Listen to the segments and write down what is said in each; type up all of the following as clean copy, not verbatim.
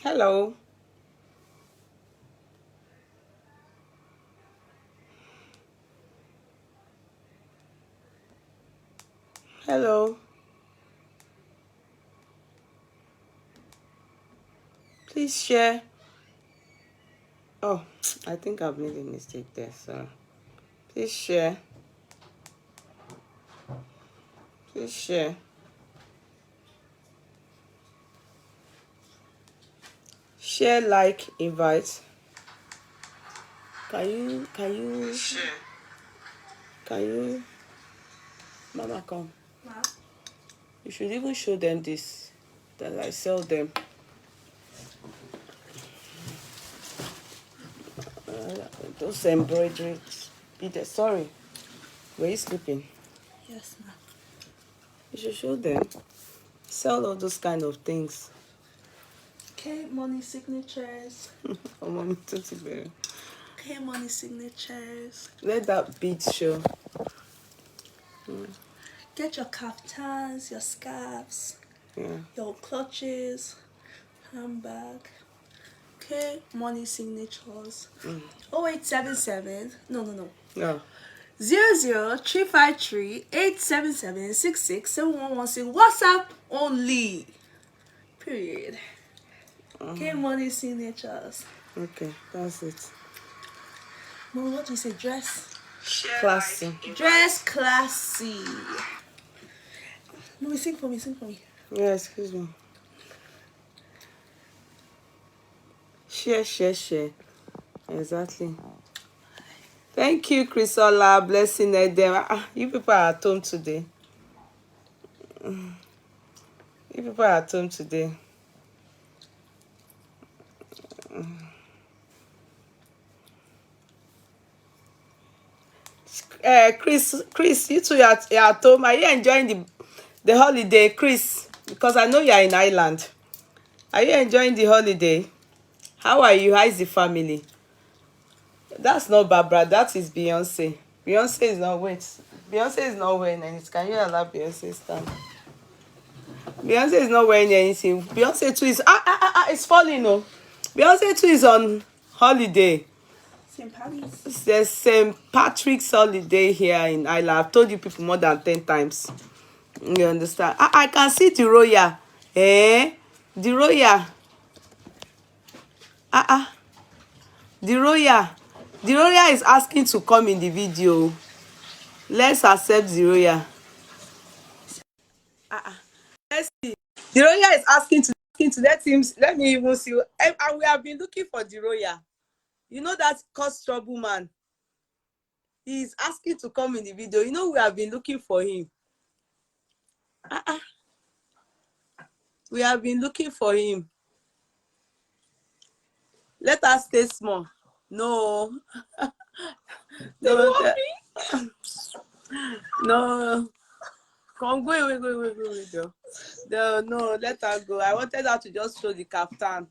Hello. Hello. Please share. Oh, I think I've made a mistake there, so please share. Please share. Share, like, invite. Share. Can you, Mama, come. Ma? You should even show them this, that I sell them. Those embroideries. Sorry, were you sleeping? Yes, ma. You should show them. Sell all those kind of things. K money signatures. Oh, mommy, don't you better. K money signatures. Let that bead show. Get your kaftans, your scarves, Yeah. your clutches, handbag. K money signatures. 0877. No. No. 00353 877 667116. WhatsApp only. Period. K money signatures. Okay, that's it. Mom, what do you say? Dress. Classy. Dress classy. Mommy, sing for me. Yeah, excuse me. Share. Exactly. Thank you, Chrisola. Blessing them. You people are at home today. You people are at home today. Chris, you two are at home. Are you enjoying the holiday, Chris? Because I know you are in Ireland. Are you enjoying the holiday? How are you? How is the family? That's not Barbara. That is Beyonce. Beyonce is not wait. Beyonce is not wearing anything. Can you allow Beyonce stand? Beyonce is not wearing anything. Beyonce too is it's falling. No, Beyonce too is on holiday. St. Patty's. There's St. Patrick's holiday here in Ireland. I've told you people more than 10 times. You understand? I can see the royal. The royal. The royal. The royal is asking to come in the video. Let's accept the royal. Let's see. The royal is asking to let me even see. And we have been looking for the royal. You know that cause trouble man. He is asking to come in the video. You know we have been looking for him. We have been looking for him. Let us stay small. No. No. No. Come, wait, girl. No, let her go. I wanted her to just show the kaftan.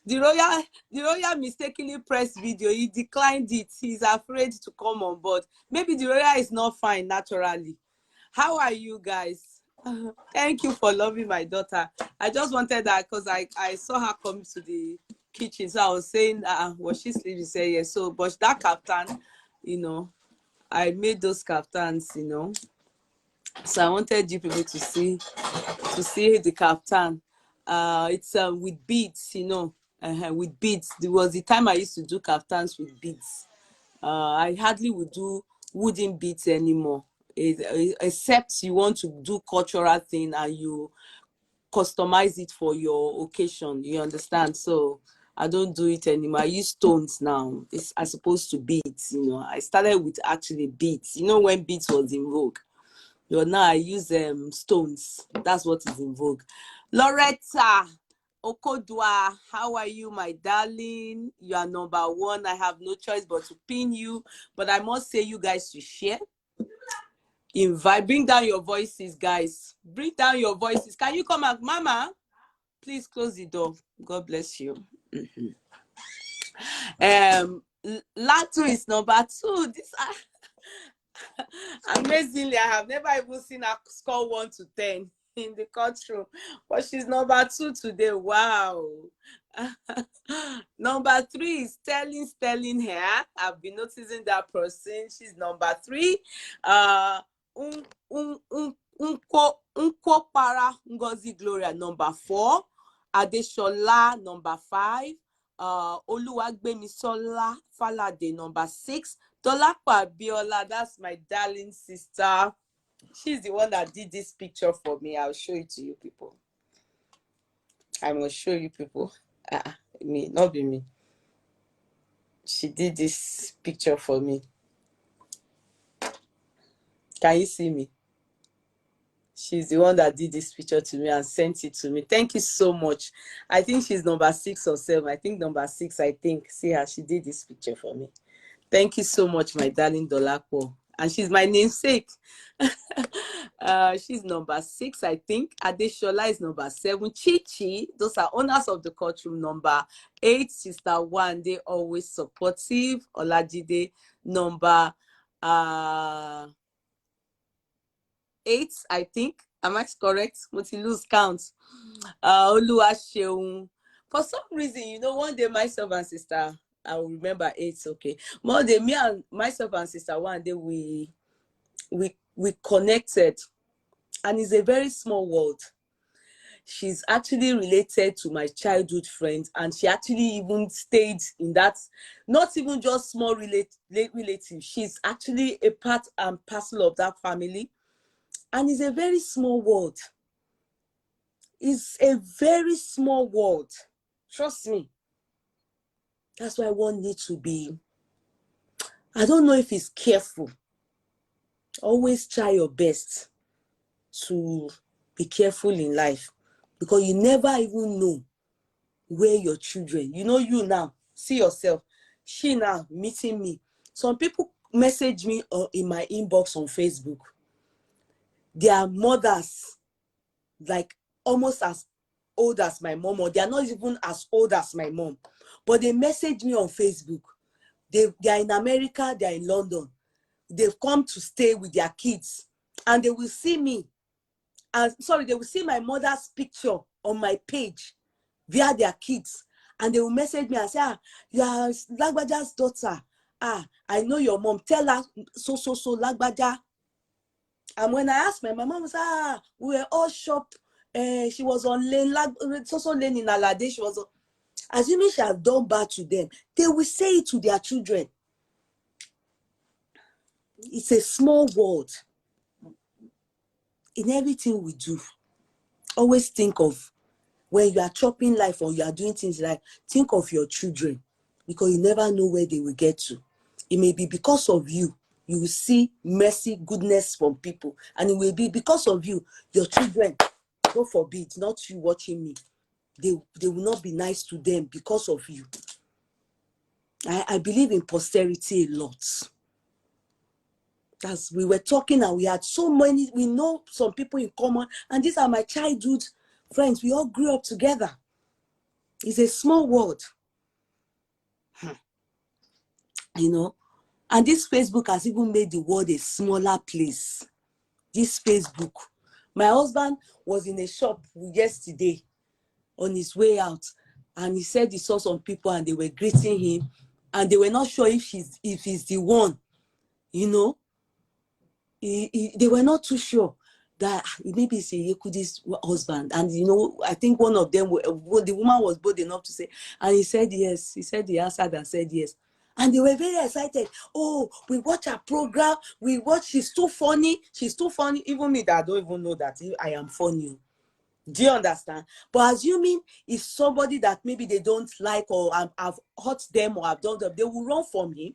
The royal mistakenly pressed video. He declined it. He's afraid to come on board. Maybe the royal is not fine naturally. How are you guys? Thank you for loving my daughter. I just wanted that because I saw her come to the kitchen. So I was saying, was she sleeping? She said yes. So, but that kaftan, I made those kaftans, So I wanted you people to see the kaftan. It's with beads, with beads. There was the time I used to do kaftans with beads. I hardly would do wooden beads anymore, except you want to do cultural thing and you customize it for your occasion. You understand? So I don't do it anymore. I use stones now. It's as opposed to beads, you know. I started with actually beads. You know when beads was in vogue. But now I use stones. That's what is in vogue. Loretta Okodwa, how are you, my darling? You are number one. I have no choice but to pin you. But I must say you guys to share. Invite, bring down your voices, guys. Bring down your voices. Can you come out, Mama? Please close the door. God bless you. Latu is number two. This amazingly, I have never even seen her score 1 to 10 in the courtroom, but she's number two today. Wow. Number three is Sterling here. I've been noticing that person. She's number three. Para Ngozi Gloria, number 4. Adeshola, number 5. Oluwagbemisola Falade, number 6. Dolapo Abiola, that's my darling sister. She's the one that did this picture for me. I'll show it to you people. I must show you people. Me, not be me. She did this picture for me. Can you see me? She's the one that did this picture to me and sent it to me. Thank you so much. I think she's number 6 or 7. I think number 6, I think. See her, she did this picture for me. Thank you so much, my darling Dolapo. And she's my namesake. She's number 6, I think. Adeshola is number 7. Chichi, those are owners of the courtroom. Number 8, Sister One, they always supportive. Olajide, number 8, I think. Am I correct? Multi lose count. Oluwaseun. For some reason, you know, one day myself and sister, I will remember 8, okay. One day, me and myself and sister One day we connected, and it's a very small world. She's actually related to my childhood friend, and she actually even stayed in that, not even just small relative. She's actually a part and parcel of that family. And it's a very small world. It's a very small world. Trust me. That's why one needs to be, I don't know if it's careful. Always try your best to be careful in life, because you never even know where your children, you know, you now, see yourself, she now meeting me. Some people message me in my inbox on Facebook. Their mothers, like almost as old as my mom, or they are not even as old as my mom, but they message me on Facebook. They are in America, they are in London. They've come to stay with their kids, and they will see me, and they will see my mother's picture on my page via their kids, and they will message me and say, you are Lagbaja's daughter. I know your mom. Tell her so Lagbaja. And when I asked my mom was, we were all shocked. She was on lane, lane in Alade. She was on, assuming she has done bad to them. They will say it to their children. It's a small world. In everything we do, always think of, when you are chopping life or you are doing things like, think of your children, because you never know where they will get to. It may be because of you. You will see mercy, goodness from people. And it will be because of you, your children, God forbid, not you watching me, they will not be nice to them because of you. I believe in posterity a lot. As we were talking, and we had so many, we know some people in common, and these are my childhood friends. We all grew up together. It's a small world. You know, and this Facebook has even made the world a smaller place. This Facebook. My husband was in a shop yesterday on his way out, and he said he saw some people and they were greeting him, and they were not sure if he's the one, you know. They were not too sure that maybe it's Yeye Kudi's husband. And you know, I think one of them, the woman was bold enough to say, and he said yes. He said he answered and said yes. And they were very excited. Oh, we watch her program. We watch, she's too funny. She's too funny. Even me that I don't even know that I am funny. Do you understand? But assuming it's somebody that maybe they don't like or have hurt them or have done them, they will run from him.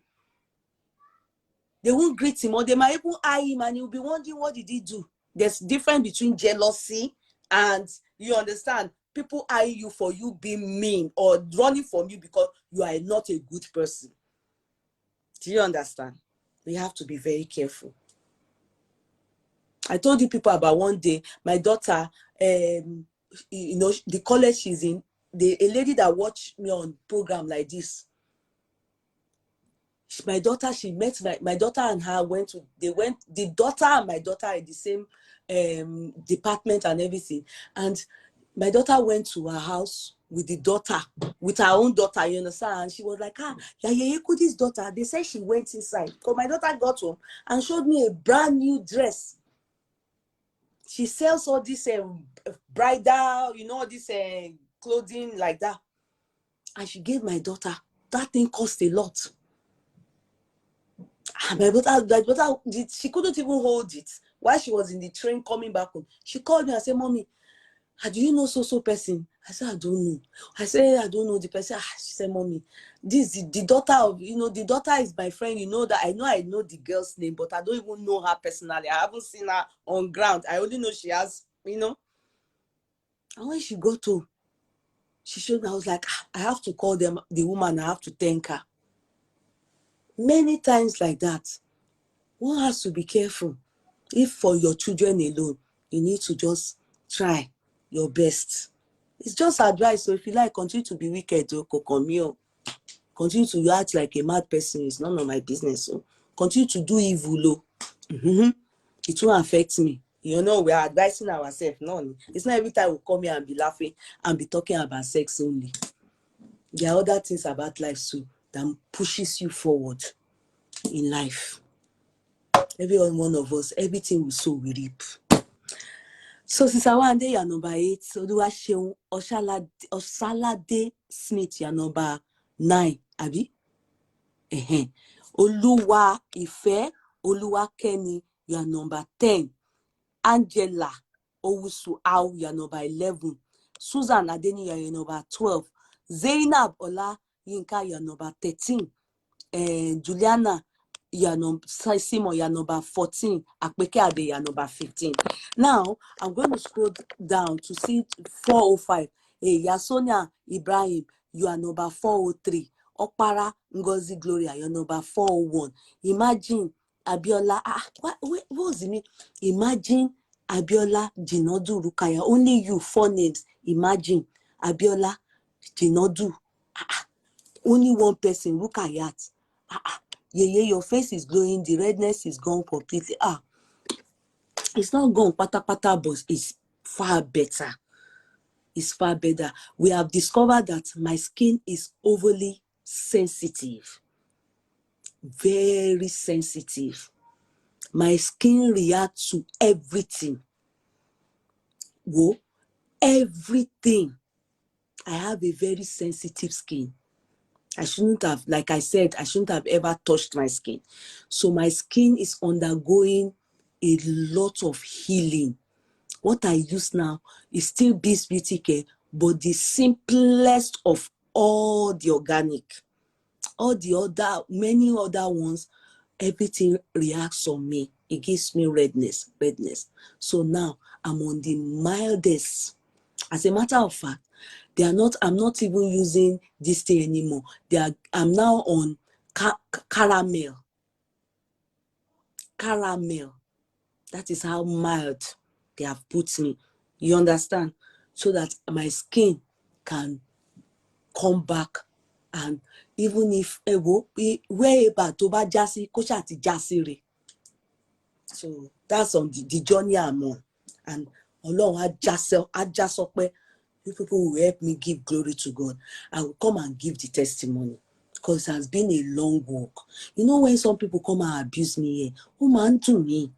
They won't greet him, or they might even eye him and you'll be wondering, what did he do? There's difference between jealousy and, you understand, people eye you for you being mean or running from you because you are not a good person. Do you understand? We have to be very careful. I told you people about one day, my daughter, you know, the college she's in, a lady that watched me on program like this, my daughter, she met my daughter and her the daughter and my daughter in the same department and everything. And my daughter went to her house with the daughter, with her own daughter, you understand? And she was like, Yeye Kudi's daughter. They said she went inside. So my daughter got home and showed me a brand new dress. She sells all this bridal, you know, this clothing like that. And she gave my daughter. That thing cost a lot. And my daughter, she couldn't even hold it. While she was in the train coming back home, she called me and said, Mommy, do you know so person? I said, I don't know. I said, I don't know the person. She said, Mommy, this is the daughter of, you know, the daughter is my friend. You know that I know the girl's name, but I don't even know her personally. I haven't seen her on ground. I only know she has, you know. And when she got home, she showed me. I was like, I have to call the woman. I have to thank her. Many times like that. One has to be careful. If for your children alone, you need to just try your best. It's just advice. So if you like, continue to be wicked, continue to act like a mad person. It's none of my business. So continue to do evil. It won't affect me. You know, we are advising ourselves. No, it's not every time we come here and be laughing and be talking about sex only. There are other things about life too that pushes you forward in life. Every one of us, everything we sow, we reap. So Sister Wande, you're number 8. Oluwaseun Osalade Smith, you're number 9. Abi? Oluwa Ife Oluwakeni, you're number 10. Angela Owusu Au, you're number 11. Susan Adeni, you're number 12. Zainab Ola Yinka, you're number 13. Juliana, Simon, you're number 14. Akpeke Ade, you're number 15. Now, I'm going to scroll down to see 405. Yasonia Ibrahim, you are number 403. Okpara Ngozi Gloria, you're number 401. Imagine Abiola, what was it mean? Imagine Abiola Jinodu Rukaya. Only you, 4 names. Imagine Abiola Jinodu. Only one person, Rukayat. Yeye, your face is glowing, the redness is gone completely. It's not gone pata, but it's far better. It's far better. We have discovered that my skin is overly sensitive. Very sensitive. My skin reacts to everything. Everything. I have a very sensitive skin. I shouldn't have, like I said, I shouldn't have ever touched my skin. So my skin is undergoing a lot of healing. What I use now is still Beast Beauty Care, but the simplest of all the organic. All the other, many other ones, everything reacts on me. It gives me redness. So now I'm on the mildest. As a matter of fact, I'm not even using this thing anymore. I'm now on caramel. That is how mild they have put me. You understand? So that my skin can come back, and even if wherever toba jasi kosha ti jasire. So that's on the journey I'm on. And Ọlọ́run á já sọpẹ́. You people will help me give glory to God. I will come and give the testimony, because it has been a long walk. You know, when some people come and abuse me here, oh man, to me,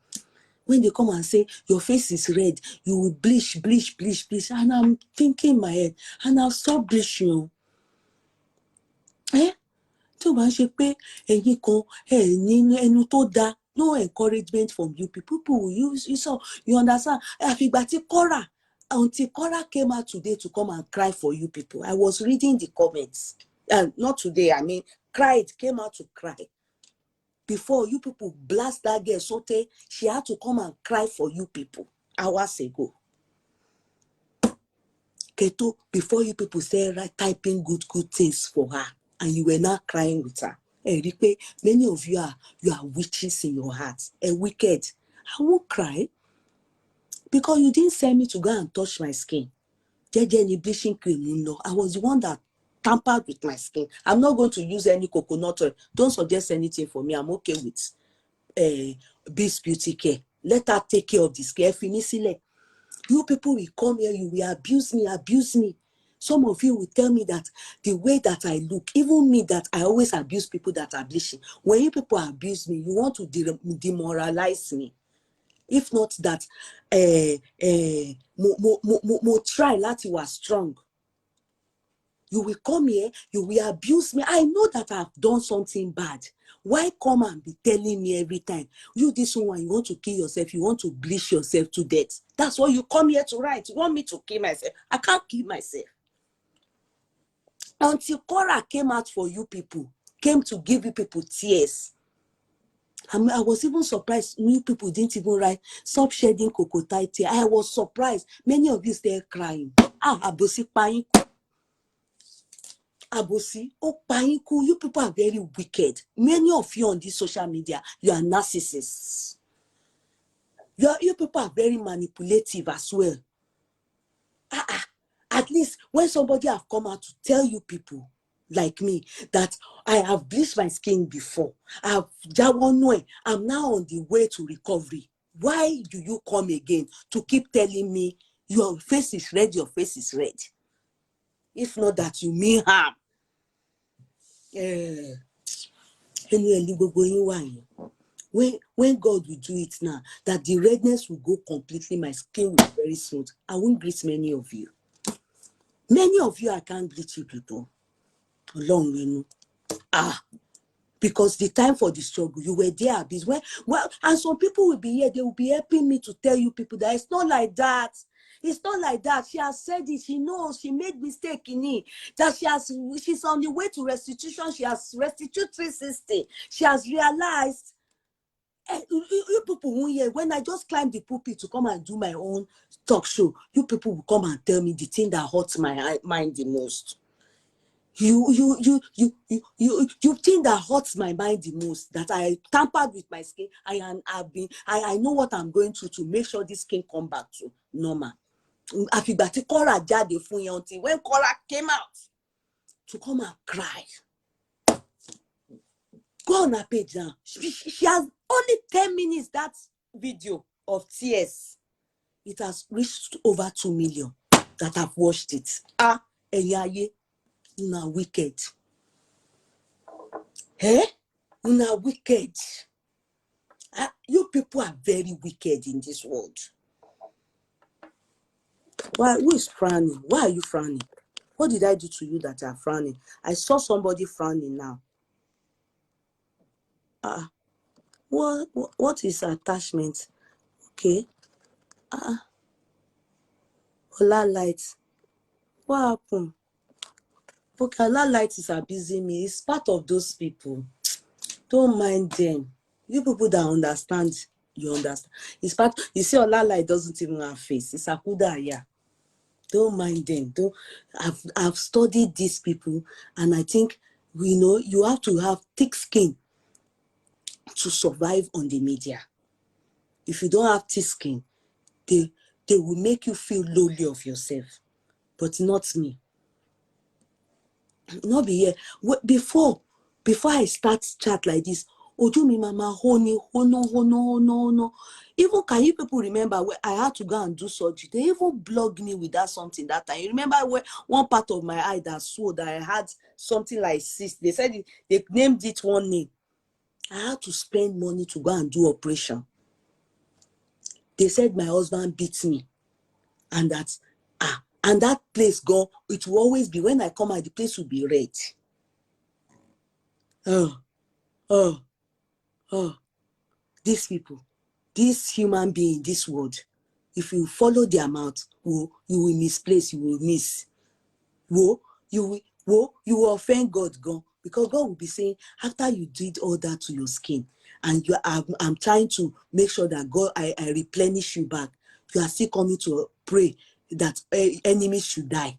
when they come and say your face is red, you will bleach, and I'm thinking in my head, and I'll stop bleaching. Tó bá ṣe pé ẹ̀yin kan ní ẹnu tó dáa, no encouragement from you people will use you, so you understand. Àfìgbà tí Korra Until Korra came out today to come and cry for you people. I was reading the comments. And not today, I mean, came out to cry. Before you people blast that girl, Sote, she had to come and cry for you people hours ago. Keto, before you people say right, typing good things for her, and you were not crying with her. Eripe, many of you are witches in your hearts and wicked. I won't cry because you didn't send me to go and touch my skin. Jeje bleaching cream, no. I was the one that tampered with my skin. I'm not going to use any coconut oil. Don't suggest anything for me. I'm okay with Beast Beauty Care. Let her take care of this care. You people will come here, you will abuse me. Some of you will tell me that the way that I look, even me that I always abuse people that are bleaching. When you people abuse me, you want to demoralize me. If not that, mo try that you are strong. You will come here, you will abuse me. I know that I've done something bad. Why come and be telling me every time? You, this one, you want to kill yourself, you want to bleach yourself to death. That's what you come here to write. You want me to kill myself. I can't kill myself. Until Korra came out for you people, came to give you people tears. I was even surprised you people didn't even write, stop shedding cocoa tear. I was surprised. Many of you still crying. Abosi pain. Abosi, Opainku, you people are very wicked. Many of you on this social media, you are narcissists. You people are very manipulative as well. At least when somebody have come out to tell you people like me that I have bleached my skin before, I'm now on the way to recovery. Why do you come again to keep telling me your face is red, your face is red? If not that you mean harm. When God will do it now, that the redness will go completely, my skin will be very smooth. I won't greet many of you. Many of you, I can't greet you people. Long, you know. Because the time for the struggle, you were there. And some people will be here, they will be helping me to tell you people that it's not like that. It's not like that. She has said it. She knows she made mistake in it. That she's on the way to restitution. She has restituted 360. She has realized. You people won't hear. When I just climb the pulpit to come and do my own talk show, you people will come and tell me the thing that hurts my mind the most. You think that hurts my mind the most, that I tampered with my skin. I know what I'm going through to make sure this skin come back to normal. Afibati Korra jade fun yen until when Korra came out to come and cry. Go on her page now. She has only 10 minutes that video of tears. It has reached over 2 million that have watched it. Yeye, una wicked. Una wicked. You people are very wicked in this world. Who is frowning? Why are you frowning? What did I do to you that are frowning? I saw somebody frowning now. What is attachment? Okay. Ola light. What happened? Okay, Ola light is abusing me. It's part of those people. Don't mind them. You people that understand, you understand. It's part. You see, Ola light doesn't even have face. It's Akuda, yeah. Don't mind them. I've studied these people, and I think you have to have thick skin to survive on the media. If you don't have thick skin, they will make you feel lowly of yourself. But not me. Not be here. Before I start chat like this, Oju mi mama hono. Even can you people remember where I had to go and do surgery? They even blogged me with that something that time. You remember where one part of my eye that swelled, that I had something like cyst. They said they named it one name. I had to spend money to go and do operation. They said my husband beat me, and that place gone. It will always be when I come out, the place will be red. These people, this human being, this world, If you follow their mouth, you will misplace, you will miss. You will offend God, God, because God will be saying, after you did all that to your skin, and I'm trying to make sure that God, I replenish you back. You are still coming to pray that enemies should die.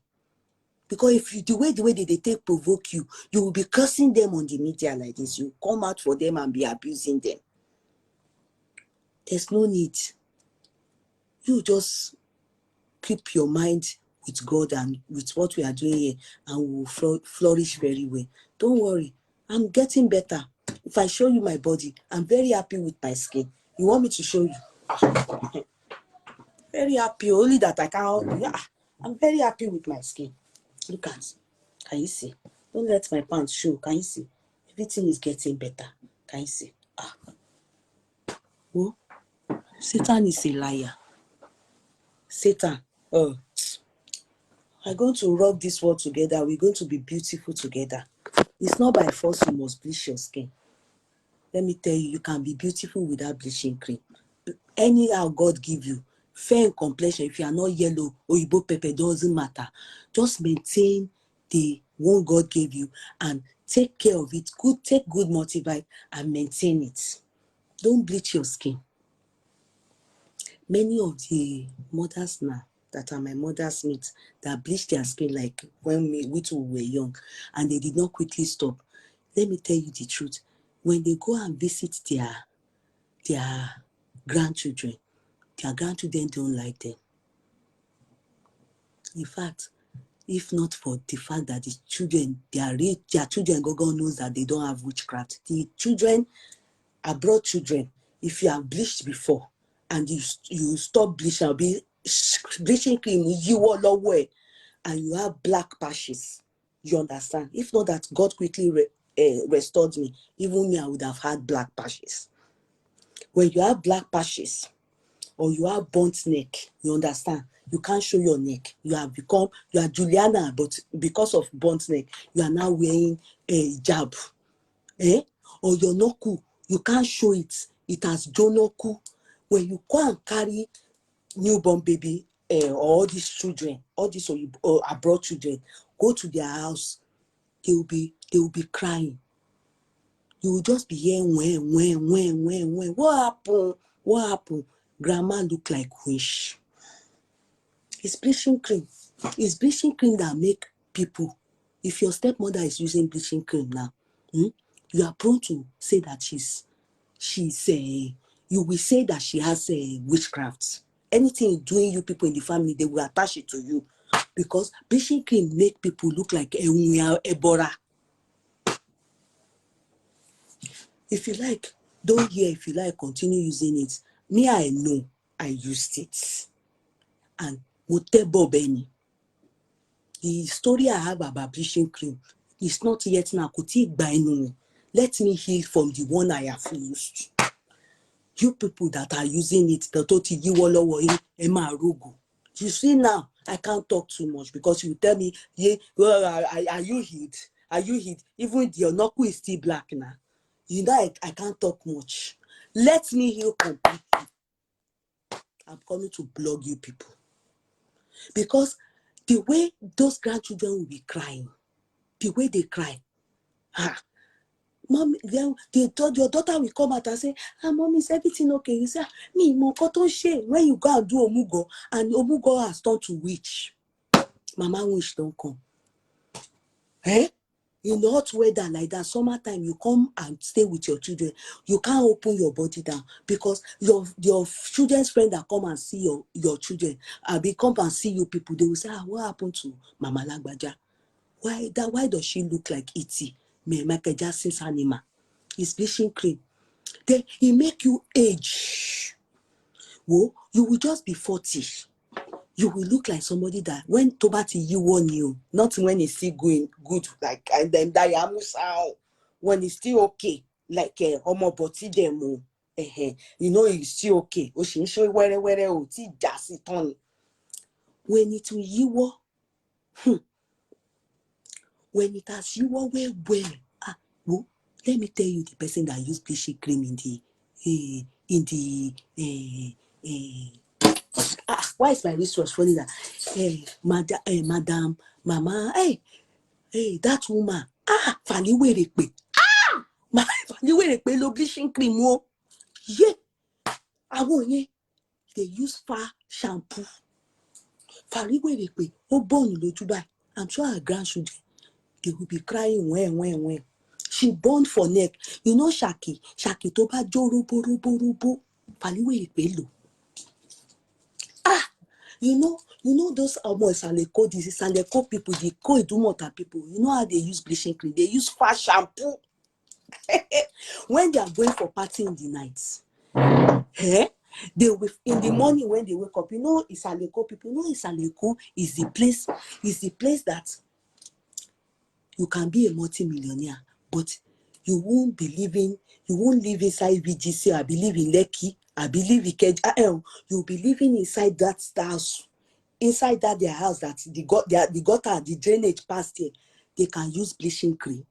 Because if you, the way they take provoke you, you will be cursing them on the media like this. You come out for them and be abusing them. There's no need. You just keep your mind with God and with what we are doing here, and we will flourish very well. Don't worry, I'm getting better. If I show you my body, I'm very happy with my skin. You want me to show you? Very happy, only that I can't. Yeah, I'm very happy with my skin. Look at, can you see? Don't let my pants show. Can you see? Everything is getting better. Can you see? Oh, Satan is a liar. Satan, oh, we're going to rub this world together. We're going to be beautiful together. It's not by force you must bleach your skin. Let me tell you, you can be beautiful without bleaching cream. Anyhow God give you, fair complexion, if you are not yellow or Igbo pepper, doesn't matter. Just maintain the one God gave you and take care of it. Take good multivite and maintain it. Don't bleach your skin. Many of the mothers now that are my mother's mates that bleach their skin like when we two were young, and they did not quickly stop. Let me tell you the truth. When they go and visit their grandchildren don't like them. In fact, if not for the fact that the children, their children, God knows that they don't have witchcraft. The children, abroad children, if you have bleached before and you stop bleaching, I'll be bleaching cream, you all away, and you have black patches. You understand? If not that God quickly restored me, even me, I would have had black patches. When you have black patches or you have burnt neck, you understand? You can't show your neck. You are Juliana, but because of burnt neck, you are now wearing a hijab. Or you're not cool. You can't show it. It has jonoku. When you go and carry newborn baby or all these children, all these abroad children, go to their house, they will be crying. You will just be hearing when. What happened? Grandma look like wish. It's bleaching cream. It's bleaching cream that make people. If your stepmother is using bleaching cream now, you are prone to say that you will say that she has witchcraft. Anything doing you people in the family, they will attach it to you, because bleaching cream make people look like Ebora. If you like, don't hear. If you like, continue using it. Me, I know I used it, and Benny. The story I have about bleaching cream is not yet now. Let me heal from the one I have used. You people that are using it, you see now, I can't talk too much because you tell me, yeah, well, are you healed? Are you healed? Even your knuckle is still black now. You know, I can't talk much. Let me heal completely. I'm coming to blog you people. Because the way those grandchildren will be crying, the way they cry, Mom, then they told your daughter will come out and say, Mom, is everything okay? You say, me, Mokoto shame. When you go and do Omugo, and Omugo has turned to witch, Mama wish don't come. In hot weather like that, summertime, you come and stay with your children. You can't open your body down because your children's friend that come and see your children, they come and see you people, they will say, what happened to Mama Lagbaja? Why does she look like E.T.? Michael Jackson's animal. It's bleaching cream. Then it make you age. Well, you will just be 40. You will look like somebody that when Tobati you warn you, not when it's still going good, like and then when it's still okay, like homo boti demo. You know it's still okay. Oshinsho where oti jasi ton. When it will you when it has you well, well, let me tell you the person that used bleaching cream in the Why is my wristwatch funny that? Hey, madam, mama, hey, that woman. Faliwerepe. Faliwerepe lo bleaching cream o. Yeah, àwọn yẹn, they use far shampoo. Faliwerepe, ó born lójú báyìí. I'm sure her grandchildren, they will be crying when. She born for neck. You know Shaki tó bá jó robo. Faliwerepe lo. You know those Isaleko, these Isaleko people, the Ko-Idumota people, you know how they use bleaching cream? They use far shampoo. When they are going for party in the night, they will, in the morning when they wake up, you know Isaleko people, Isaleko is the place that you can be a multi-millionaire, but you won't live inside VGC. I believe in Lekki. I believe in Kej. You'll be living inside that house, inside that their house that the gutter, the drainage past here. They can use bleaching cream.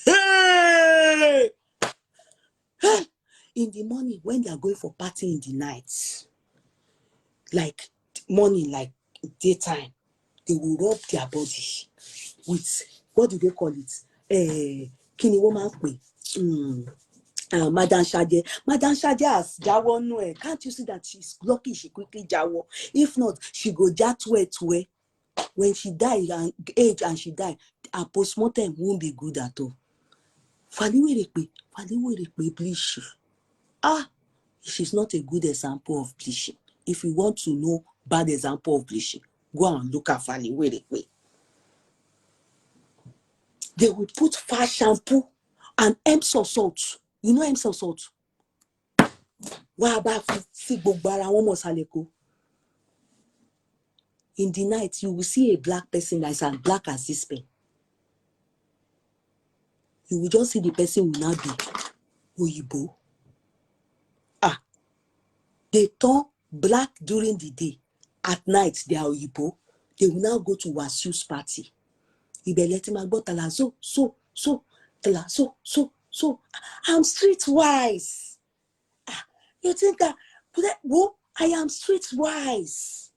Hey! In the morning when they are going for party in the night, like morning, like daytime, they will rub their body with, what do they call it? Kini woman pe. Madam Shade has jawo. Can't you see that she's lucky she quickly jawo? If not, she go jatwe. When she die and age and she die, her postmortem won't be good at all. Faliwerepe bleach. She's not a good example of bleaching. If you want to know bad example of bleaching, go and look at Faliwerepe. They will put far shampoo and Epsom salt. You know Epsom salt? In the night, you will see a black person that is as black as this pen. You will just see the person will not be Oyibo. They turn black during the day. At night, they are Oyibo. They will now go to Wasiu's party. So. I'm streetwise. You think that, I am streetwise.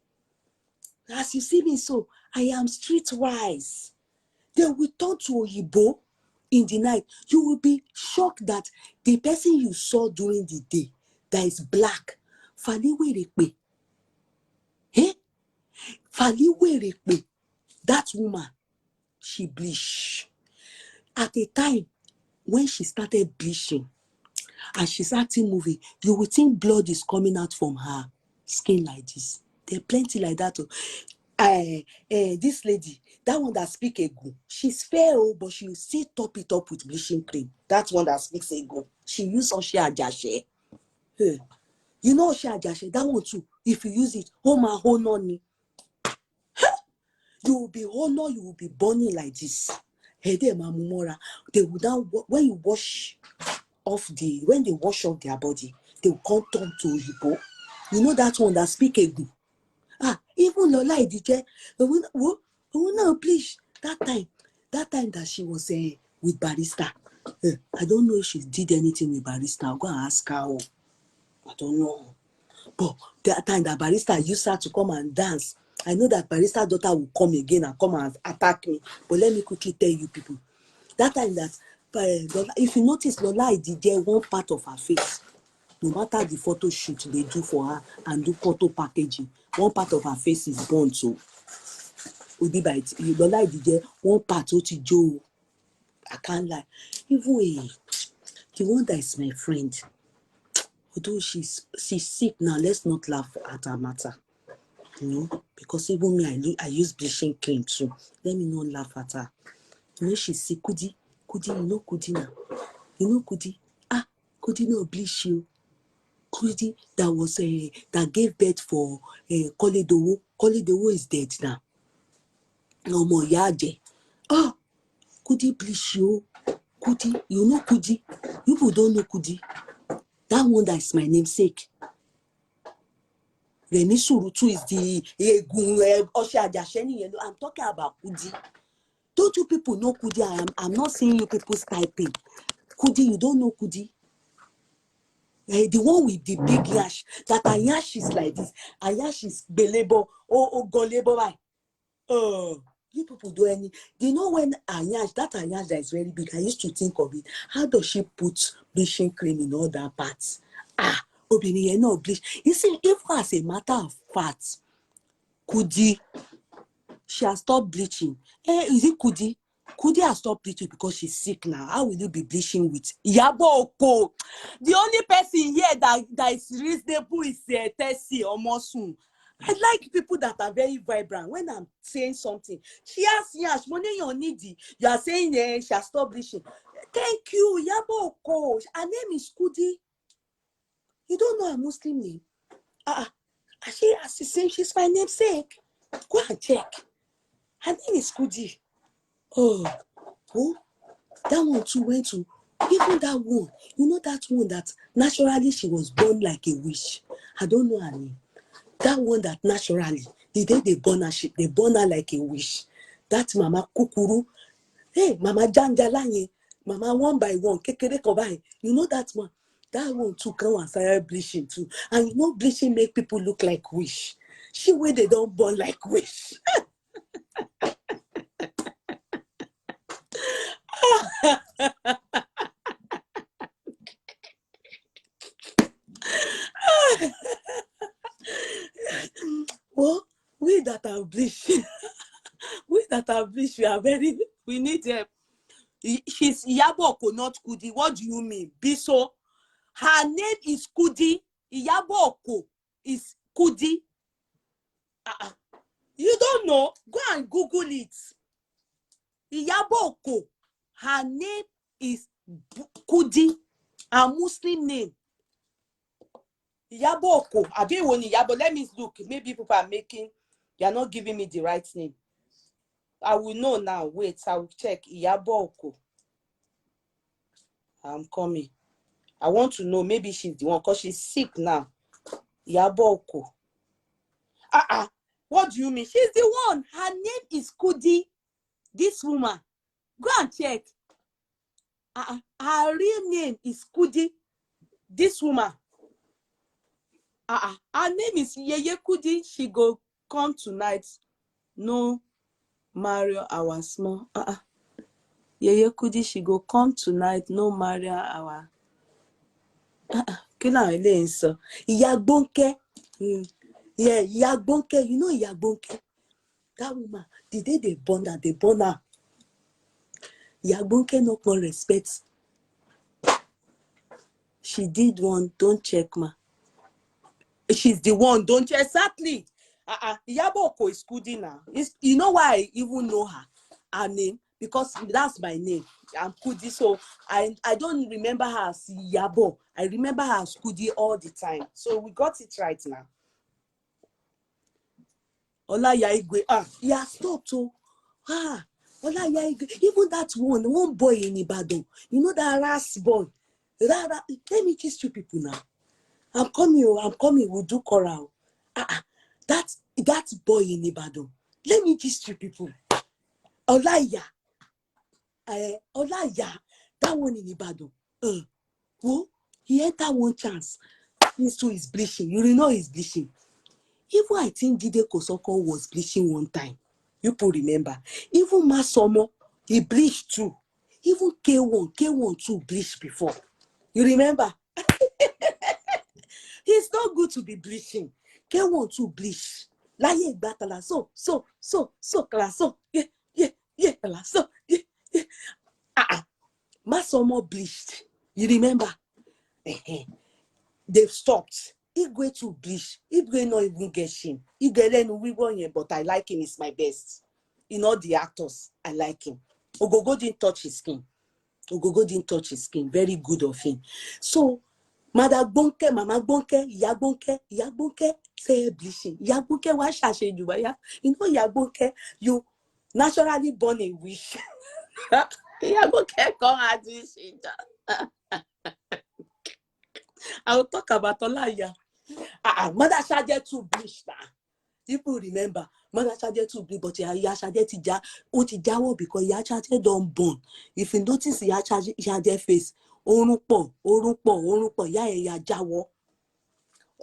As you see me, so I am streetwise. Then we turn to Oyibo in the night. You will be shocked that the person you saw during the day that is black, Faliwerepe. Faliwerepe, that woman, she bleach. At a time when she started bleaching and she's acting movie, you will think blood is coming out from her skin like this. There are plenty like that. This lady, that one that speaks Egu, she's fair, but she will still top it up with bleaching cream. That one that speaks Egu, she use Oshe Ajashe. You know Oshe Ajashe, that one too. If you use it, honor me. You will be honor, you will be burning like this. They will now, when they wash off their body, they will come turn to Oyibo. You know that one that speak Egu. Even Lola Idije, please. That time that she was with Barrister. I don't know if she did anything with Barrister. I'll go and ask her. I don't know. But that time that Barrister used her to come and dance, I know that Barrister's daughter will come again and come and attack me. But let me quickly tell you people. That time that, if you notice, Lola Idije, one part of her face, no matter the photo shoot they do for her and do photo packaging, one part of her face is burnt. So Lola Idije, one part Joe. I can't lie. Even the one that is my friend, although she's sick now, let's not laugh at her matter. You know, because even me, I use bleaching cream too. Let me not laugh at her. You know, she's sick. Kudi, you know Kudi now. You know Kudi? Kudi no bleach you. Kudi that gave birth for Koledowo. Koledowo is dead now. No more Yaje. Kudi bleach you. Kudi, you know Kudi. You people don't know Kudi. That one that is my namesake. Remi Surutu is the Oshe Ajasheni. I'm talking about Kudi. Don't you people know Kudi? I'm not seeing you people typing. Kudi, you don't know Kudi? The one with the big yash, that her yash is like this, her yash is belebo, oh golebo, right? You people do any, you know when her yash, that her yash that is very big, I used to think of it, how does she put bleaching cream in all that parts? Obini, you know, bleach. You see, if as a matter of fact, Kudi, she has stopped bleaching. Is it Kudi? Kudi has stopped bleaching because she's sick now. How will you be bleaching with Yabo Oko? The only person here that is reasonable is Tessie or Mosun. I like people that are very vibrant. When I'm saying something, she has yash, money you needy. You are saying she has stopped bleaching. Thank you, Yabo Oko. Her name is Kudi. You don't know her Muslim name? She has the same. She's my namesake. Go and check. Her name is Kudi. That one too went to, even that one, you know that one that naturally she was born like a witch. I don't know her name. That one that naturally, the day they born her like a witch. That Mama Kukuru, hey, Mama Janjalanye, Mama one by one, Kekere Kobai. You know that one? That one too come and start bleaching too. And you know bleaching make people look like witch. She where they don't born like witch. Well, we that are bleached, we are very, we need help. She's Iyabo not Kudi. What do you mean? Biso. Her name is Kudi. Iyabo is Kudi. You don't know? Go and Google it. Iyabo. Her name is Kudi. Her Muslim name. Iyabo. Iyabo. Let me look. Maybe people are making. You are not giving me the right name. I will know now. Wait, I will check. Iyabo. I'm coming. I want to know. Maybe she's the one because she's sick now. Iyabo. What do you mean? She's the one. Her name is Kudi. This woman. Go and check. Her real name is Kudi. This woman. Her name is Yeye Kudi. She go come tonight. No, Mario our small. Yeye Kudi, she go come tonight. No, Mario our. Kila ile so. Yagbonke. Yeah, Yagbonke. You know Yagbonke. That woman. The day they born her. Yagbonke no more respect. She did one. Don't check ma. She's the one. Don't check exactly. Iyabo is Kudi now. You know why I even know her name? Because that's my name. I'm Kudi, so I don't remember her as Iyabo. I remember her as Kudi all the time. So we got it right now. Ola Yaigwe. Yeah, stop to. Ola Yaigwe. Even that one boy in Ibadan. You know that last boy. Let me kiss you people now. I'm coming. We'll do Korra. That boy in Ibadan. Let me gist you people. Olaya. That one in Ibadan. He had that one chance. This too is bleaching. You know he's bleaching. Even I think Jide Kosoko was bleaching one time. You people remember. Even Masomo, he bleached too. Even K1 too bleached before. You remember? It's not good to be bleaching. K1 too bleach. Láyé ìgbà tala so kala so kala so Masomo bleached. You remember? They've stopped. Igwe too bleach. Igwe not even get shame. Igwe then we won here, but I like him. He's my best. In all the actors, I like him. Ogogo didn't touch his skin. Very good of him. So Mama Gbonke, Iya Gbonke, say bleaching. Iya Gbonke, why shashe you? You know Iya Gbonke, you naturally born a wish. Iya Gbonke come and do it. I will talk about Olaya. Mother Shaje too bleach now. People remember, Mother Shade too big, but Ìyá Shade ti jáwọ́ because Ìyá Shade don born. If you notice Ìyá Shade face, orun pọ̀, Ìyá Ẹ̀yà jáwọ́.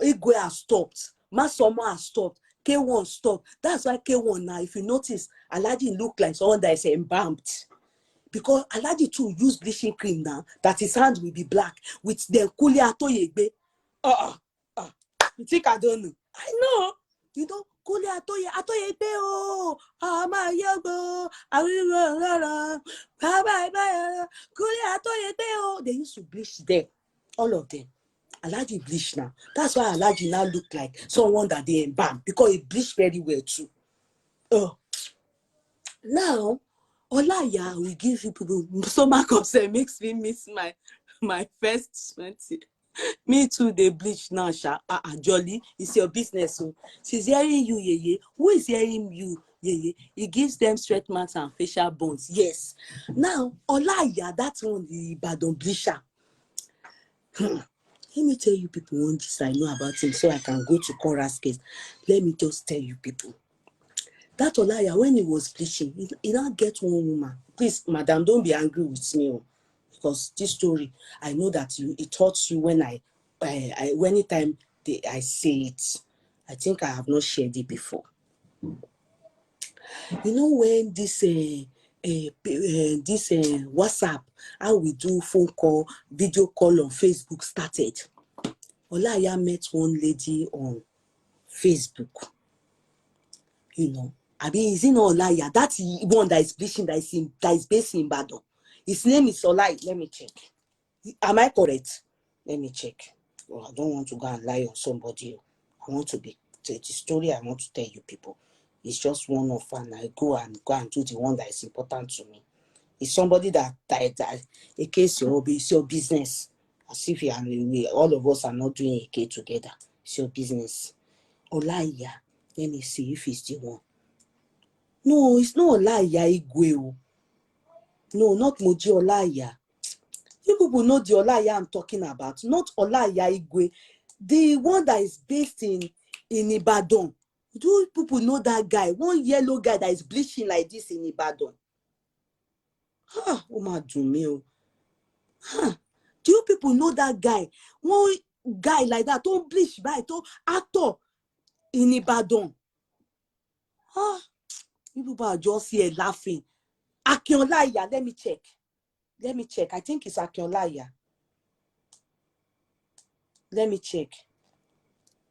Igwe has stopped. Masomo has stopped. K1 stopped. That's why K1 now, if you notice, Alhaji look like someone that is embalmed. Because Alhaji too use bleaching cream now, that his hand will be black, with the Kuli Atoyegbe. You think I don't know? I know. You know, Kuli Atoyegbe, oh, my yogo, bye, Kuli Atoyegbe, oh. They used to bleach them, all of them. Alhaji bleach now. That's why Alhaji now look like someone that they embalm, because he bleached very well too. Now, Olaya will give you people stomach upset, makes me miss my first 20. Me too, they bleach now, Sha. Jolly, it's your business. So she's hearing you, Yeye. Who is hearing you, Yeye? It gives them straight marks and facial bones. Yes. Now, Olaya, that's one the Ibadan bleacher. Let me tell you people one this I know about him, so I can go to Korra's case. Let me just tell you people. That Olaya, when he was bleaching, he now get one woman. Please, madam, don't be angry with me, because this story, I know that it taught you when anytime I say it. I think I have not shared it before. You know when this WhatsApp, how we do phone call, video call on Facebook started, Olaya met one lady on Facebook. You know, I mean, is it not Olaya? That's the one that is bleaching, that is based in Ibadan. His name is Olaya. Let me check. Am I correct? Let me check. Well, I don't want to go and lie on somebody. I want to be the story I want to tell you people. It's just one of and I go and do the one that is important to me. It's somebody that in case it's your business. As if all of us are not doing a case together. It's your business. Olaya. Let me see if it's the one. No, it's not Olaya Igwe. No, not Moji Olaya. You people know the Olaya I'm talking about. Not Olaya Igwe. The one that is based in Ibadan. Do people know that guy? One yellow guy that is bleaching like this in Ibadan. Oh my Dumio. Do you people know that guy? One guy like that, don't bleach by to actor in Ibadan. You people are just here laughing. Akionlaya, let me check. I think it's Akionlaya. Let me check.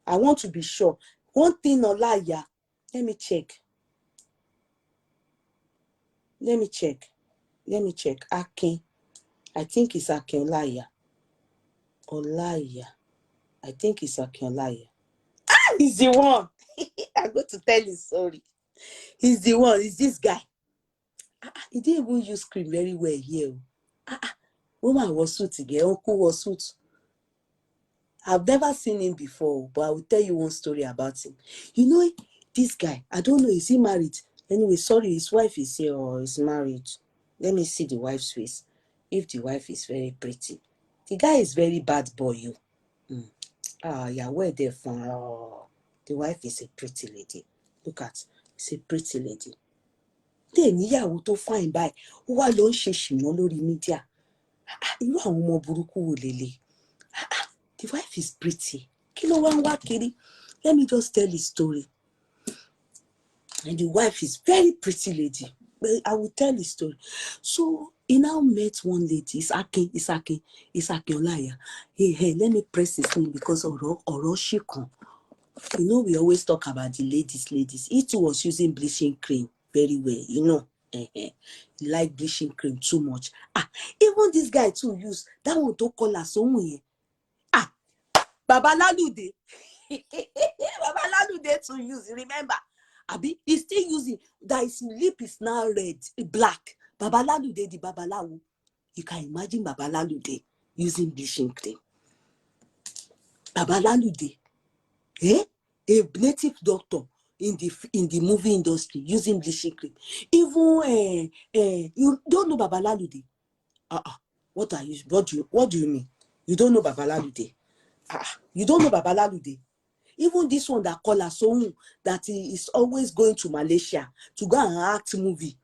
I want to be sure. One thing, Olaya. Let me check. Akin. I think it's Akionlaya. Olaya. I think it's Akionlaya. He's the one. I'm going to tell you, sorry. He's the one. It's this guy. He didn't even use cream very well here. Woman was suit again. Uncle was suit. I've never seen him before, but I will tell you one story about him. You know, this guy, I don't know, is he married? Anyway, sorry, his wife is here or is married. Let me see the wife's face. If the wife is very pretty. The guy is very bad boy, you. Yeah, where they're from? The wife is a pretty lady. Look at, it's a pretty lady. Then ìyàwó tó fine by ó wá lọ ń ṣe ṣìnà lórí media. Irú àwọn ọmọ burúkú wò lélẹ̀. The wife is pretty. Kí ló wá ń wá kiri? Let me just tell the story. And the wife is very pretty lady. But I will tell the story. So he now met one lady. It's Akionlaya. Hey, let me press his name because Oro Shikon. You know, we always talk about the ladies. He too was using bleaching cream very well, you know. He liked bleaching cream too much. Even this guy too used that one to call us own. Babalalude. Babalalude to use, remember? Abi, he's still using that his lip is now red, black. Babalalude the Babalawu. You can imagine Babalalude using bleaching cream. Babalalude, a native doctor in the movie industry using bleaching cream. Even you don't know Babalalude. What do you mean? You don't know Babalalude? You don't know Babalalude? Even this one that call us own, that he is always going to Malaysia to go and act movie,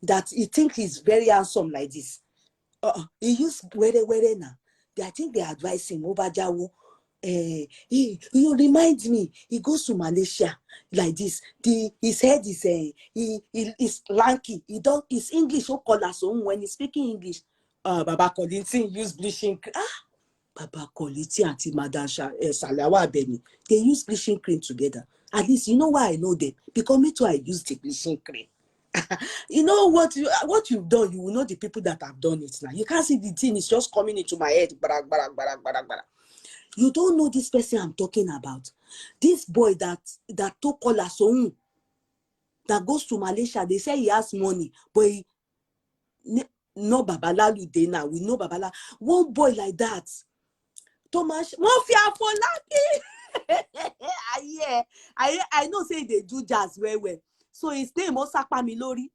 that he think he's very handsome like this. He used where now. I think they advise him over Jawo. You remind me, he goes to Malaysia like this. His head is he is lanky. His English so call us own when he's speaking English. Baba Kolintin use bleaching. Baba Koliti and Madam Salawa Beni, they use bleaching cream together. At least you know why I know them. Because me too, I use the bleaching cream. You know what you've done, you will know the people that have done it now. You can't see the thing, it's just coming into my head. Barak, barak, barak, barak, barak. You don't know this person I'm talking about. This boy that took Korra Sohun, that goes to Malaysia, they say he has money, but he no Babalalu dey now. We know Babala. One boy like that. Thomas, Mafia for lucky. Yeah, I know say they do jazz very well. So his name Osapa Milori.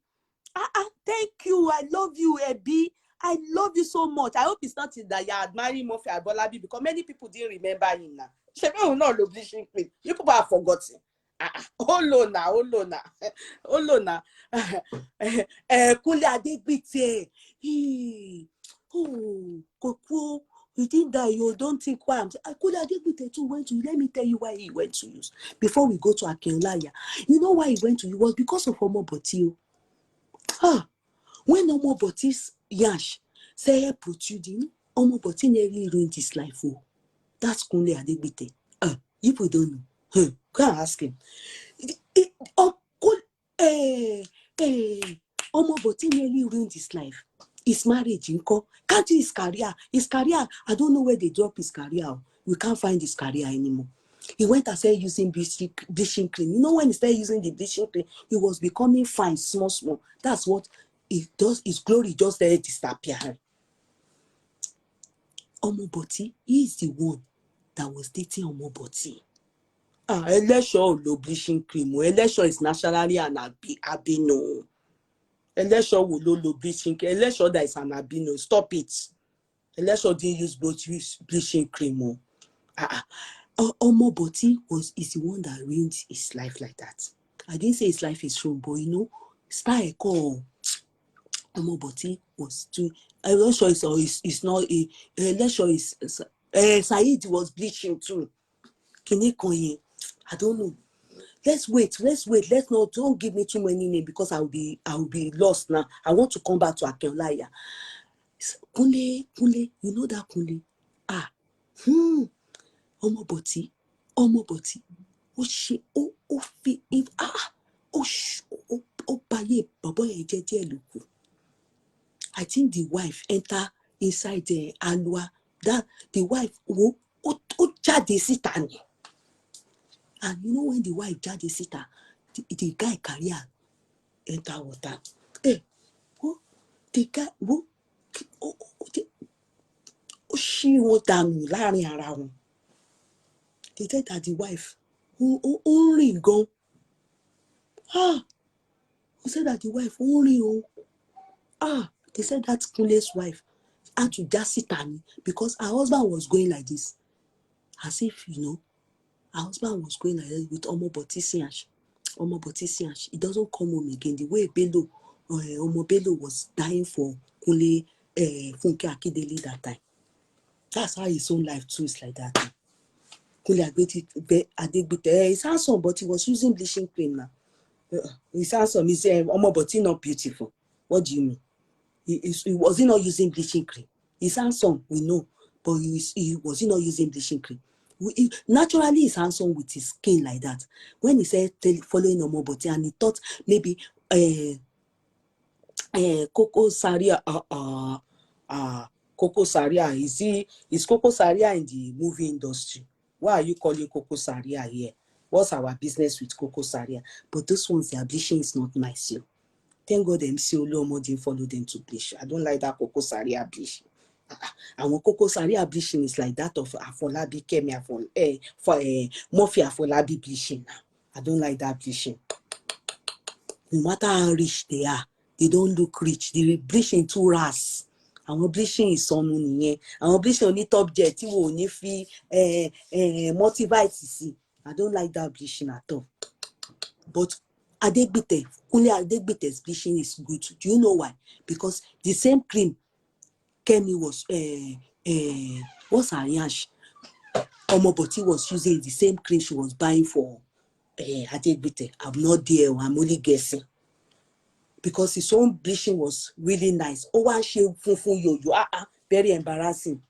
Thank you. I love you, Ebi. I love you so much. I hope it's not that you're admiring Mafia Bolabi because many people didn't remember him now. Shebe will not love bleaching cream. You people have forgotten. Olona. Kunle Adegbite. Koko. He didn't die. You don't think why Kunle Adegbite too went to. Let me tell you why he went to use. Before we go to Akinlaya, you know why he went to? It was because of Omoboti. When Omoboti's yash say put you in, Omoboti nearly ruined his life. Oh, that's Kunle Adegbite. People don't know. Go and ask him. Omoboti nearly ruined his life. His marriage, can't you his career? His career, I don't know where they drop his career. We can't find his career anymore. He went and started using bleaching cream. You know, when he started using the bleaching cream, he was becoming fine, small. That's what it does. His glory just started disappearing. Omoboti, he is the one that was dating Omoboti. Elesho no bleaching cream. Elesho is naturally an albino. Elesho will no bleaching cream. Elesho that is an albino. Stop it. Elesho didn't use bleaching cream. Omoboti is the one that ruined his life like that. I didn't say his life is wrong, but you know, style call Omoboti was too. I'm not sure it's not a. Let's sure is Said was bleaching too. I don't know. Let's wait. Don't give me too many names because I'll be lost now. I want to come back to Akinlaya. Kunle, you know that Kunle? Omoboti. Oh shit. Oh fi if baye babo ejeje luku. I think the wife enter inside the Alua. That the wife jade sita ni. And you know when the wife jade sita, the guy career enter water. The guy she won't down láàrin ara wọn. They said that the wife only go. Who said that the wife only they said that Kunle's wife had to just sit on because her husband was going like this. As if, you know, her husband was going like that with Omoboti Sianch. He doesn't come home again. The way Bello, Omo Bello was dying for Kunle Funke Akindele that time. That's how his own life too is like that. Kunle Adegbite, he's handsome, but he was using bleaching cream now. He's handsome. He's Omoboti not beautiful. What do you mean? He wasn't not using bleaching cream. He's handsome, we know, but he wasn't not using bleaching cream. Naturally, he's handsome with his skin like that. When he said following Omoboti, and he thought maybe Koko Saria, Koko Saria, is Koko Saria in the movie industry? Why are you calling Koko Saria here? What's our business with Koko Saria? But those ones, their bleaching is not nice. Thank God MC Oluomo didn't follow them to bleach. I don't like that Koko Saria bleaching. And when Koko Saria bleaching is like that of Afolabi Kemi for Murphy Afolabi bleaching. I don't like that bleaching. No matter how rich they are, they don't look rich. They bleaching too ras. And bleaching is someone here. And bleaching only top jet. You will only feel motivate. I don't like that bleaching at all. But Kunle Adegbite's bleaching is good. Do you know why? Because the same cream Kemi was, what's her yash? Omoboti was using the same cream she was buying for Adegbite. I'm not there, I'm only guessing. Because his own bleaching was really nice. Oh, one shame funfun yo. Very embarrassing.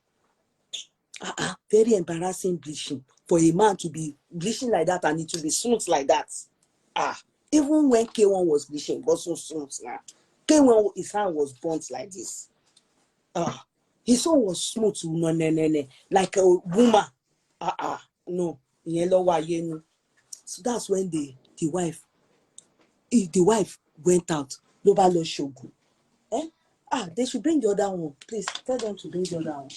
Very embarrassing bleaching. For a man to be bleaching like that and it to be smooth like that. Even when K1 was bleaching, it was so smooth now. K1, his hand was burnt like this. His own was smooth, no, like a woman. No. So that's when the wife went out. Global Shogun. They should bring the other one. Please tell them to bring the other one.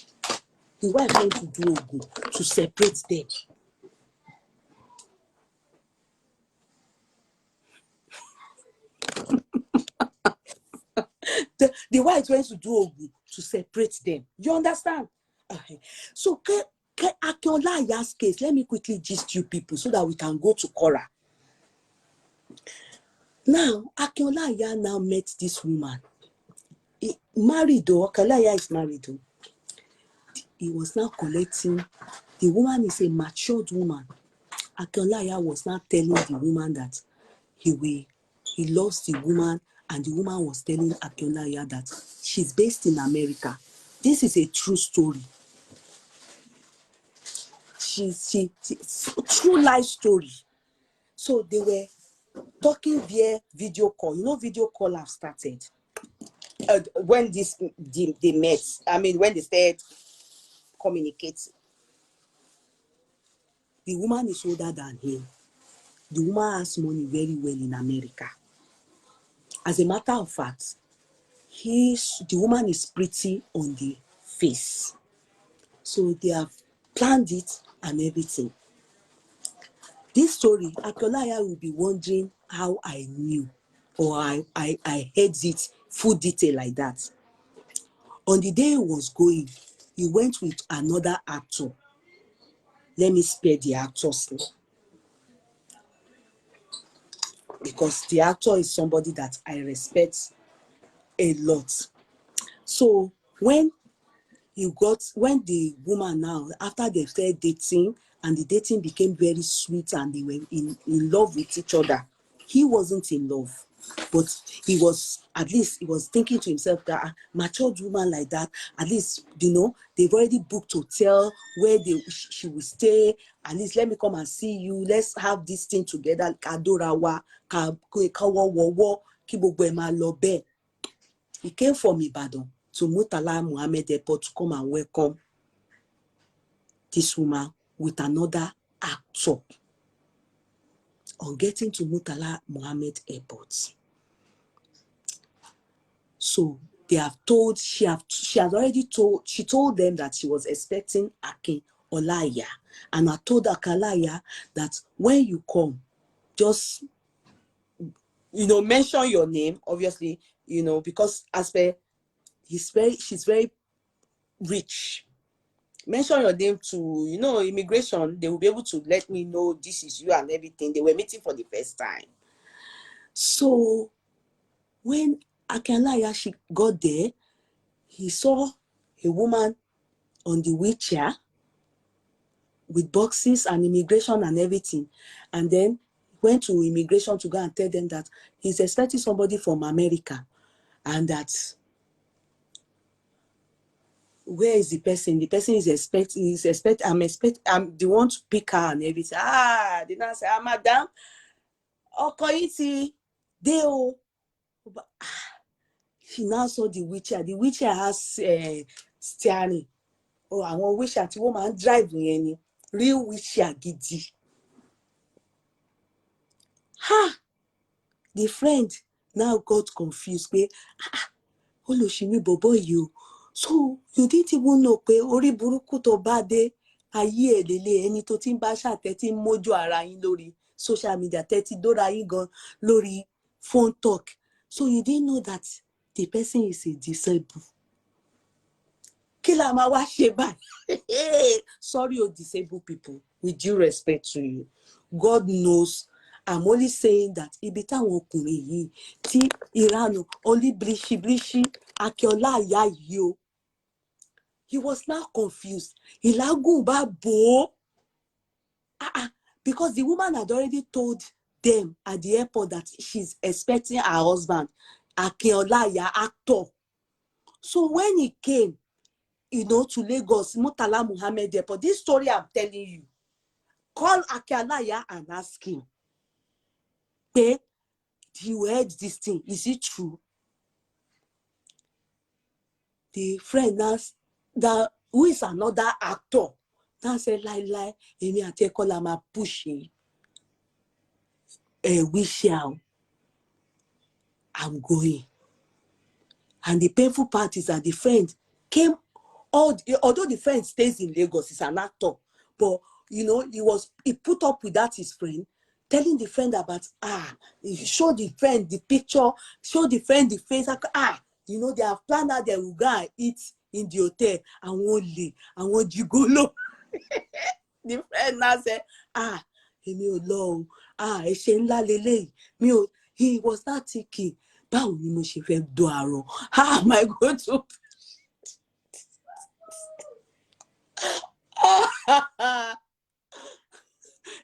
The wife went to do Ogun to separate them. The wife went to do Ogun to separate them. You understand? So, Akinola case, let me quickly gist you people so that we can go to Korra. Now, Akinola now met this woman. He married though. Akinola is married though. He was now collecting. The woman is a matured woman. Akinola was now telling the woman that he loves the woman, and the woman was telling Akinola that she's based in America. This is a true story. She true life story. So they were talking via video call. You know, video call have started when they met. I mean, when they started communicating. The woman is older than him. The woman has money very well in America. As a matter of fact, the woman is pretty on the face. So they have planned it and everything. This story, Akinola will be wondering how I knew or I heard it full detail like that. On the day he was going, he went with another actor. Let me spare the actor's name. Because the actor is somebody that I respect a lot. So when the woman now, after they started dating and the dating became very sweet and they were in love with each other, he wasn't in love. But he was thinking to himself that matured woman like that, at least, they've already booked hotel where she will stay. At least let me come and see you. Let's have this thing together. He came from Ibadan to Murtala Muhammed Airport to come and welcome this woman with another actor. On getting to Murtala Muhammed Airport, so she told them that she was expecting Akin Olaya, and I told Akalaya that when you come, just mention your name, obviously, because as per she's very rich. Mention your name to immigration, they will be able to let me know this is you and everything. They were meeting for the first time. So when Akinlaya she got there, he saw a woman on the wheelchair with boxes and immigration and everything, and then went to immigration to go and tell them that he's expecting somebody from America, and that where is the person? The person is I'm the one to pick her and everything. They now say, madam, Okoiti, Deo. She now saw the wheelchair. The wheelchair has steering. I want wheelchair to woman drive any real wheelchair gidi. The friend now got confused. Bobo you. So you didn't even know ori buruku to bade ayé elele ẹni tó tin bá ṣà tẹ́tí mójú ara yín lórí social media tẹ́tí dóra yín gan lórí phone talk. So you didn't know that the person is a disabled. kí la máa wá ṣe báyìí? Sorry, o disabled people, with due respect to you. God knows. I'm only saying that ibi táwọn ọkùnrin yìí tí ìranù only blishy Akínọlá àyà yìí o. He was now confused. Ìlágùn bá bò ó. Because the woman had already told them at the airport that she's expecting her husband, Akínọlá àyà, actor. So when he came, to Lagos, Murtala Muhammed Airport, this story I'm telling you, call Akínọlá àyà and ask him, hey, you heard this thing, is it true? The friend asked, that who is another actor, now said, lie, èmi àti ẹ kọ́ la máa push we shall. I'm going. And the painful part is that the friend came, although the friend stays in Lagos, he's an actor, but he put up with that, his friend, telling the friend about, show the friend the picture, show the friend the face, they have planned that they will go and eat in the hotel, and won't you go low? The friend now said, èmi ò lọ o, ẹ̀ṣẹ̀ ńlá leléyìí, he was not thinking, báwo ni mo ṣe fẹ́ do àrò? How am I going to?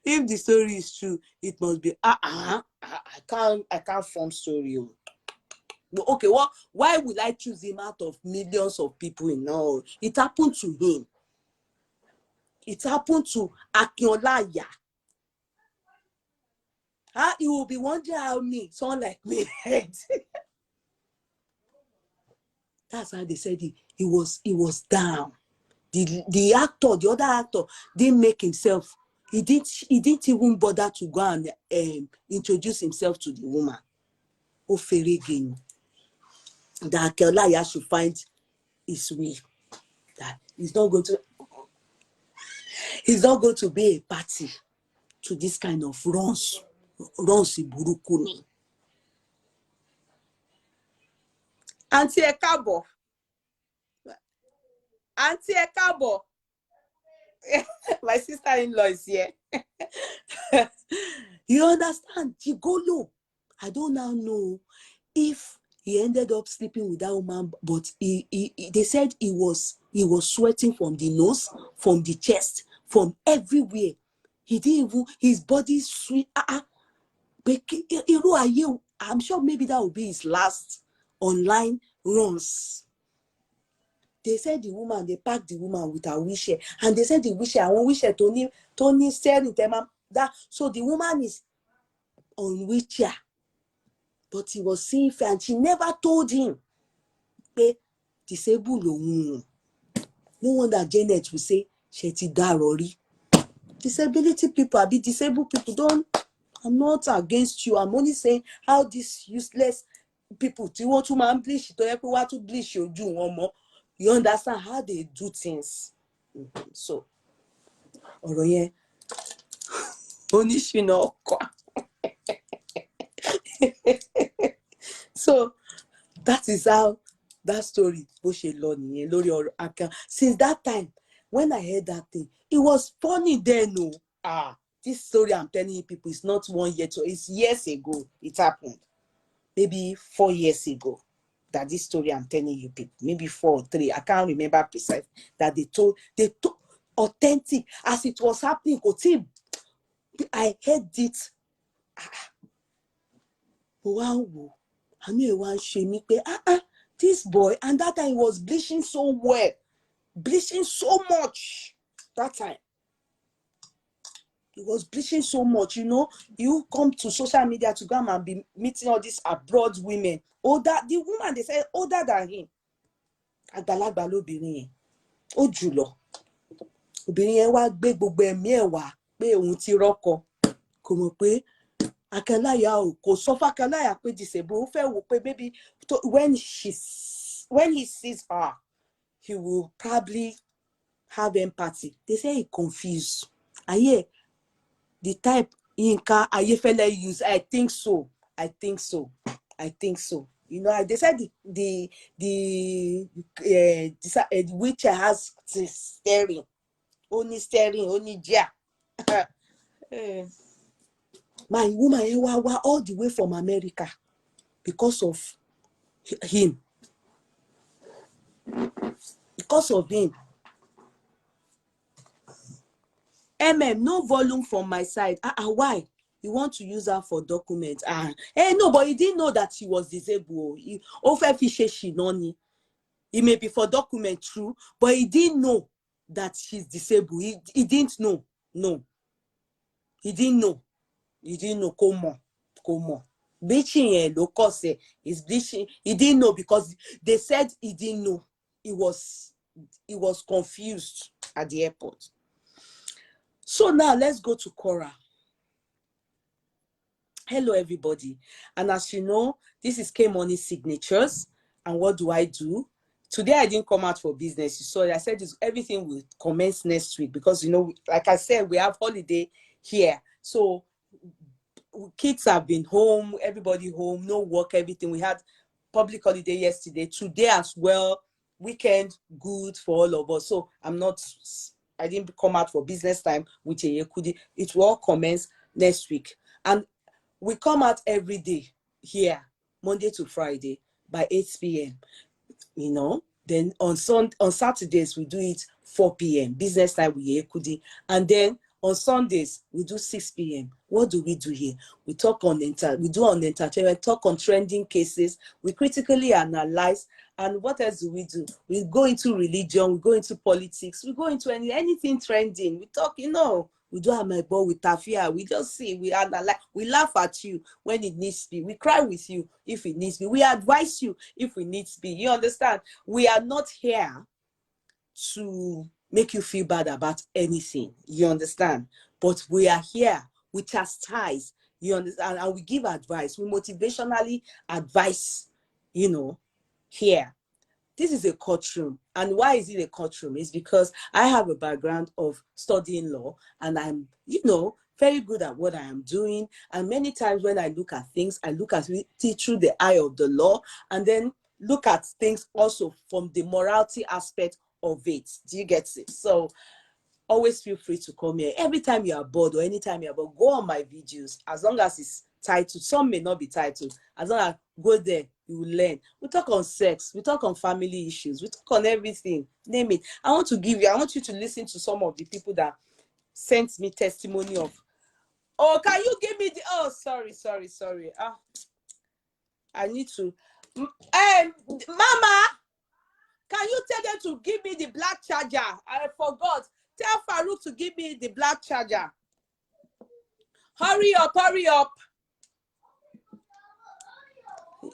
If the story is true, it must be, I can't form story. Okay, why would I choose him out of millions of people in all? It happened to him. It happened to Akínọlá àyà. You will be wondering how someone like me heard. That's how they said he was down. The actor, the other actor, didn't make himself. He didn't even bother to go and introduce himself to the woman. Oferegin. That Akínọlá àyà should find his way. That he's not going to be a party to this kind of runs burúkú ni. Auntie Ekabo. Auntie Ekabo. My sister-in-law is here. You understand? Gigolo. I don't now know if he ended up sleeping with that woman, but they said he was sweating from the nose, from the chest, from everywhere. He didn't even, his body sweat. I'm sure maybe that will be his last online runs. They said they packed the woman with her wheelchair, and they said the wheelchair, I want wheelchair Tony said in them that, so the woman is on wheelchair, but he was seeing fair, and she never told him, hey, disabled. No wonder Janet will say, Sheti Darori. Disability people, disabled people, I'm not against you. I'm only saying how these useless people, do you want to man bleach, to bleach you do one more. You understand how they do things. So, Oroye, Onishino. So, that is how that story, since that time, when I heard that thing, it was funny then. No, this story I'm telling you people is not 1 year, so it's years ago. It happened, maybe 4 years ago. That this story I'm telling you people, maybe 4 or 3, I can't remember precise. That they told authentic as it was happening. I heard it. Wow, I knew one shame me. This boy, and that time he was bleaching so well, bleaching so much. That time he was bleaching so much. You come to social media to go and be meeting all these abroad women. The woman they said older than him. Àgbàlagbà lóbìnrin yẹn. Ó jùlọ. Obìnrin yẹn wá gbé gbogbo ẹ̀mí ẹ̀ wá pé òun ti rọ́kọ. Kò mọ̀ pé Akínọlá àyà kò sọ fún Akínọlá àyà pé disable. Ó fẹ́ wò pé maybe when he sees her, he will probably have empathy. They say he confused. The type Yinka Ayefele use, I think so. You know, they said the wheelchair has steering, only ja. My woman all the way from America because of him. Because of him. No volume from my side. Why? You want to use her for documents? No, but he didn't know that she was disabled. He may be for document true, but he didn't know that she's disabled. He didn't know. No. He didn't know. He didn't know. Come on. Bleaching low cost is bleaching. He didn't know because they said he didn't know. He was confused at the airport. So now let's go to Korra. Hello, everybody. And as you know, this is K Money Signatures. And what do? Today, I didn't come out for business. So I said everything will commence next week because, you know, like I said, we have holiday here. So kids have been home, everybody home, no work, everything. We had public holiday yesterday. Today as well, weekend, good for all of us. So I didn't come out for business time with Yeye Kudi. It will all commence next week. And we come out every day here, Monday to Friday by 8 p.m. You know, then on Saturdays we do it 4 p.m. business time with Yeye Kudi, and then on Sundays we do 6 p.m. What do we do here? We talk on entertainment, talk on trending cases, we critically analyze, and what else do? We go into religion, we go into politics, we go into anything trending. We talk, you know. We do have my ball with Tafia. We just see, we analyze, we laugh at you when it needs to be. We cry with you if it needs to be. We advise you if it needs to be. You understand? We are not here to make you feel bad about anything. You understand? But we are here. We chastise. You understand? And we give advice. We motivationally advise, you know, here. This is a courtroom. And why is it a courtroom? It's because I have a background of studying law and I'm, you know, very good at what I am doing. And many times when I look at things, I look at it through the eye of the law and then look at things also from the morality aspect of it. Do you get it? So always feel free to come here. Every time you are bored or anytime you are bored, go on my videos. As long as it's titled, some may not be titled. As long as go there, you will learn. We talk on sex, we talk on family issues, we talk on everything. Name it. I want you to listen to some of the people that sent me testimony of. Oh, can you give me sorry. I need to. Mama, can you tell them to give me the black charger? I forgot. Tell Farouk to give me the black charger. Hurry up.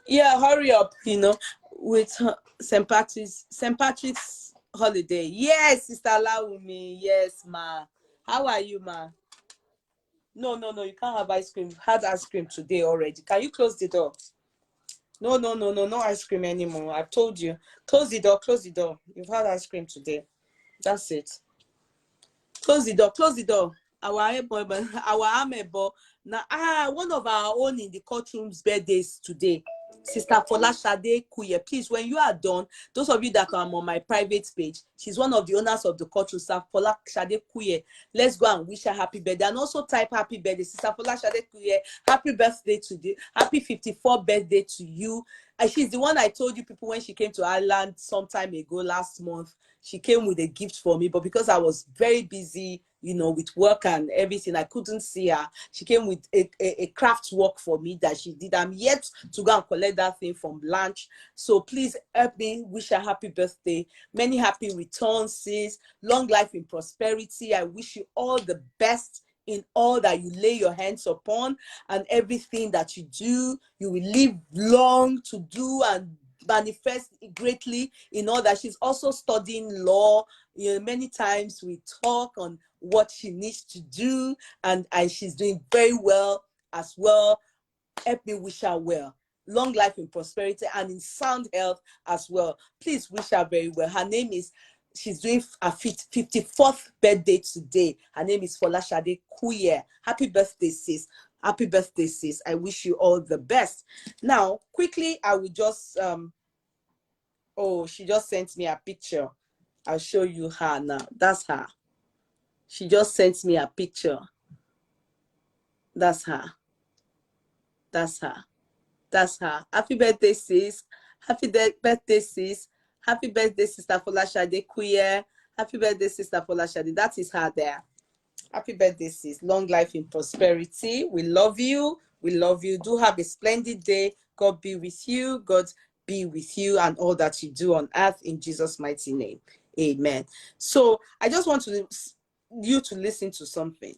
Yeah, hurry up, you know, with St. Patrick's holiday. Yes, Sister Laumi. Yes, ma. How are you, ma? No, you can't have ice cream. You've had ice cream today already. Can you close the door? No ice cream anymore. I've told you. Close the door. You've had ice cream today. That's it. Close the door. Our amebo. Now, one of our own in the courtroom's birthdays today. Sister Folashade Kuye. Please, when you are done, those of you that are on my private page, she's one of the owners of the courtroom, Sister Folashade Kuye. Let's go and wish her happy birthday. And also type happy birthday. Sister Folashade Kuye, happy birthday to you. Happy 54th birthday to you. And she's the one I told you people when she came to Ireland some time ago last month. She came with a gift for me, but because I was very busy, you know, with work and everything, I couldn't see her. She came with a craft work for me that she did. I'm yet to go and collect that thing from Blanche. So please help me wish her happy birthday. Many happy returns, sis. Long life in prosperity. I wish you all the best in all that you lay your hands upon, and everything that you do, you will live long to do and manifest greatly in all that. She's also studying law. You know, many times we talk on what she needs to do, and she's doing very well as well. Help me wish her well. Long life in prosperity and in sound health as well. Please wish her very well. Her name is, she's doing a 54th birthday today. Her name is Folashade Kuye. Happy birthday, sis. Happy birthday, sis. I wish you all the best. Now, quickly, I will just oh, she just sent me a picture. I'll show you her now. That's her. She just sent me a picture. That's her. That's her. That's her. Happy birthday, sis. Happy birthday, sis. Happy birthday, Sister Folashade Kuye. Happy birthday, Sister Folashade. That is her there. Happy birthday, sis. Long life in prosperity. We love you. We love you. Do have a splendid day. God be with you. God be with you and all that you do on earth in Jesus' mighty name. Amen. So I just want you to listen to something.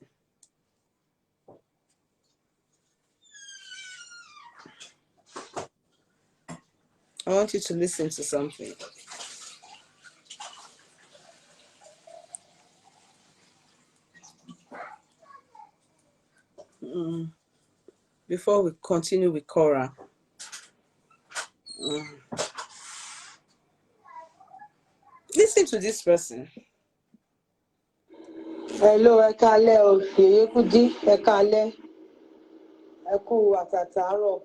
I want you to listen to something. Before we continue with Korra. Listen to this person. Hello, ẹ káalẹ́ o, Yeye Kudi, ẹ káalẹ́. Ẹ kú àtàtàárọ̀.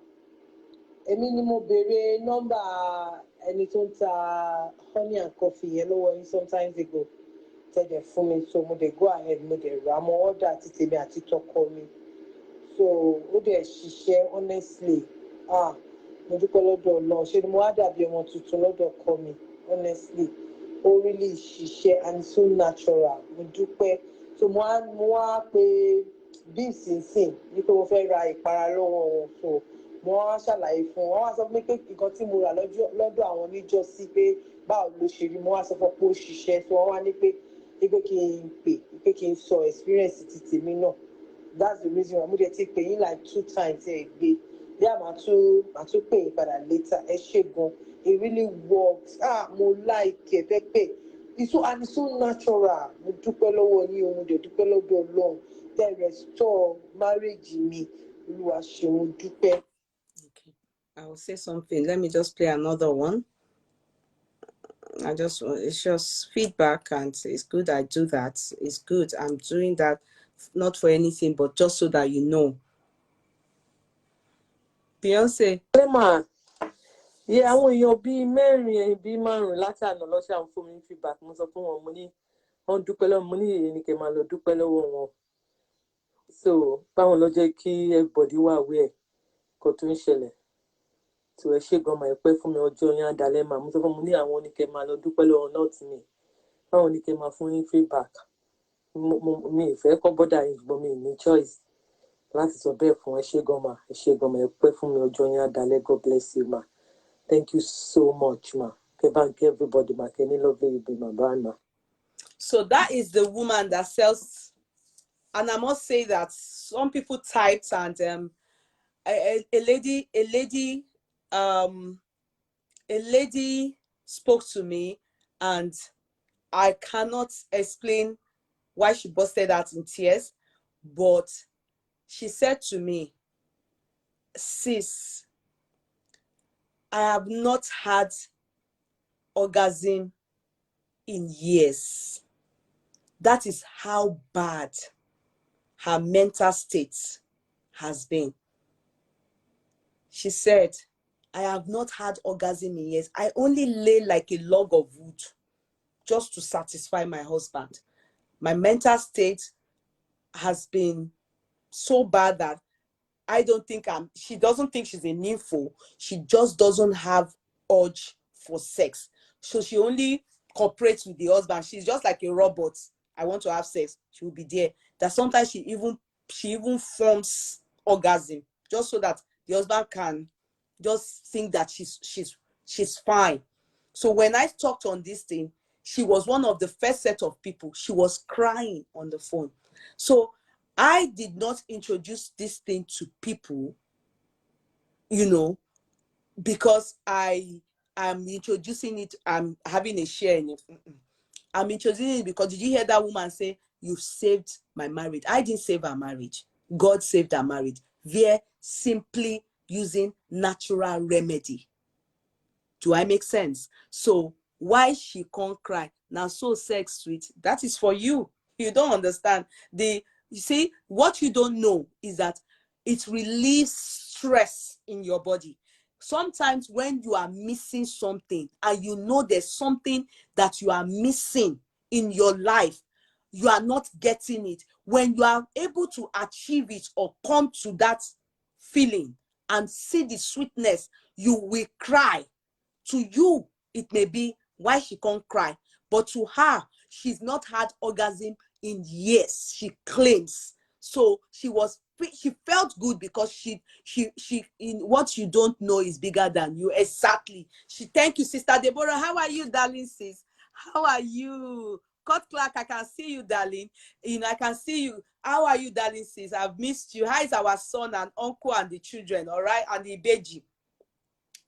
Èmi ni mo béèrè nọ́mbà ẹni tó ń ta honey and coffee yẹn lọ́wọ́ yín sometimes ago. Tẹ́jẹ̀ fún mi, so mo dẹ̀ go ahead, mo dẹ̀ rà mọ́ ọ́dà àti tèmi àti tọkọ mi. So ó dẹ̀ ṣiṣẹ́ honestly. Mo dúpẹ́ lọ́dọ̀ Ọlọ́run. Ṣé ni mo wá dàbí ọmọ tuntun lọ́dọ̀ ọkọ mi, honestly. Ó really ṣiṣẹ́ and so natural. Mo dúpẹ́. So mo wá pé beans nsìn ní pé mo fẹ́ ra ìpara lọ́wọ́ wọn. So mo wá ṣàlàyé fún wọn. Wọ́n wá sọ pé nǹkan tí mo rà lọ́dọ̀ àwọn oníjọ́sí pé báwo ló ṣe rí. Mo wá sọ fún pé ó ṣiṣẹ́. So wọ́n wá ní pé kí n sọ experience ti tèmi náà. That's the reason why mo dẹ̀ ti pè yín like 2 times ẹ gbé. Bí a máa tún pè yín padà later. Ẹ ṣé gan. It really works. Mo like ẹ fẹ́ pè. It's so natural. Mo dúpẹ́ lọ́wọ́ yín o, mo dẹ̀ dúpẹ́ lọ́dọ̀ Ọlọ́run. Tẹ́ restore marriage mi. Olúwa ṣe mo dúpẹ́. Okay. I will say something. Let me just play another one. It's just feedback and it's good I do that. It's good. I'm doing that not for anything, but just so that you know. Beyonce. Yeah, àwọn èèyàn bíi mẹ́rin bíi márùn-ún láti àná lọ́sẹ̀ àwọn fún mi feedback. Mo sọ fún wọn, mo ní wọ́n dúpẹ́ lọ́wọ́, mo ní Yeye ni kẹ́ máa lọ dúpẹ́ lọ́wọ́ wọn. So báwọn lọ jẹ́ kí everybody wà aware kó tó ń ṣẹlẹ̀. So ẹ ṣé gan, máa pẹ́ fún mi ọjọ́ yẹn àdálẹ́ mà. Mo sọ fún mo ní àwọn ní kẹ́ máa lọ dúpẹ́ lọ́wọ́ náà tì mí. Báwọn ní kẹ́ máa fún yín feedback. Mi ìfẹ́ kọ́ bọ́dà yín ṣùgbọ́n mi ní choice láti sọ bẹ́ẹ̀ fún ẹ ṣé gan mà. Ẹ ṣé gan, máa pẹ́ fún mi ọjọ́ yẹn àdálẹ́. God bless you ma. Thank you so much, ma. Thank everybody, ma. Can you love you, be my ma? So that is the woman that sells, and I must say that some people typed and a lady spoke to me, and I cannot explain why she busted out in tears, but she said to me, sis, I have not had orgasm in years. That is how bad her mental state has been. She said, I have not had orgasm in years. I only lay like a log of wood just to satisfy my husband. My mental state has been so bad that she doesn't think she's a nympho. She just doesn't have urge for sex. So she only cooperates with the husband. She's just like a robot. I want to have sex. She will be there. That sometimes she even forms orgasm just so that the husband can just think that she's fine. So when I talked on this thing, she was one of the first set of people. She was crying on the phone. So I did not introduce this thing to people, because I am introducing it, I'm having a share in it. I'm introducing it because, did you hear that woman say, you've saved my marriage? I didn't save her marriage. God saved her marriage. They're simply using natural remedy. Do I make sense? So why she can't cry? Now, so sex sweet. That is for you. You don't understand. You see, what you don't know is that it relieves stress in your body. Sometimes when you are missing something and you know there's something that you are missing in your life, you are not getting it. When you are able to achieve it or come to that feeling and see the sweetness, you will cry. To you, it may be why she can't cry, but to her, she's not had orgasm in years, she claims. So she felt good because she in what you don't know is bigger than you. Exactly. Thank you, Sister Deborah. How are you, darling sis? How are you? Cut Clark, I can see you, darling. I can see you. How are you, darling sis? I've missed you. How is our son and uncle and the children? All right, and the baby.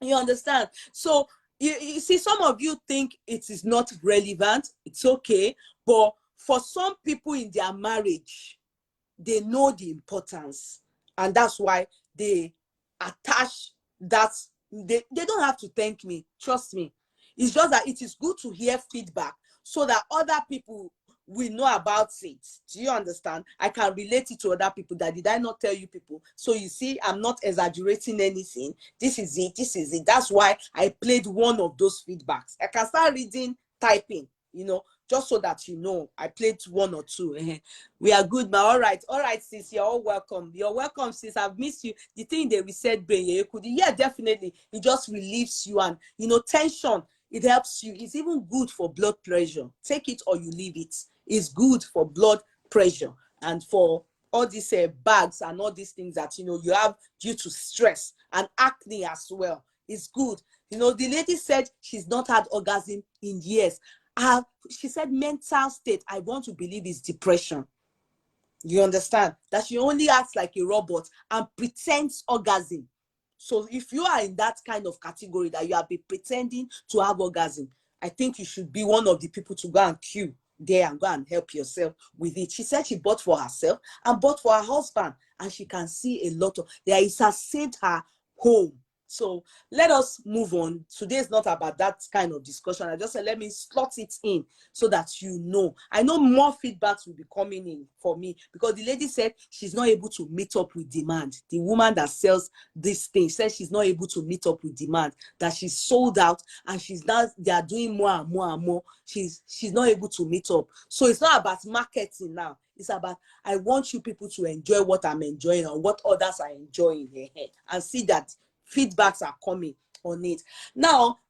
You understand? So you see, some of you think it is not relevant. It's okay, but for some people in their marriage, they know the importance, and that's why they attach that. They don't have to thank me, trust me. It's just that it is good to hear feedback so that other people will know about it. Do you understand? I can relate it to other people. That did I not tell you people? So you see, I'm not exaggerating anything. This is it. This is it. That's why I played one of those feedbacks. I can start reading, typing, just so that you know. I played one or two. We are good, ma. All right, sis. You're all welcome. You're welcome, sis. I've missed you. The thing they reset brain, Yeye Kudi. Yeah, definitely. It just relieves you, and tension. It helps you. It's even good for blood pressure. Take it or you leave it. It's good for blood pressure and for all these bags and all these things that you have due to stress and acne as well. It's good. The lady said she's not had orgasm in years. She said mental state, I want to believe, is depression. You understand? That she only acts like a robot and pretends orgasm. So if you are in that kind of category that you have been pretending to have orgasm, I think you should be one of the people to go and queue there and go and help yourself with it. She said she bought for herself and bought for her husband, and she can see a lot of there. It has saved her home. So let us move on. Today is not about that kind of discussion. I just said let me slot it in so that I know more feedbacks will be coming in for me, because the lady said she's not able to meet up with demand. The woman that sells this thing said she's not able to meet up with demand, that she's sold out, and they are doing more and more and more. She's not able to meet up. So it's not about marketing now. It's about, I want you people to enjoy what I'm enjoying and what others are enjoying and see that feedbacks are coming on it. Now,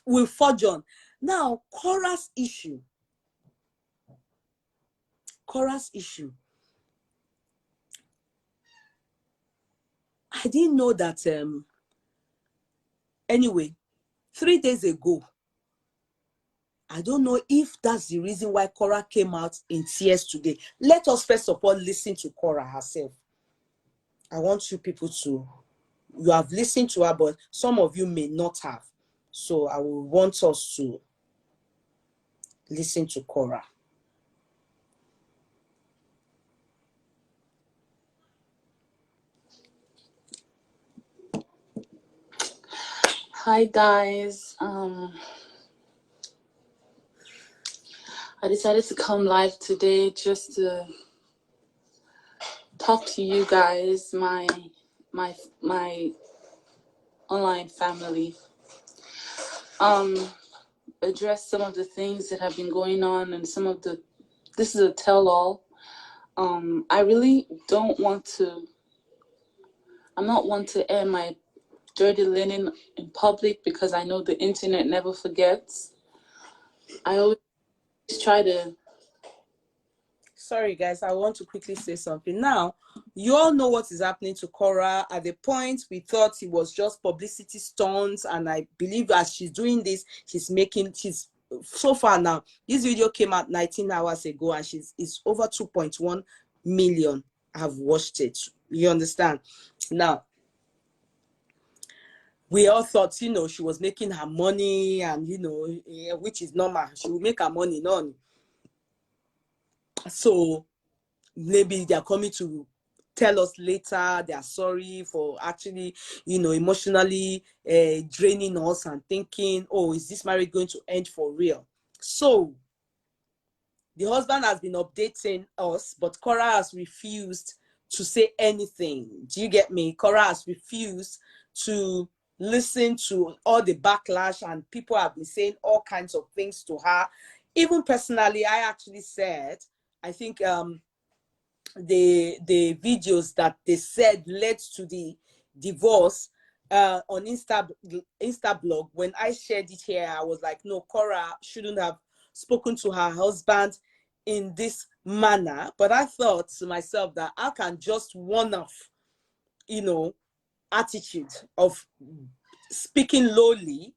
we'll forge on. Now, Korra's issue. I didn't know that. Anyway, 3 days ago, I don't know if that's the reason why Korra came out in tears today. Let us first of all listen to Korra herself. I want you people to, you have listened to her, but some of you may not have. So I will want us to listen to Korra. Hi guys, I decided to come live today just to talk to you guys, my online family, address some of the things that have been going on, and this is a tell-all. I really don't want to, I'm not one to air my dirty linen in public, because I know the internet never forgets. I always try to... Sorry guys, I want to quickly say something. Now, you all know what is happening to Korra. At the point we thought it was just publicity stunts, and I believe as she's doing this, she's so far now, this video came out 19 hours ago, and it's over 2.1 million have watched it. You understand? Now, we all thought, she was making her money, and which is normal. She will make her money, none. So maybe they're coming to tell us later they are sorry for actually, emotionally draining us and thinking, oh, is this marriage going to end for real? So the husband has been updating us, but Korra has refused to say anything. Do you get me? Korra has refused to listen to all the backlash, and people have been saying all kinds of things to her. Even personally, I actually said, I think the videos that they said led to the divorce on Insta blog, when I shared it here, I was like, no, Korra shouldn't have spoken to her husband in this manner. But I thought to myself that I can just one-off, attitude of speaking lowly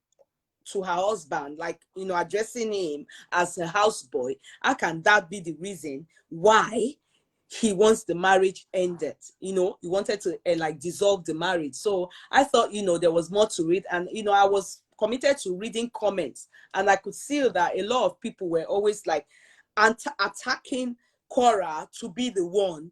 to her husband, like, addressing him as a houseboy. How can that be the reason why he wants the marriage ended? He wanted to like dissolve the marriage. So I thought, there was more to it. And, I was committed to reading comments, and I could see that a lot of people were always like attacking Korra to be the one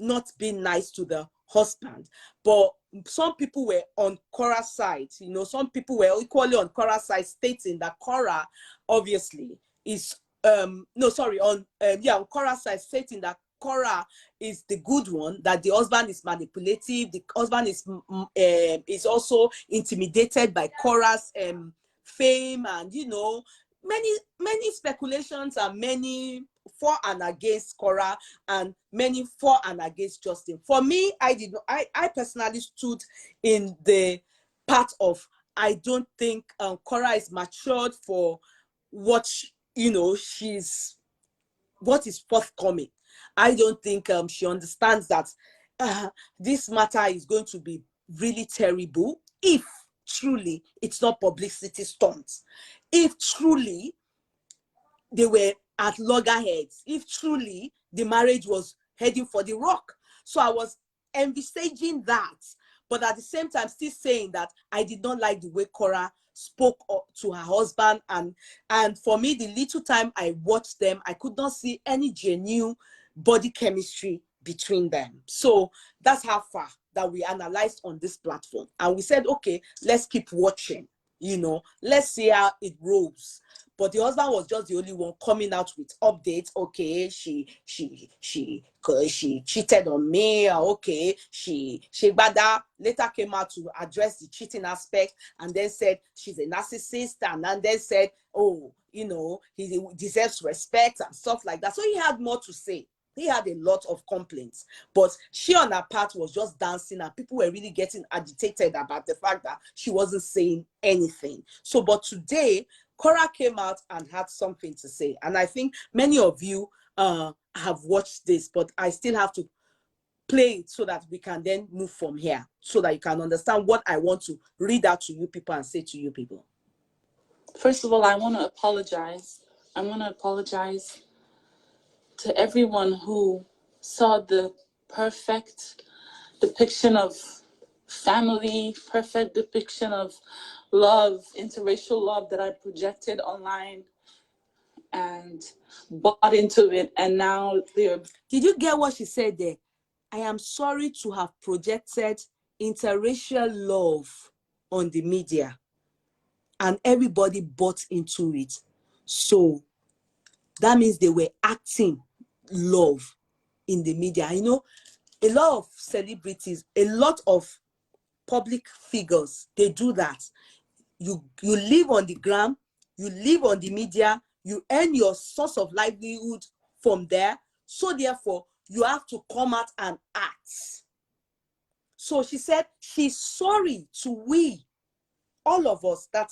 not being nice to the husband. But some people were on Korra's side. Some people were equally on Korra's side, stating that Korra obviously is on Korra's side, stating that Korra is the good one, that the husband is manipulative, the husband is also intimidated by Korra's fame, and many speculations, and many for and against Korra, and many for and against Justin. For me, I personally stood in the part of, I don't think Korra is matured for what what is forthcoming. I don't think she understands that this matter is going to be really terrible if truly it's not publicity stunts. If truly they were at loggerheads, if truly the marriage was heading for the rock. So I was envisaging that, but at the same time still saying that I did not like the way Korra spoke to her husband, and for me, the little time I watched them, I could not see any genuine body chemistry between them. So that's how far that we analyzed on this platform, and we said, okay, let's keep watching, let's see how it rolls. But the husband was just the only one coming out with updates. Okay, she cheated on me. Okay, Bada later came out to address the cheating aspect, and then said she's a narcissist, and then said, oh, he deserves respect and stuff like that. So he had more to say. He had a lot of complaints, but she on her part was just dancing, and people were really getting agitated about the fact that she wasn't saying anything. So, but today, Korra came out and had something to say. And I think many of you have watched this, but I still have to play it so that we can then move from here, so that you can understand what I want to read out to you people and say to you people. First of all, I want to apologize. I want to apologize to everyone who saw the perfect depiction of family, perfect depiction of love, interracial love that I projected online and bought into it, and now they're... Did you get what she said there? I am sorry to have projected interracial love on the media, and everybody bought into it. So that means they were acting love in the media. A lot of celebrities, a lot of public figures, they do that. You live on the gram, you live on the media, you earn your source of livelihood from there. So therefore, you have to come out and act. So she said she's sorry to all of us that,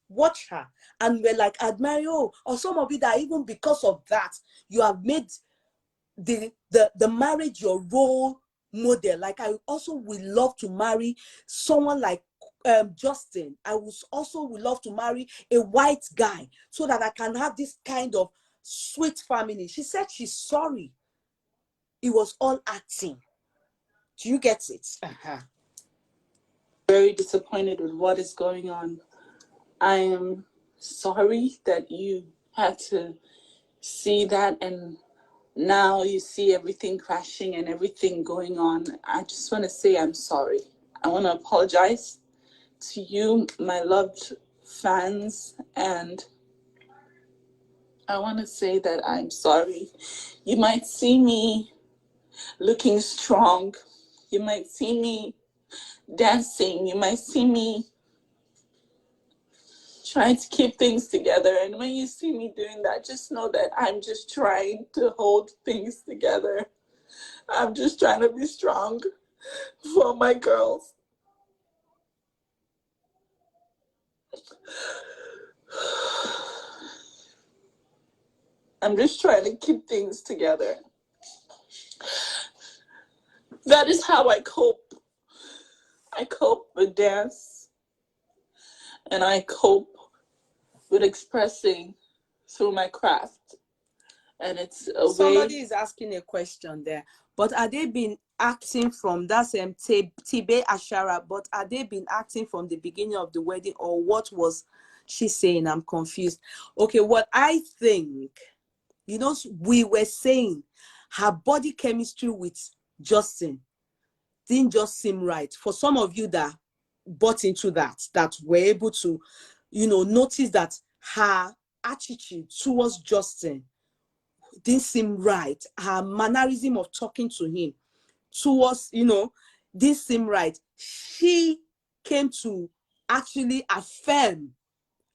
watch her, and we're like, admire you, or some of you that even because of that, you have made the marriage your role model. Like, I also would love to marry someone like Justin. I would love to marry a white guy so that I can have this kind of sweet family. She said she's sorry. It was all acting. Do you get it? Very disappointed with what is going on. I am sorry that you had to see that, and now you see everything crashing and everything going on. I just want to say I'm sorry. I want to apologize to you, my loved fans, and I want to say that I'm sorry. You might see me looking strong. You might see me dancing. You might see me trying to keep things together. And when you see me doing that, just know that I'm just trying to hold things together. I'm just trying to be strong for my girls. I'm just trying to keep things together. That is how I cope. I cope with dance, and I cope with expressing through my craft. And it's a Somebody way. is asking a question there. But are they been acting from that's Tibe Ashara? But are they been acting from the beginning of the wedding, or what was she saying? I'm confused. Okay, what I think, you know, we were saying her body chemistry with Justin didn't just seem right. For some of you that bought into that were able to, you know, notice that her attitude towards Justin didn't seem right. Her mannerism of talking to him towards, you know, didn't seem right. She came to actually affirm,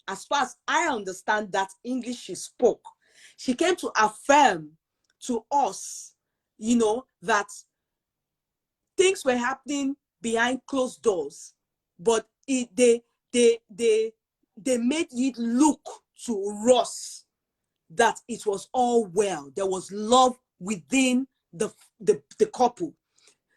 as far as I understand that English she spoke, she came to affirm to us, you know, that things were happening behind closed doors, but they made it look to Ross that it was all well. There was love within the couple.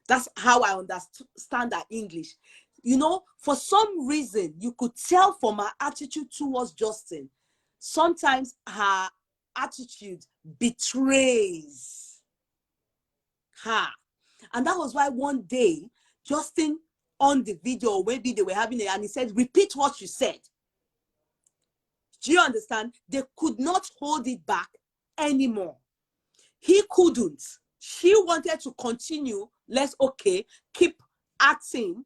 That's how I understand that English. You know, for some reason, you could tell from her attitude towards Justin, sometimes her attitude betrays her. And that was why one day, Justin on the video, maybe they were having it, and he said, repeat what you said. Do you understand? They could not hold it back anymore. He couldn't. She wanted to continue. Keep acting.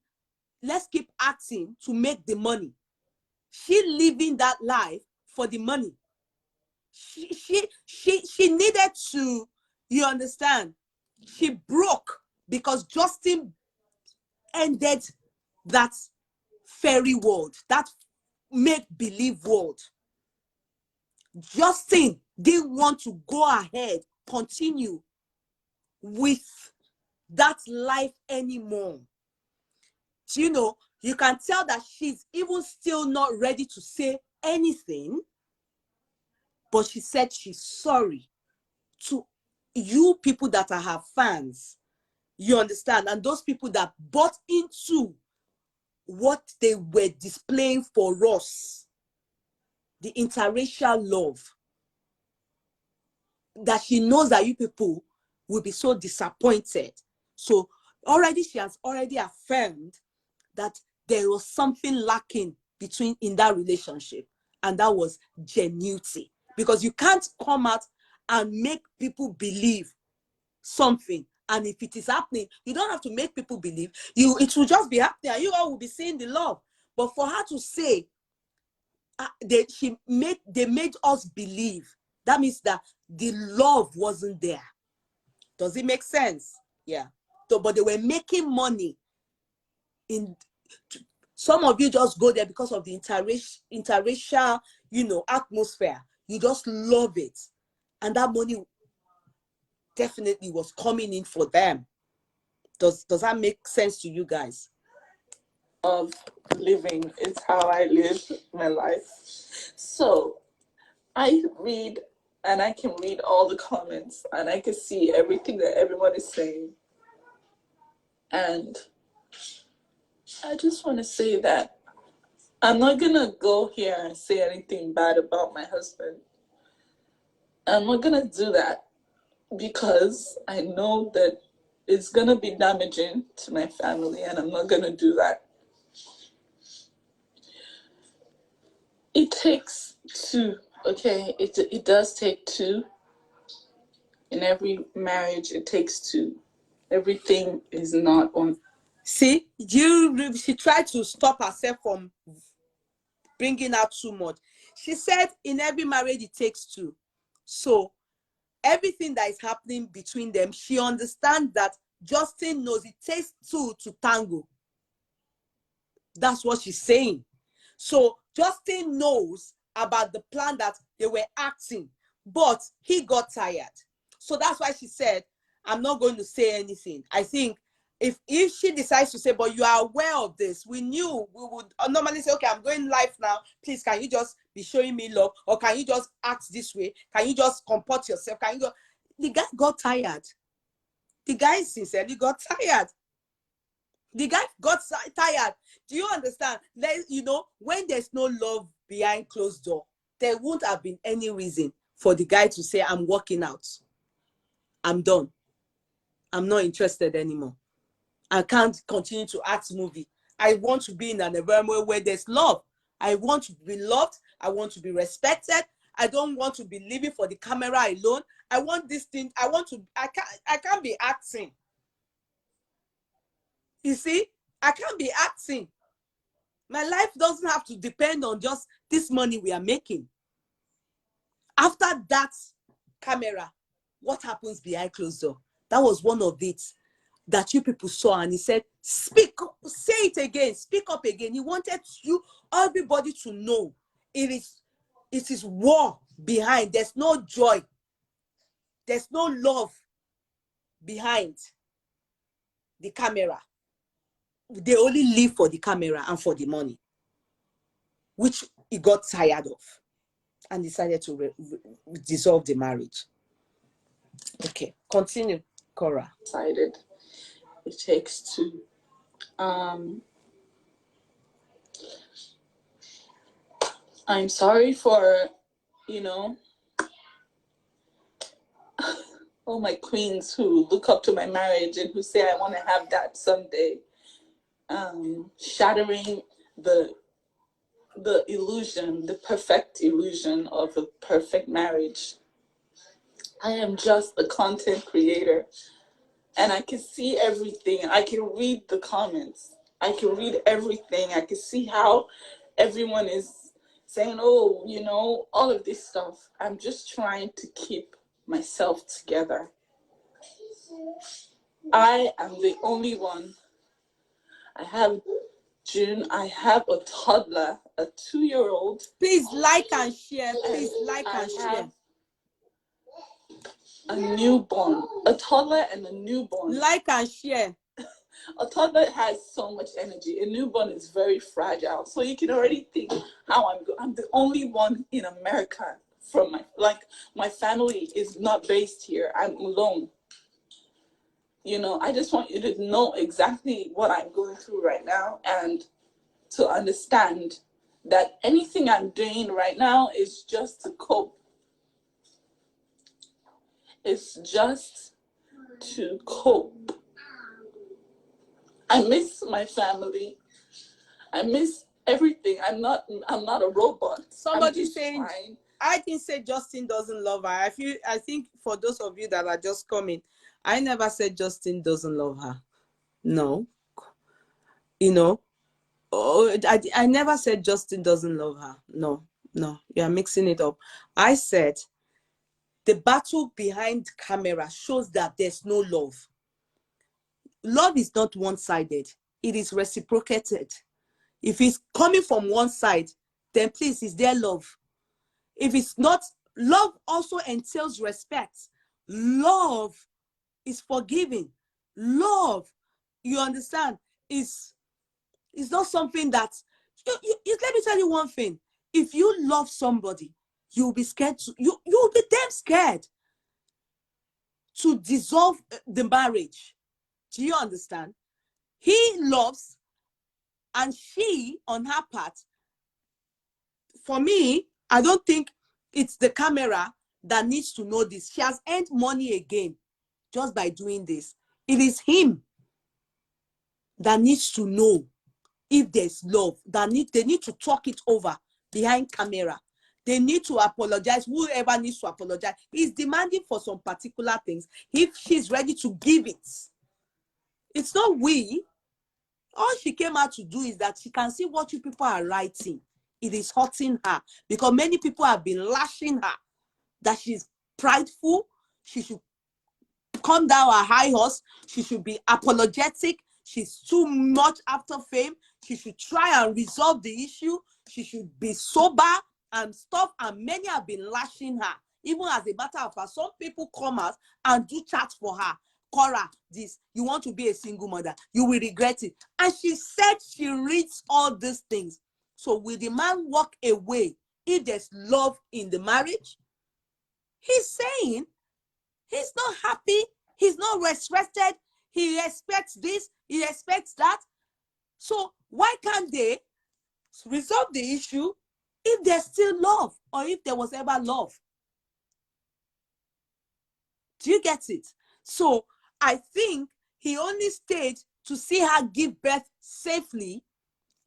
Let's keep acting to make the money. She living that life for the money. She needed to, you understand? She broke because Justin ended that fairy world, that make-believe world. Justin didn't want to go ahead, continue with that life anymore. So, you know, you can tell that she's even still not ready to say anything, but she said she's sorry to you people that are her fans. You understand? And those people that bought into what they were displaying for us, the interracial love, that she knows that you people will be so disappointed. So already she has already affirmed that there was something lacking in that relationship, and that was genuinity. Because you can't come out and make people believe something, and if it is happening, you don't have to make people believe. It will just be happening, and you all will be seeing the love. But for her to say they made us believe, that means that the love wasn't there. Does it make sense? Yeah. So, but they were making money. Some of you just go there because of the interracial, you know, atmosphere. You just love it, and that money definitely was coming in for them. Does that make sense to you guys? Of living is how I live my life. So I read, and I can read all the comments, and I can see everything that everyone is saying. And I just want to say that I'm not gonna go here and say anything bad about my husband. I'm not gonna do that because I know that it's gonna be damaging to my family, and I'm not gonna do that. It takes two, okay? It does take two. In every marriage, it takes two. Everything is not on. See, she tried to stop herself from bringing out too much. She said in every marriage it takes two. So everything that is happening between them, she understands that Justin knows it takes two to tango. That's what she's saying. So Justin knows about the plan that they were acting, but he got tired. So that's why she said, I'm not going to say anything. I think if she decides to say, but you are aware of this, we knew we would normally say, okay, I'm going live now. Please, can you just be showing me love? Or can you just act this way? Can you just comport yourself? Can you go? The guy got tired. The guy sincerely got tired. The guy got tired. Do you understand? You know, when there's no love behind closed door, there won't have been any reason for the guy to say, I'm walking out. I'm done. I'm not interested anymore. I can't continue to act movie. I want to be in an environment where there's love. I want to be loved. I want to be respected. I don't want to be living for the camera alone. I want this thing. I can't be acting. You see, I can't be acting. My life doesn't have to depend on just this money we are making. After that camera, what happens behind closed door? That was one of it that you people saw, and he said, speak, say it again, speak up again. He wanted everybody to know it is war behind. There's no joy. There's no love behind the camera. They only live for the camera and for the money, which he got tired of and decided to dissolve the marriage. Okay, continue, Korra. Decided it takes two. I'm sorry for, you know, all my queens who look up to my marriage and who say I want to have that someday. Shattering the illusion, the perfect illusion of a perfect marriage. I am just a content creator, and I can see everything. I can read the comments. I can read everything. I can see how everyone is saying, oh, you know, all of this stuff. I'm just trying to keep myself together. I am the only one. I have June. I have a toddler, a 2-year-old. Please like and share. Please like and share. A newborn, a toddler and a newborn. Like and share. A toddler has so much energy. A newborn is very fragile. So you can already think how I'm the only one in America from my family is not based here. I'm alone. You know, I just want you to know exactly what I'm going through right now and to understand that anything I'm doing right now is just to cope. It's just to cope. I miss my family. I miss everything. I'm not a robot. Somebody saying, I didn't say Justin doesn't love her. I think for those of you that are just coming, I never said Justin doesn't love her. No. You know, I never said Justin doesn't love her. No, you are mixing it up. I said the battle behind camera shows that there's no love. Love is not one-sided. It is reciprocated. If it's coming from one side, then please, is there love? If it's not, love also entails respect. Love is forgiving. Love, you understand, is not something that, let me tell you one thing. If you love somebody, you'll be scared you'll be damn scared to dissolve the marriage. Do you understand? He loves, and she, on her part, for me, I don't think it's the camera that needs to know this. She has earned money again just by doing this. It is him that needs to know if there's love. They need to talk it over behind camera. They need to apologize. Whoever needs to apologize. He's demanding for some particular things. If she's ready to give it, it's not we. All she came out to do is that she can see what you people are writing. It is hurting her because many people have been lashing her that she's prideful, She should come down her high horse. She should be apologetic. She's too much after fame. She should try and resolve the issue. She should be sober and stuff. And many have been lashing her. Even as a matter of fact, some people come out and do chat for her. Korra, this, you want to be a single mother, you will regret it. And she said she reads all these things. So will the man walk away if there's love in the marriage? He's saying he's not happy. He's not respected. He expects this. He expects that. So why can't they resolve the issue if there's still love, or if there was ever love? Do you get it? So I think he only stayed to see her give birth safely,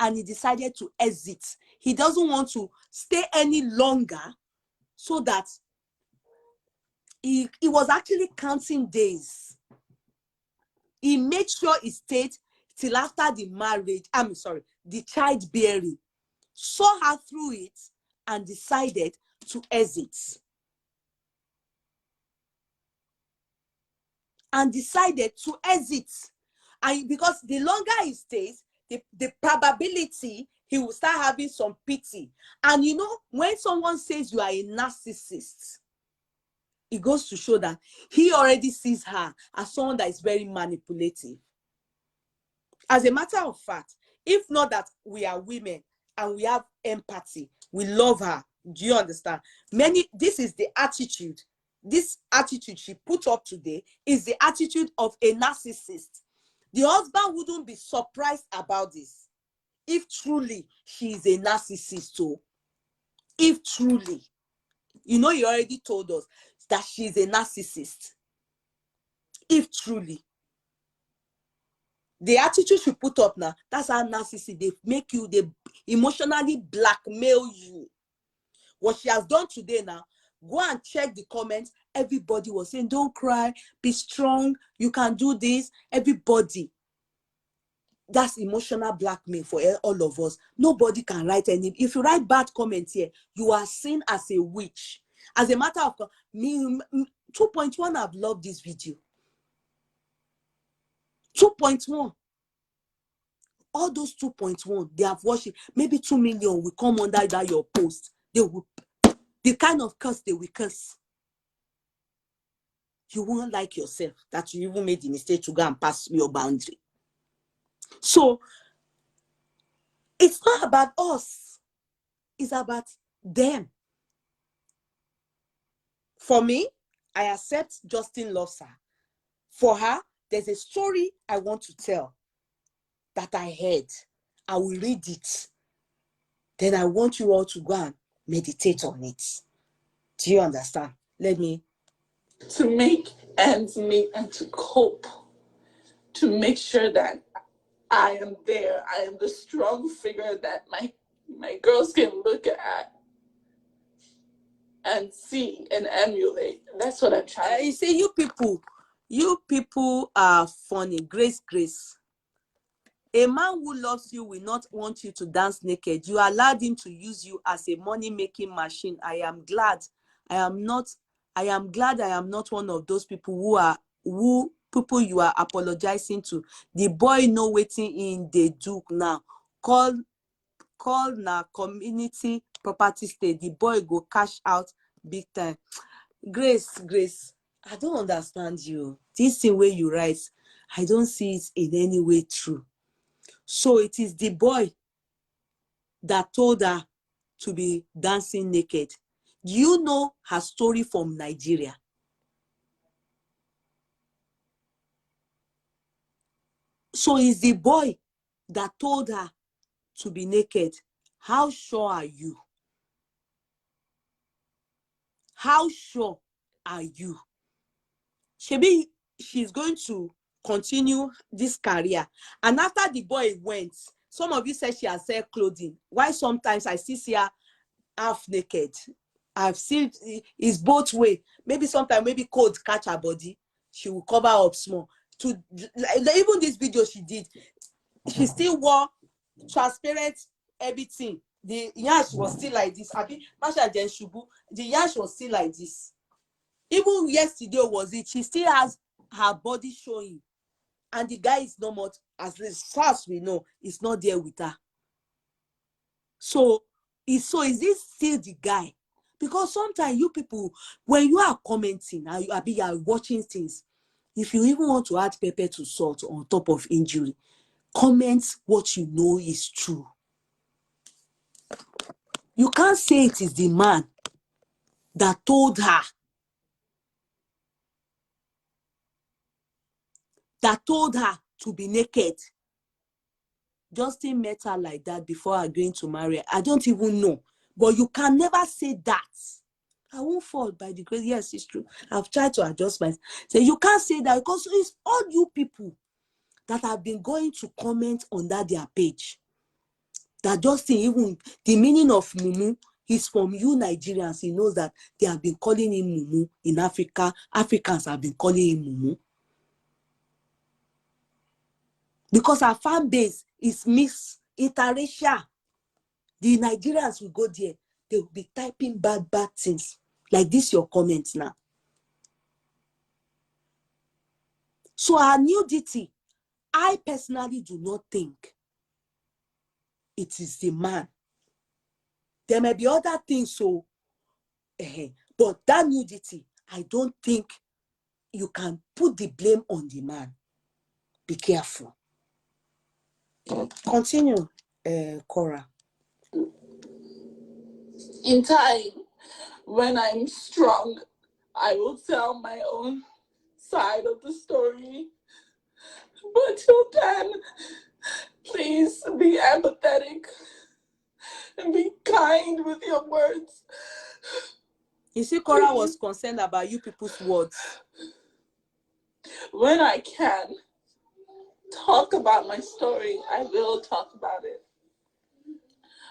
and he decided to exit. He doesn't want to stay any longer, so that he was actually counting days. He made sure he stayed till after the marriage, the childbearing, saw her through it, and decided to exit. And because the longer he stays, the probability he will start having some pity. And you know, when someone says you are a narcissist, it goes to show that he already sees her as someone that is very manipulative. As a matter of fact, if not that we are women and we have empathy, we love her. Do you understand? This is the attitude. This attitude she put up today is the attitude of a narcissist. The husband wouldn't be surprised about this if truly she is a narcissist. So, if truly, you know, he already told us that she's a narcissist. If truly, the attitude she put up now, that's how narcissists, they make you, they emotionally blackmail you. What she has done today now, go and check the comments. Everybody was saying, don't cry, be strong, you can do this. Everybody. That's emotional blackmail for all of us. Nobody can write any. If you write bad comments here, you are seen as a witch. As a matter of fact, me, 2.1 have loved this video. 2.1. All those 2.1, they have watched it. Maybe 2 million will come under that your post. They will, the kind of curse they will curse. You won't like yourself that you even made the mistake to go and pass your boundary. So it's not about us. It's about them. For me, I accept Justin loves her. For her, there's a story I want to tell that I heard. I will read it. Then I want you all to go and meditate on it. Do you understand? Let me. To make ends meet and to cope. To make sure that I am there. I am the strong figure that my girls can look at and see and emulate. That's what I'm trying to You see, you people are funny. Grace. A man who loves you will not want you to dance naked. You allowed him to use you as a money-making machine. I am glad I am not one of those people who you are apologizing to. The boy know waiting in the Duke now. Call na community property state. The boy go cash out big time. Grace, I don't understand you. This thing where you write, I don't see it in any way true. So it is the boy that told her to be dancing naked. Do you know her story from Nigeria? So it's the boy that told her to be naked. How sure are you? How sure are you? Shebi, she's going to continue this career. And after the boy went, some of you said she has said clothing. Why sometimes I see her half naked? I've seen it's both way. Maybe sometimes, maybe cold catch her body, she will cover up small. Even this video she did, she still wore transparent everything. The yash was still like this. The yash was still like this. Even yesterday was it, she still has her body showing, and the guy is not much, as far as we know, is not there with her. So is this still the guy? Because sometimes you people, when you are commenting and you are watching things, if you even want to add pepper to salt on top of injury, comment what you know is true. You can't say it is the man that told her, to be naked. Justin met her like that before agreeing to marry her. I don't even know. But you can never say that. I won't fall by the grace. Yes, it's true. I've tried to adjust myself. So you can't say that, because it's all you people that have been going to comment on that their page. That Justin, even the meaning of mumu is from you Nigerians. He knows that they have been calling him mumu in Africa. Africans have been calling him mumu. Because our fan base is mixed, interracial. The Nigerians will go there. They will be typing bad things. Like this, your comments now. So our nudity, I personally do not think it is the man. There may be other things, but that nudity, I don't think you can put the blame on the man. Be careful. Continue, Korra. In time, when I'm strong, I will tell my own side of the story. But till then, please be empathetic and be kind with your words. You see, Korra was concerned about you people's words. When I can talk about my story, I will talk about it.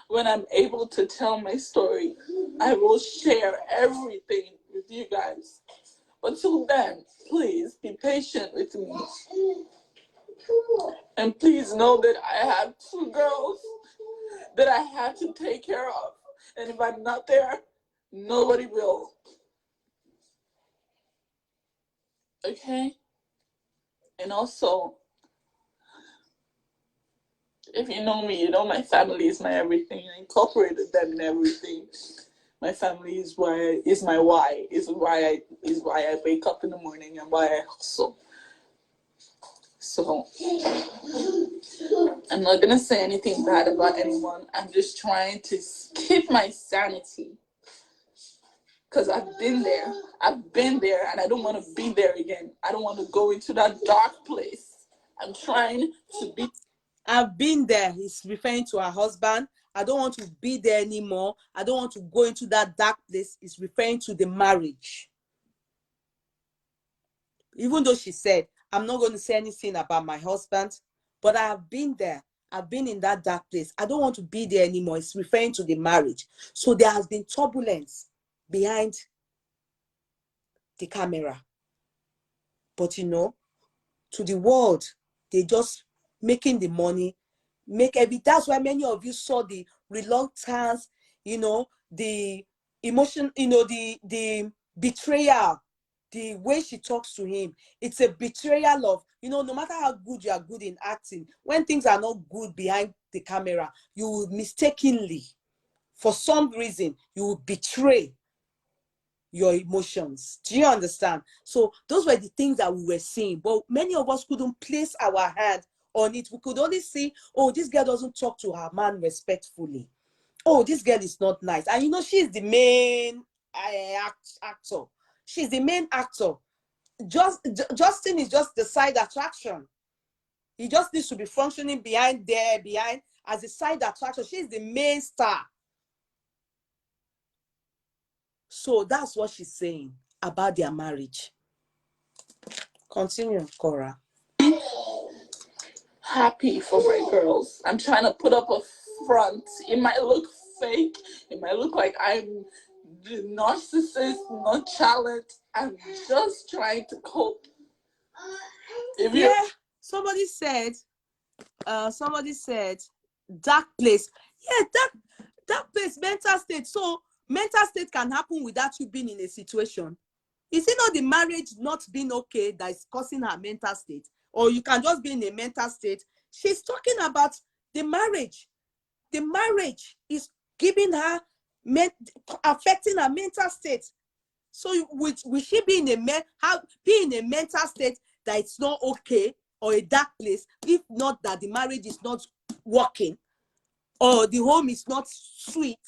When I'm able to tell my story, I will share everything with you guys. But till then, please be patient with me. And please know that I have 2 girls that I have to take care of. And if I'm not there, nobody will. Okay? And also, if you know me, you know my family is my everything. I incorporated them in everything. My family is my why. Is why I wake up in the morning and why I hustle. So I'm not gonna say anything bad about anyone. I'm just trying to keep my sanity. Because I've been there, and I don't want to be there again. I don't want to go into that dark place. I'm trying to be. I've been there. He's referring to her husband. I don't want to be there anymore. I don't want to go into that dark place. He's referring to the marriage. Even though she said, I'm not going to say anything about my husband, but I have been there. I've been in that dark place. I don't want to be there anymore. It's referring to the marriage. So there has been turbulence behind the camera. But to the world, they just making the money, that's why many of you saw the reluctance, the emotion, the betrayal, the way she talks to him. It's a betrayal of, no matter how good you are good in acting, when things are not good behind the camera, you will mistakenly, for some reason, you will betray your emotions. Do you understand? So those were the things that we were seeing, but many of us couldn't place our hand on it. We could only see, oh, this girl doesn't talk to her man respectfully. Oh, this girl is not nice. And she's the main actor. She's the main actor. Justin is just the side attraction. He just needs to be functioning behind as a side attraction. She's the main star. So that's what she's saying about their marriage. Continue, Korra. Happy for my girls. I'm trying to put up a front. It might look fake. It might look like I'm the narcissist, nonchalant. I'm just trying to cope. Somebody said, dark place. Yeah, that place, mental state. So mental state can happen without you being in a situation. Is it not the marriage not being okay that is causing her mental state? Or you can just be in a mental state. She's talking about the marriage. The marriage is giving her, affecting her mental state. So will she be in a mental state that it's not okay, or a dark place, if not that the marriage is not working or the home is not sweet?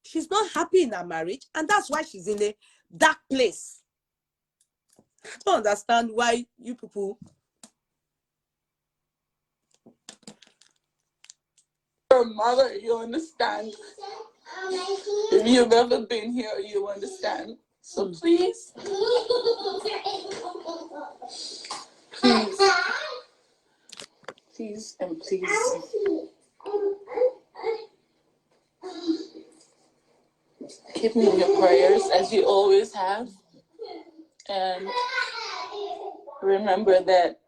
She's not happy in her marriage, and that's why she's in a dark place. I don't understand why you people. Your mother, you understand. If you've ever been here, you understand. So please, please and please, keep me in your prayers as you always have. And remember that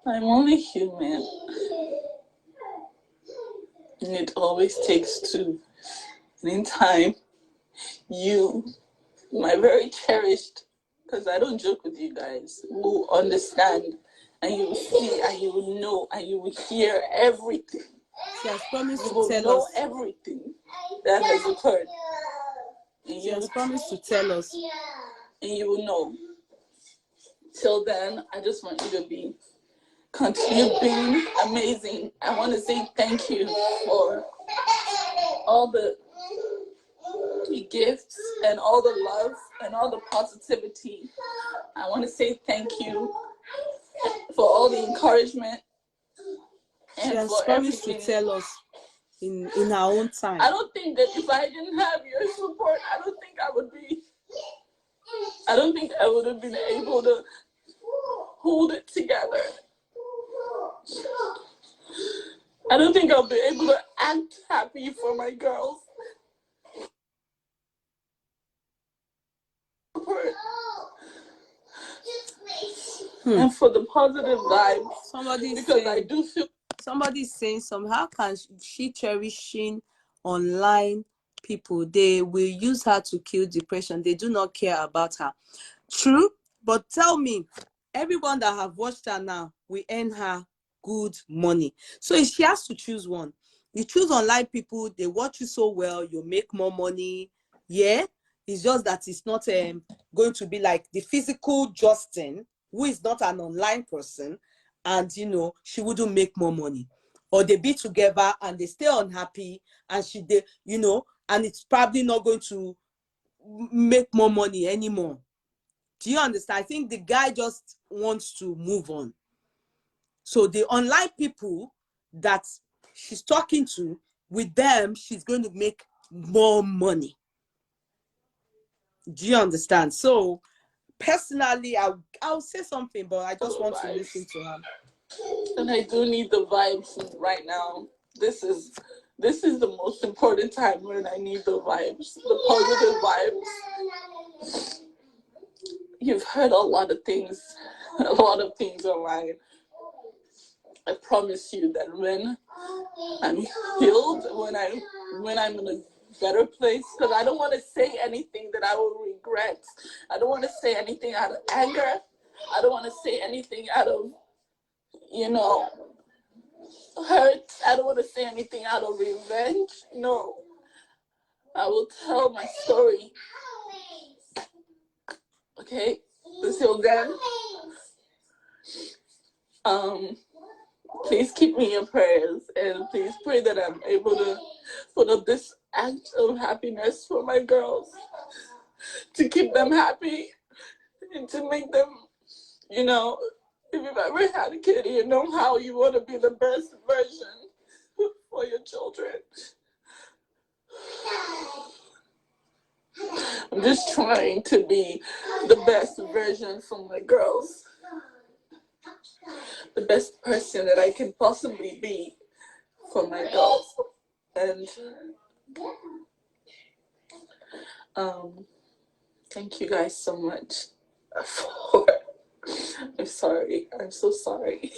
I'm only human. And it always takes two. And in time, you, my very cherished, because I don't joke with you guys, will understand, and you will see, and you will know, and you will hear everything. She has promised You to will tell know us. everything that has occurred. And She has promised to tell us. And you will know. Till then, I just want you to continue being amazing. I want to say thank you for all the gifts and all the love and all the positivity. I want to say thank you for all the encouragement. She And has for promised everything. to tell us in her own time. I don't think that if I didn't have your support, I don't think I would have been able to hold it together. I don't think I'll be able to act happy for my girls. And for the positive vibes. Somebody's saying how can she cherishing online people? They will use her to kill depression. They do not care about her. True, but tell me, everyone that have watched her now will earn her good money. So if she has to choose one, you choose online people, they watch you so well, you make more money. Yeah, it's just that it's not going to be like the physical Justin, who is not an online person, and she wouldn't make more money. Or they be together and they stay unhappy, and and it's probably not going to make more money anymore. Do you understand? I think the guy just wants to move on. So the online people that she's talking to, with them, she's going to make more money. Do you understand? So personally, I'll say something, but I just want to listen to her. And I do need the vibes right now. This is the most important time when I need the vibes, the positive vibes. You've heard a lot of things online. I promise you that when I'm healed, when I'm in a better place, because I don't want to say anything that I will regret. I don't want to say anything out of anger. I don't want to say anything out of, hurt. I don't want to say anything out of revenge. No. I will tell my story. Okay? Until then, please keep me in your prayers, and please pray that I'm able to put up this act of happiness for my girls, to keep them happy and to make them, if you've ever had a kid, you know how you want to be the best version for your children. I'm just trying to be the best version for my girls. The best person that I can possibly be for my girls. And thank you guys so much I'm sorry. I'm so sorry.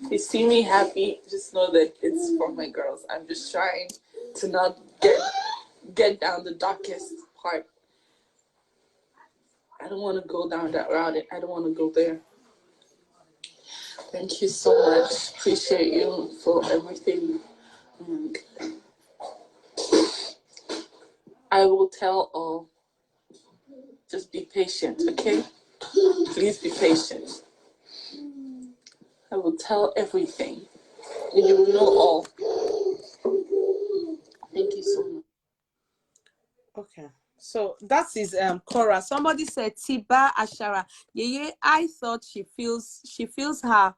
If you see me happy, just know that it's for my girls. I'm just trying to not get down the darkest part. I don't want to go down that route. I don't want to go there. Thank you so much. Appreciate you for everything. And I will tell all. Just be patient, okay? Please be patient. I will tell everything. And you will know all. Thank you so much. Okay. So that is Korra. Somebody said Tiba Ashara. Yeye, I thought she feels her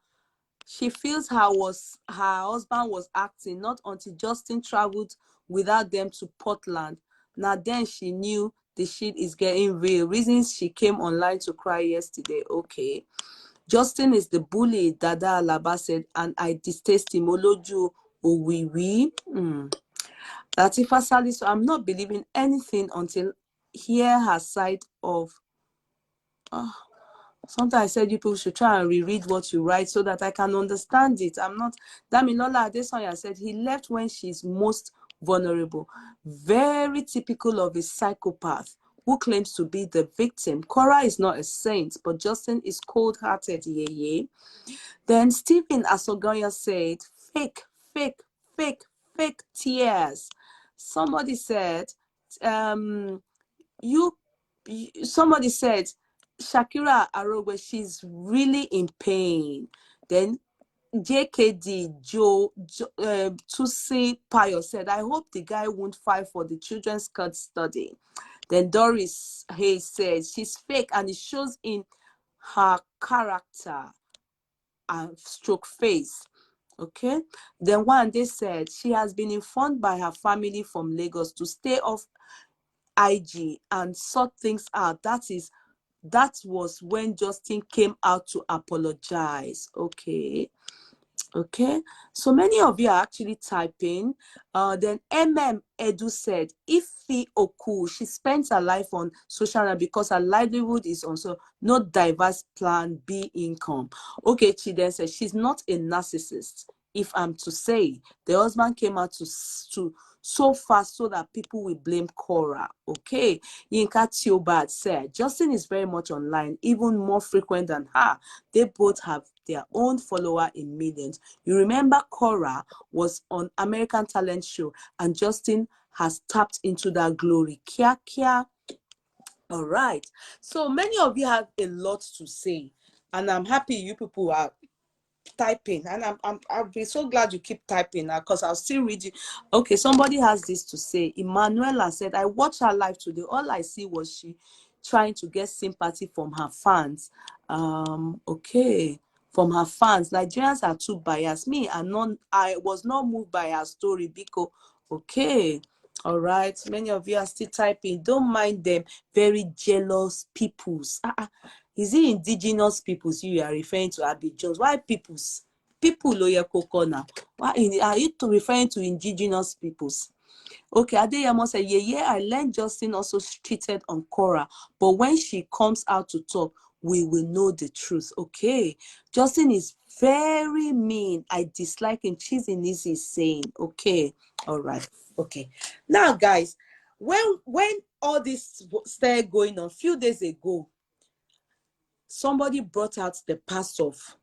husband was acting, not until Justin traveled without them to Portland. Now then she knew the shit is getting real. Reasons she came online to cry yesterday. Okay. Justin is the bully, Dada Alaba said, and I distaste him. Oloju Owiwi. Latifa Sali, so I'm not believing anything until hear her side of. Sometimes I said you people should try and reread what you write so that I can understand it. I'm not. Damilola Adesanya said he left when she's most vulnerable. Very typical of a psychopath who claims to be the victim. Korra is not a saint, but Justin is cold-hearted. Yeye. Then Stephen Asogonya said, fake, fake, fake, fake tears. Somebody said, somebody said, Shakira Arogwe, she's really in pain. Then JKD Tusi Payo said, I hope the guy won't fight for the children's cut study. Then Doris Hayes said, she's fake and it shows in her character and stroke face. Okay. Then one day said she has been informed by her family from Lagos to stay off IG and sort things out. That was when Justin came out to apologize. Okay. Okay, so many of you are actually typing. Then Edu said, Ifi Oku, she spends her life on social media because her livelihood is also not diverse plan B income. Okay, she then said she's not a narcissist. If I'm to say, the husband came out to so fast so that people will blame Korra. Okay, Yinka Tiobad said Justin is very much online, even more frequent than her. They both have their own follower in millions. You remember Korra was on American Talent Show and Justin has tapped into that glory. Kia kia. All right. So many of you have a lot to say and I'm happy you people are typing and I'll be so glad you keep typing now because I'll still read you. Okay, somebody has this to say. Emanuela said, I watched her live today. All I see was she trying to get sympathy from her fans. Okay, from her fans. Nigerians are too biased. I was not moved by her story because okay. All right, many of you are still typing. Don't mind them. Very jealous peoples. Is it indigenous peoples you are referring to, Abby Jones? Why peoples? People loya kokona. Why are you referring to indigenous peoples? Okay, Adeyemo said, yeah, I learned Justin also cheated on Korra, but when she comes out to talk, we will know the truth. Okay, Justin is very mean. I dislike him. Cheating is insane. Okay, all right. Okay, now guys, when all this started going on a few days ago, somebody brought out the past of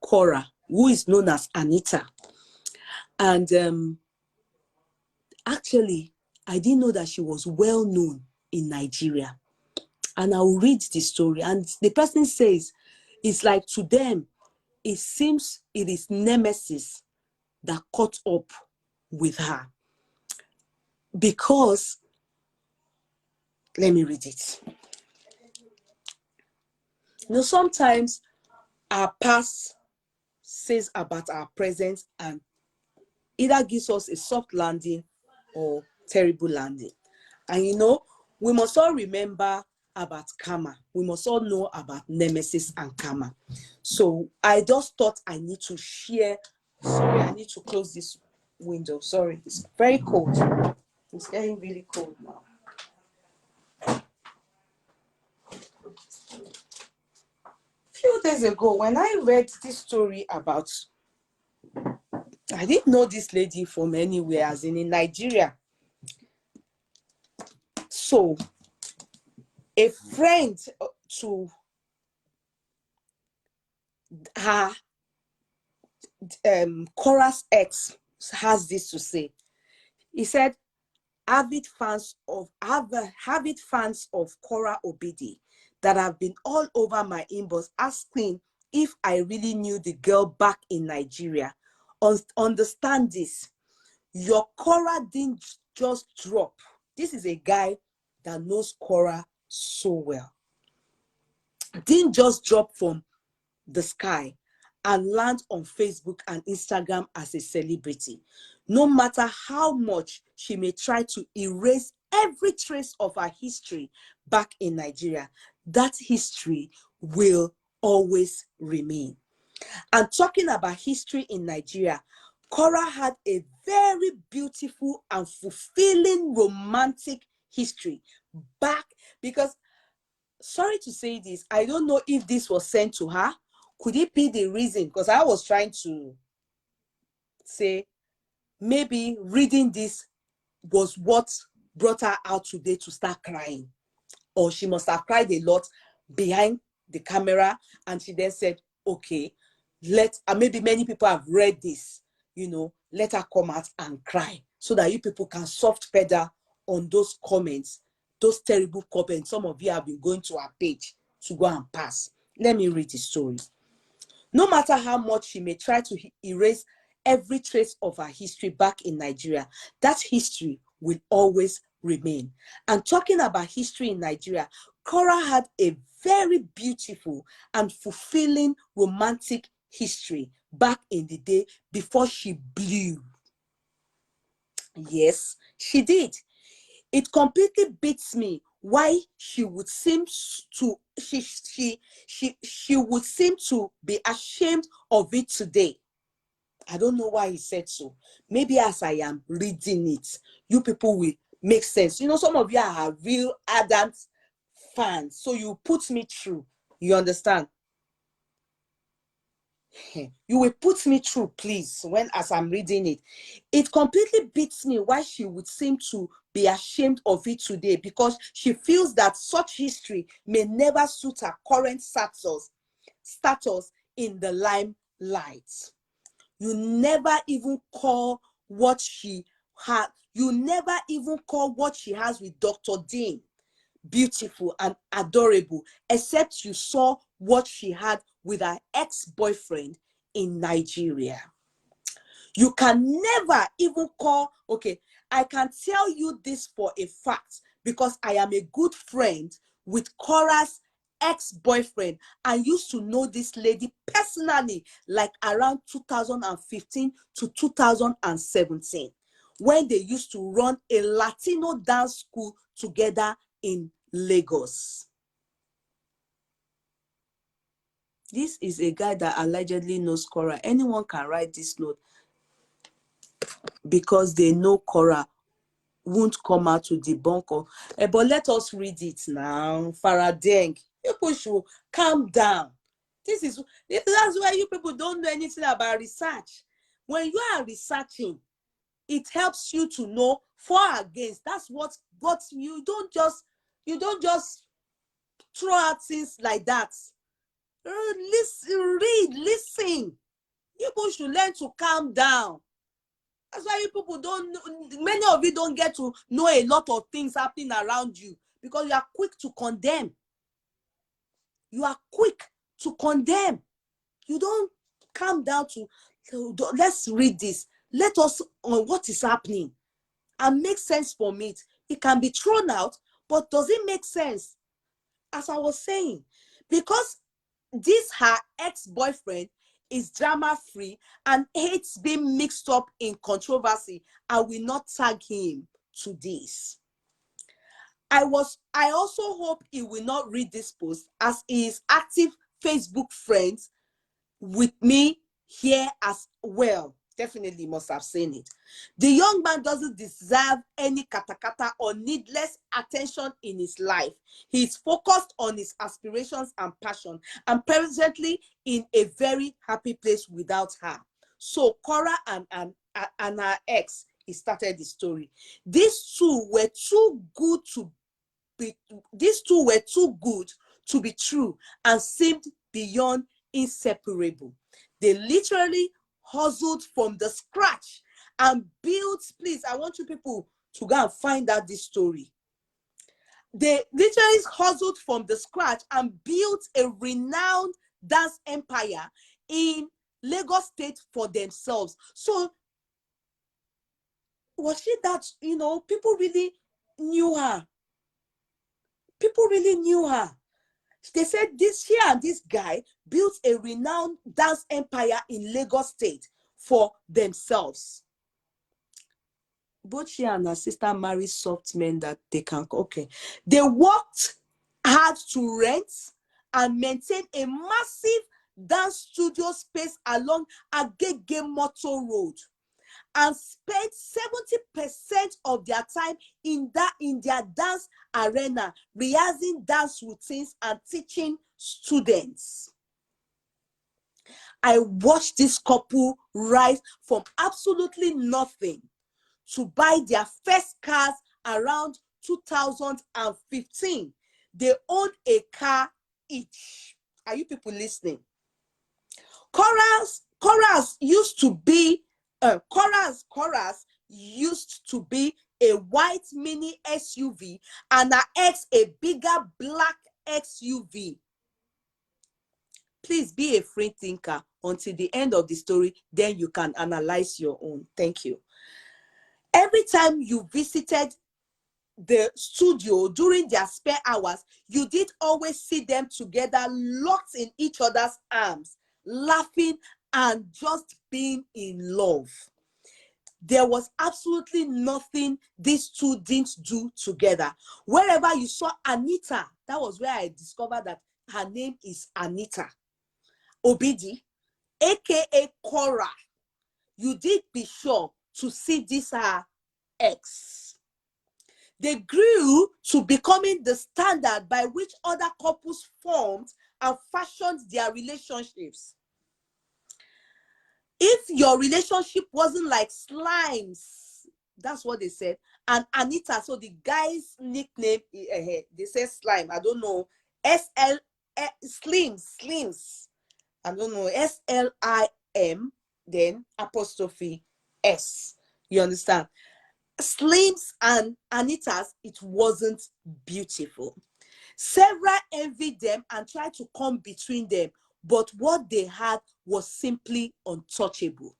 Korra, who is known as Anita. And actually, I didn't know that she was well known in Nigeria. And I'll read the story. And the person says, it's like to them, it seems it is nemesis that caught up with her. Because, let me read it. You know, sometimes our past says about our present and either gives us a soft landing or terrible landing. And you know, we must all remember about karma. We must all know about nemesis and karma. So I just thought I need to share. Sorry, I need to close this window. Sorry, it's very cold. It's getting really cold now. A few days ago, when I read this story about I didn't know this lady from anywhere, as in Nigeria. So a friend to her Korra's ex has this to say. He said, avid fans of Korra Obidi that have been all over my inbox asking if I really knew the girl back in Nigeria. Understand this. Your Korra didn't just drop. This is a guy that knows Korra so well. Didn't just drop from the sky and land on Facebook and Instagram as a celebrity. No matter how much she may try to erase every trace of her history back in Nigeria, that history will always remain. And talking about history in Nigeria, Korra had a very beautiful and fulfilling romantic history back, because, sorry to say this, I don't know if this was sent to her. Could it be the reason? Because I was trying to say maybe reading this was what brought her out today to start crying. Or she must have cried a lot behind the camera, and she then said, okay, maybe many people have read this, let her come out and cry so that you people can soft pedal on those comments, those terrible comments. Some of you have been going to our page to go and pass. Let me read the story. No matter how much she may try to erase every trace of her history back in Nigeria, that history will always remain. And talking about history in Nigeria, Korra had a very beautiful and fulfilling romantic history back in the day before she blew. Yes, she did. It completely beats me why she would seem to she would seem to be ashamed of it today. I don't know why he said so. Maybe as I am reading it, you people will make sense. Some of you are real ardent fans, so you put me through. You understand? You will put me through, please, as I'm reading it. It completely beats me why she would seem to be ashamed of it today, because she feels that such history may never suit her current status in the limelight. You never even call what she had. You never even call what she has with Dr. Dean beautiful and adorable, except you saw what she had with her ex-boyfriend in Nigeria. You can never even call, okay, I can tell you this for a fact because I am a good friend with Korra's ex-boyfriend. I used to know this lady personally, like around 2015 to 2017, when they used to run a Latino dance school together in Lagos. This is a guy that allegedly knows Korra. Anyone can write this note because they know Korra won't come out to debunk or but let us read it now. Faradeng, people should calm down. That's why you people don't know anything about research. When you are researching, it helps you to know for or against. That's what you don't just throw out things like that. Listen. People should learn to calm down. That's why you people many of you don't get to know a lot of things happening around you because you are quick to condemn. You are quick to condemn. You don't calm down let's read this. Let us on what is happening and make sense from it. It can be thrown out, but does it make sense? As I was saying, because this her ex-boyfriend is drama-free and hates being mixed up in controversy, I will not tag him to this. I also hope he will not read this post, as he is active Facebook friends with me here as well. Definitely must have seen it. The young man doesn't deserve any katakata or needless attention in his life. He is focused on his aspirations and passion and presently in a very happy place without her. So Korra and her ex, he started the story. These two were too good to be. These two were too good to be true and seemed beyond inseparable. They literally hustled from the scratch and built. Please, I want you people to go and find out this story. They literally hustled from the scratch and built a renowned dance empire in Lagos State for themselves. So was she that, people really knew her? People really knew her. They said she and this guy built a renowned dance empire in Lagos State for themselves. Both she and her sister married soft men that they can, okay. They worked hard to rent and maintain a massive dance studio space along Agege Motor Road and spent 70% of their time in their dance arena, rehearsing dance routines and teaching students. I watched this couple rise from absolutely nothing to buy their first cars around 2015. They owned a car each. Are you people listening? Korra's used to be a white mini SUV and her ex a bigger black SUV. Please be a free thinker until the end of the story, then you can analyze your own. Thank you. Every time you visited the studio during their spare hours, you did always see them together, locked in each other's arms, laughing and just being in love. There was absolutely nothing these two didn't do together. Wherever you saw Anita, that was where I discovered that her name is Anita Obidi, aka Korra. You did be sure to see this her ex. They grew to becoming the standard by which other couples formed and fashioned their relationships. If your relationship wasn't like Slimes, that's what they said, and Anita, so the guy's nickname, they say Slime, I don't know, Slims, I don't know, SLIM, then apostrophe S. You understand? Slims and Anita's, it wasn't beautiful. Several envied them and tried to come between them, but what they had was simply untouchable.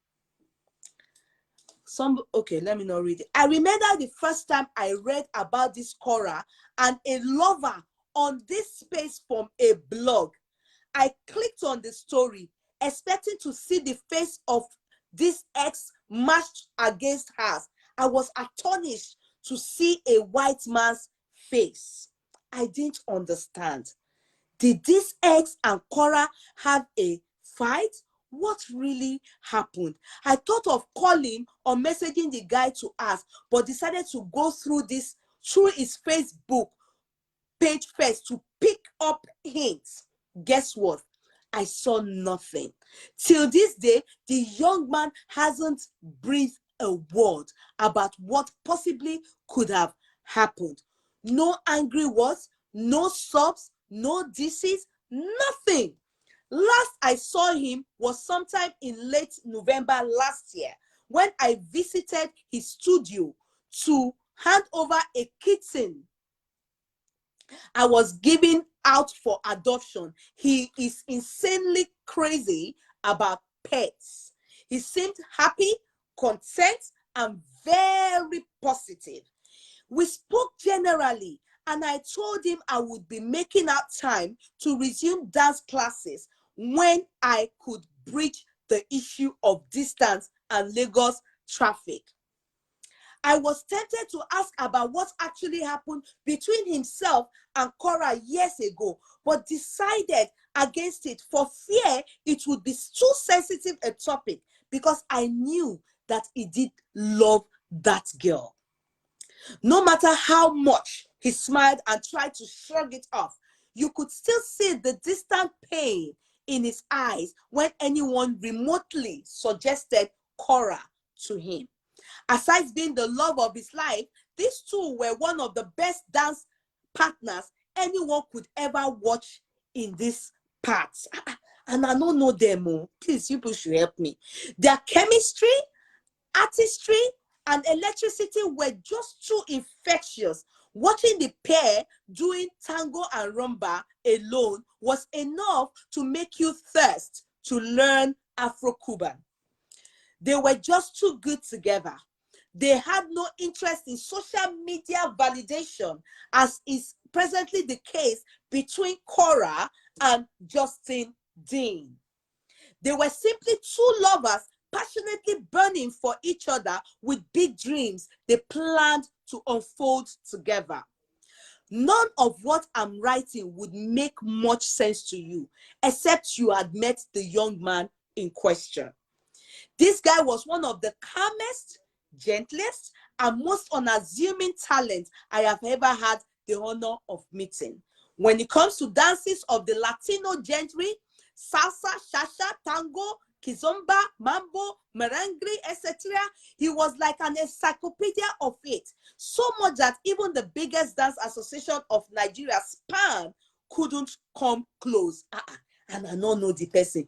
Okay, let me not read it. I remember the first time I read about this Korra and a lover on this space from a blog. I clicked on the story, expecting to see the face of this ex matched against hers. I was astonished to see a white man's face. I didn't understand. Did this ex and Korra have a fight? What really happened? I thought of calling or messaging the guy to ask, but decided to go through his Facebook page first to pick up hints. Guess what? I saw nothing. Till this day, the young man hasn't breathed a word about what possibly could have happened. No angry words, no sobs, no disses, nothing. Last I saw him was sometime in late November last year when I visited his studio to hand over a kitten I was given out for adoption. He is insanely crazy about pets. He seemed happy, content, and very positive. We spoke generally, and I told him I would be making out time to resume dance classes when I could bridge the issue of distance and Lagos traffic. I was tempted to ask about what actually happened between himself and Korra years ago, but decided against it for fear it would be too sensitive a topic because I knew that he did love that girl. No matter how much he smiled and tried to shrug it off, you could still see the distant pain in his eyes when anyone remotely suggested Korra to him. Aside being the love of his life, these two were one of the best dance partners anyone could ever watch in these parts. And I don't know them. Oh. Please, people should help me. Their chemistry, artistry, and electricity were just too infectious. Watching the pair doing tango and rumba alone was enough to make you thirst to learn Afro-Cuban. They were just too good together. They had no interest in social media validation, as is presently the case between Korra and Justin Dean. They were simply two lovers passionately burning for each other with big dreams they planned to unfold together. None of what I'm writing would make much sense to you, except you had met the young man in question. This guy was one of the calmest, gentlest, and most unassuming talents I have ever had the honor of meeting. When it comes to dances of the Latino gentry, salsa, shasha, tango, kizomba, mambo, merengue, etc., he was like an encyclopedia of it. So much that even the biggest dance association of Nigeria, SPAN, couldn't come close. And I don't know the person.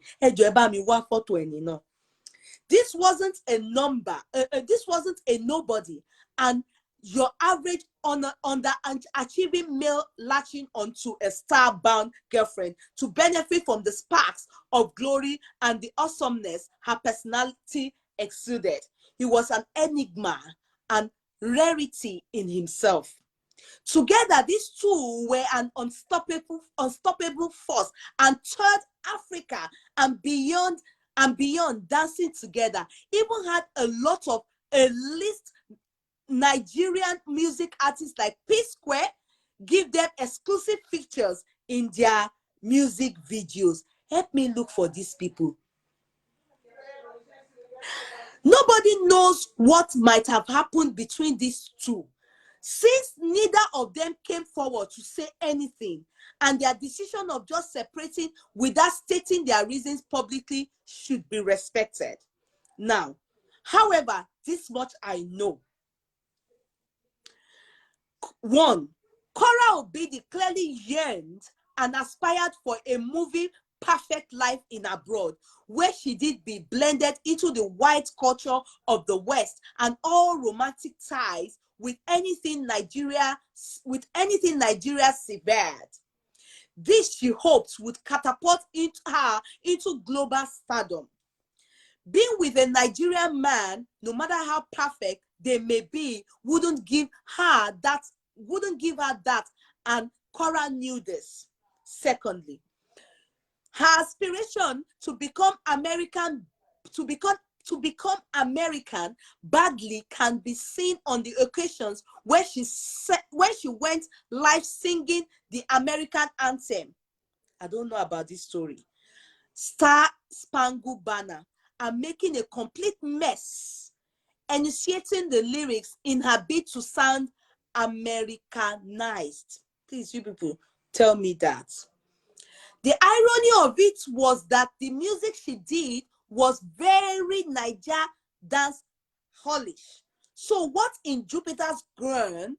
This wasn't a number. This wasn't a nobody. And your average underachieving male latching onto a star-bound girlfriend to benefit from the sparks of glory and the awesomeness her personality exuded. He was an enigma and rarity in himself. Together, these two were an unstoppable force and toured Africa and beyond dancing together. Even had a lot of elite Nigerian music artists like P-Square give them exclusive features in their music videos. Help me look for these people. Nobody knows what might have happened between these two, since neither of them came forward to say anything, and their decision of just separating without stating their reasons publicly should be respected. Now, however, this much I know. One, Korra Obidi clearly yearned and aspired for a movie perfect life in abroad, where she did be blended into the white culture of the West and all romantic ties with anything Nigeria severed. This, she hoped, would catapult her into global stardom. Being with a Nigerian man, no matter how perfect they may be, wouldn't give her that, and Korra knew this. Secondly, her aspiration to become American badly can be seen on the occasions where she went live singing the American anthem. I don't know about this story. Star Spangled Banner, and making a complete mess, enunciating the lyrics in her bid to sound Americanized. Please, you people, tell me that. The irony of it was that the music she did was very Niger dance hallish. So what in Jupiter's ground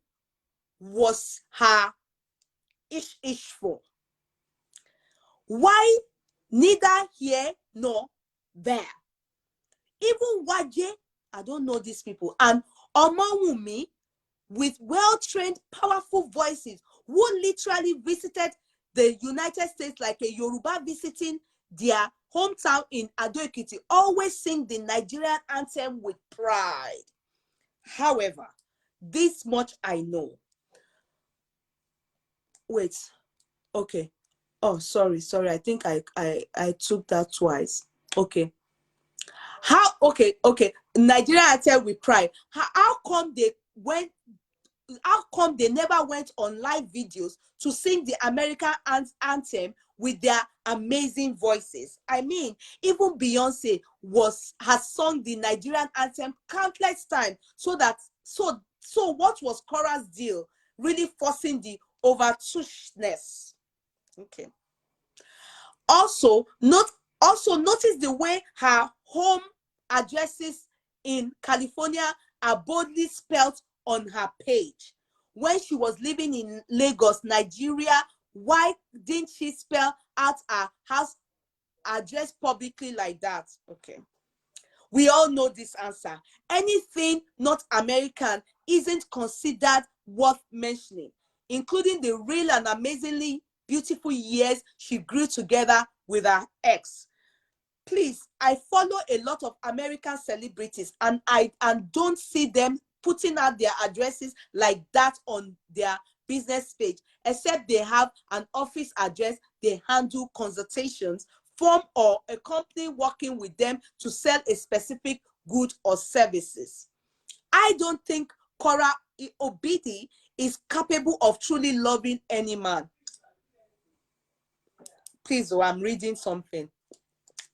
was her ish for? Why? Neither here nor there. Even Waje, I don't know these people, and Omawumi, with well-trained, powerful voices, who literally visited the United States like a Yoruba visiting their hometown in Ado-Ekiti, always sing the Nigerian anthem with pride. However, this much I know. Wait, okay. Oh, sorry. I think I took that twice. Okay. Okay. Nigerian anthem with pride. How come they never went on live videos to sing the American anthem with their amazing voices? I mean, even Beyonce has sung the Nigerian anthem countless times. So what was Korra's deal? Really forcing the overtushness. Okay. Also, notice the way her home addresses in California are boldly spelled on her page. When she was living in Lagos, Nigeria, why didn't she spell out her house address publicly like that? Okay. We all know this answer. Anything not American isn't considered worth mentioning, including the real and amazingly beautiful years she grew together with her ex. Please, I follow a lot of American celebrities, and I don't see them putting out their addresses like that on their business page, except they have an office address, they handle consultations, firm or a company working with them to sell a specific good or services. I don't think Korra Obidi is capable of truly loving any man. Please, oh, I'm reading something.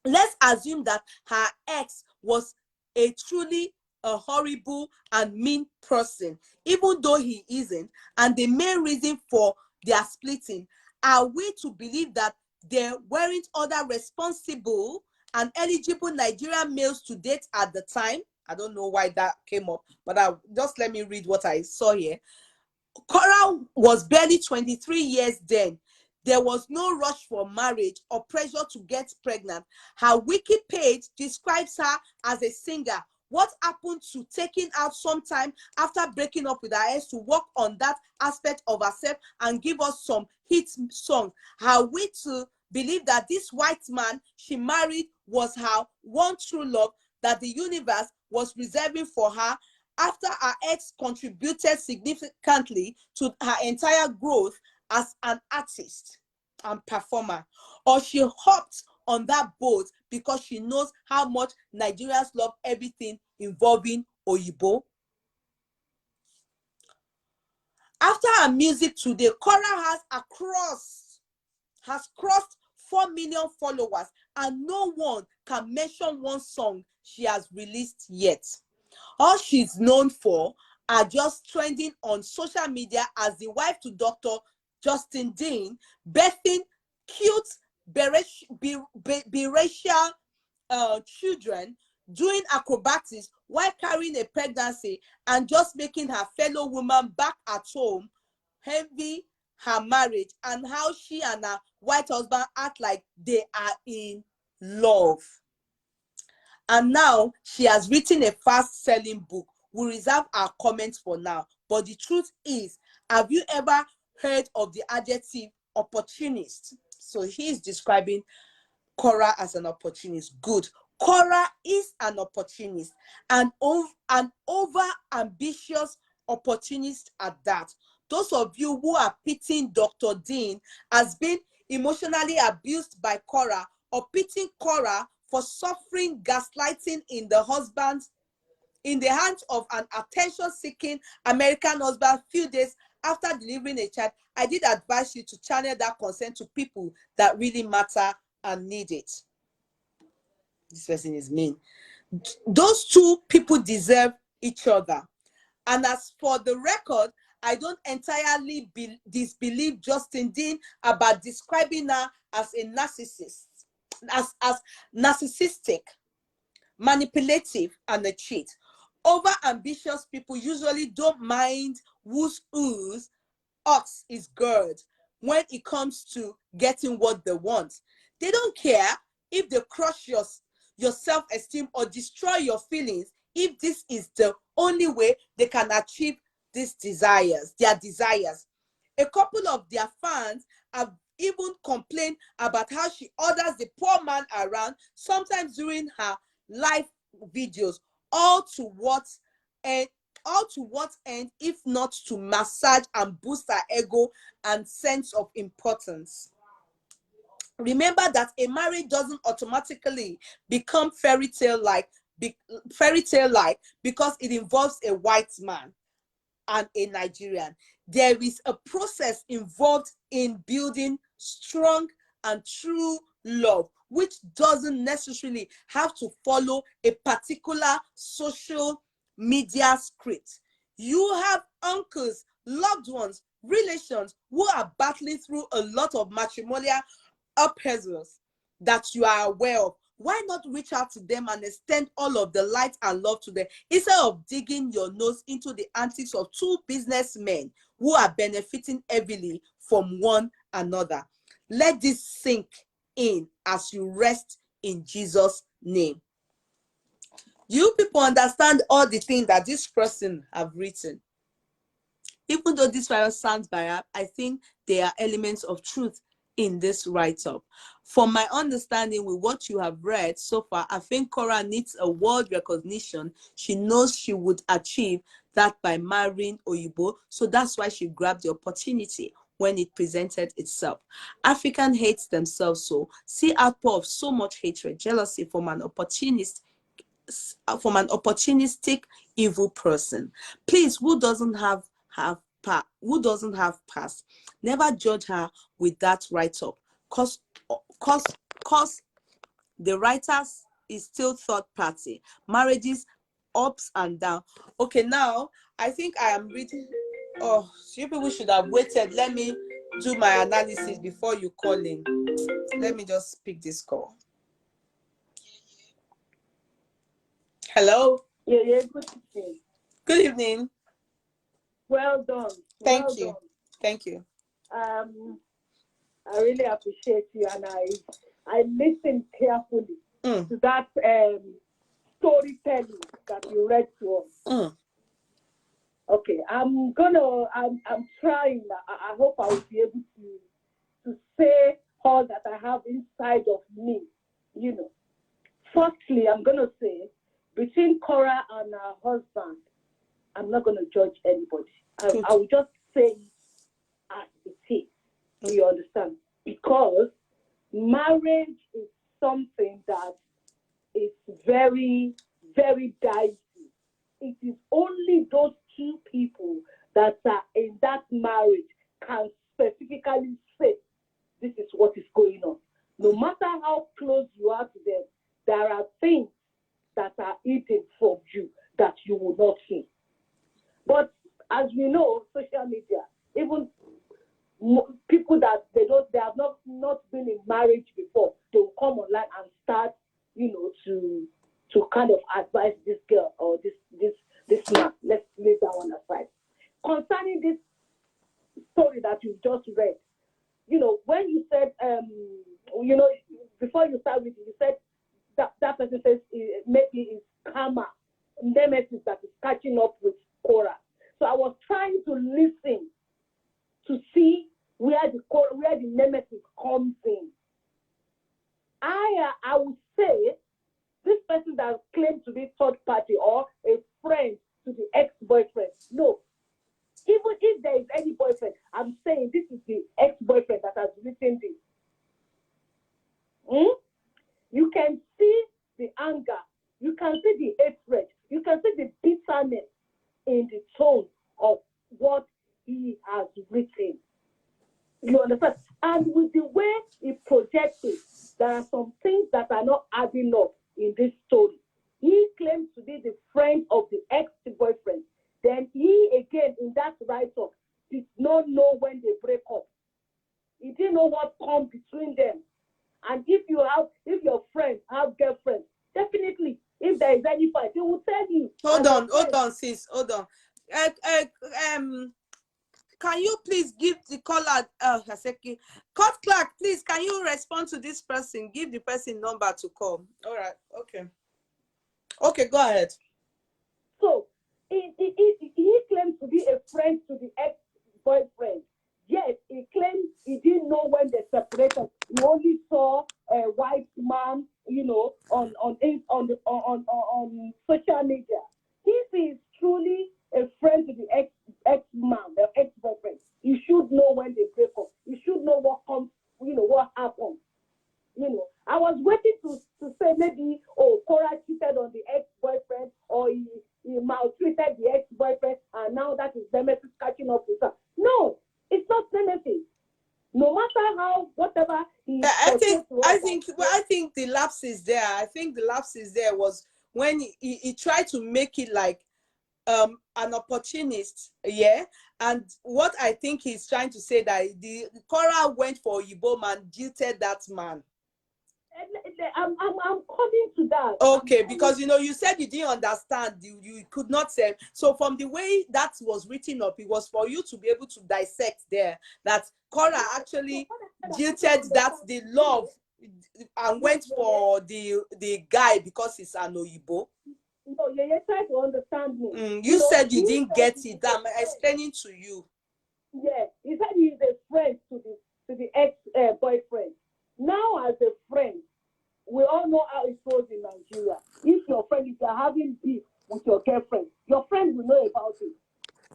Let's assume that her ex was a truly horrible and mean person, even though he isn't, and the main reason for their splitting. Are we to believe that there weren't other responsible and eligible Nigerian males to date at the time? I don't know why that came up, but just let me read what I saw here. Korra was barely 23 years then. There was no rush for marriage or pressure to get pregnant. Her wiki page describes her as a singer. What happened to taking out some time after breaking up with her ex to work on that aspect of herself and give us some hit songs? Are we to believe that this white man she married was her one true love that the universe was reserving for her after her ex contributed significantly to her entire growth as an artist and performer? Or she hopped on that boat because she knows how much Nigerians love everything involving Oyibo? After her music today, Korra has crossed 4 million followers, and no one can mention one song she has released yet. All she's known for are just trending on social media as the wife to Dr. Justin Dean, birthing cute biracial children, doing acrobatics while carrying a pregnancy, and just making her fellow woman back at home envy her marriage and how she and her white husband act like they are in love. And now she has written a fast-selling book. We reserve our comments for now. But the truth is, have you ever heard of the adjective opportunist? So he is describing Korra as an opportunist. Good. Korra is an opportunist, and an over-ambitious opportunist at that. Those of you who are pitying Dr. Dean as being emotionally abused by Korra, or pitying Korra for suffering gaslighting in the hands of an attention-seeking American husband few days after delivering a child, I did advise you to channel that concern to people that really matter and need it. This person is mean. Those two people deserve each other. And as for the record, I don't entirely disbelieve Justin Dean about describing her as a narcissist, as narcissistic, manipulative, and a cheat. Over-ambitious people usually don't mind whose ox is gird when it comes to getting what they want. They don't care if they crush your self-esteem or destroy your feelings if this is the only way they can achieve their desires. A couple of their fans have even complained about how she orders the poor man around, sometimes during her live videos, all to what end if not to massage and boost her ego and sense of importance? Remember that a marriage doesn't automatically become fairy tale like because it involves a white man and a Nigerian. There is a process involved in building strong and true love, which doesn't necessarily have to follow a particular social media script. You have uncles, loved ones, relations who are battling through a lot of matrimonial persons that you are aware of, why not reach out to them and extend all of the light and love to them instead of digging your nose into the antics of two businessmen who are benefiting heavily from one another? Let this sink in as you rest in Jesus' name. You people understand all the things that this person have written. Even though this write sounds biased, I think there are elements of truth in this write-up. From my understanding with what you have read so far, I think Korra needs a world recognition. She knows she would achieve that by marrying Oyibo, so that's why she grabbed the opportunity when it presented itself. African hates themselves, so see outpour of so much hatred, jealousy from an opportunistic evil person. Please, who doesn't have past? Never judge her with that write-up, cause the writers is still third party. Marriages ups and down. Okay, now I think I am reading. Oh, you people should have waited. Let me do my analysis before you call in. Let me just pick this call. Hello. Yeah, good evening. Good evening. Well done. Thank you. Thank you. I really appreciate you, and I listened carefully to that storytelling that you read to us. Okay, I'm trying. I hope I will be able to say all that I have inside of me. You know, firstly, I'm gonna say between Korra and her husband, I'm not gonna judge anybody. I will just say it as it is. You understand? Because marriage is something that is very, very dicey. It is only those two people that are in that marriage can specifically say this is what is going on. No matter how close you are to them, there are things that are hidden from you that you will not see. But as we know, social media, even people that they have not been in marriage before, they will come online and start, to kind of advise this girl or this man. Let's leave that one aside. Concerning this story that you just read, when you said, before you start with it, you said that person says maybe it's karma, nemesis that is catching up with Korra. So I was trying to listen to see where the nemesis comes in. I would say this person that claims to be third party or a friend to the ex-boyfriend. No. Even if there is any boyfriend, I'm saying this is the ex-boyfriend that has written this. You can see the anger. You can see the hatred. You can see the bitterness in the tone of what he has written. You understand? And with the way he projects it, there are some things that are not adding up in this story. He claims to be the friend of the ex-boyfriend. Then he, again, in that write-up, did not know when they break up. He didn't know what comes between them. And if your friends have girlfriends, definitely, if there is any fight, he will tell you. Hold on, sis. Hold on. Can you please give the caller, Cut Clark, please, can you respond to this person? Give the person number to call. All right, okay. Okay, go ahead. So, he claims to be a friend to the ex-boyfriend. Yes, he claims he didn't know when they separated. He only saw a white man, on social media. If he is truly a friend to the ex-man, the ex-boyfriend, you should know when they break up. You should know what comes, what happens. I was waiting to say maybe, Korra cheated on the ex-boyfriend, or he maltreated the ex-boyfriend, and now that is nemesis catching up with her. No, it's not nemesis. No matter whatever he. I think the lapse is there. I think the lapse is there was when he tried to make it like an opportunist, yeah. And what I think he's trying to say that the Korra went for Yibo man, jilted that man. I'm coming to that. Okay, because you said you didn't understand, you could not say. So from the way that was written up, it was for you to be able to dissect there that Korra actually jilted that the love and went for the guy because he's an Oyibo. No, Yeye tried to understand me. You said you didn't get it. I'm explaining to you. Yeah, he said he's a friend to the ex-boyfriend. Now, as a friend, we all know how it goes in Nigeria. If you're having beef with your girlfriend, your friend will know about it.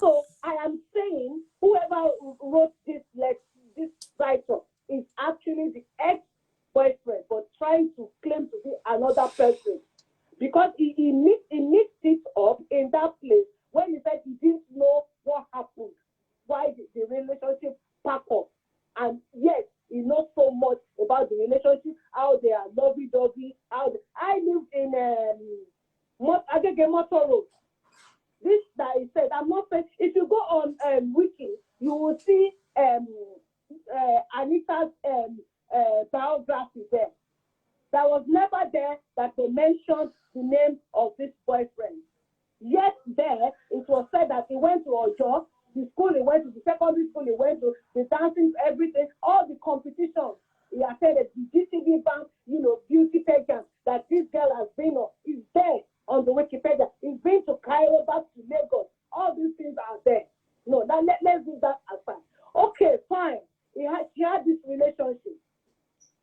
So I am saying whoever wrote this write-up is actually the ex-boyfriend, but trying to claim to be another person. Because he mixed it up in that place when he said he didn't know what happened, why the relationship packed up. And yes, he knows so much about the relationship, how they are lovey-dovey, I lived in Agege Motor Road. This that he said, I'm not saying, if you go on Wiki, you will see Anita's biography there. That was never there that they mentioned the name of this boyfriend. Yet there, it was said that he went to Ojo, the school he went to, the secondary school he went to, the dancing, everything, all the competitions he attended, the GTV bank, beauty pageant that this girl has been on, is there on the Wikipedia. He's been to Cairo, back to Lagos. All these things are there. No, now let's do that aside. Okay, fine. She had this relationship.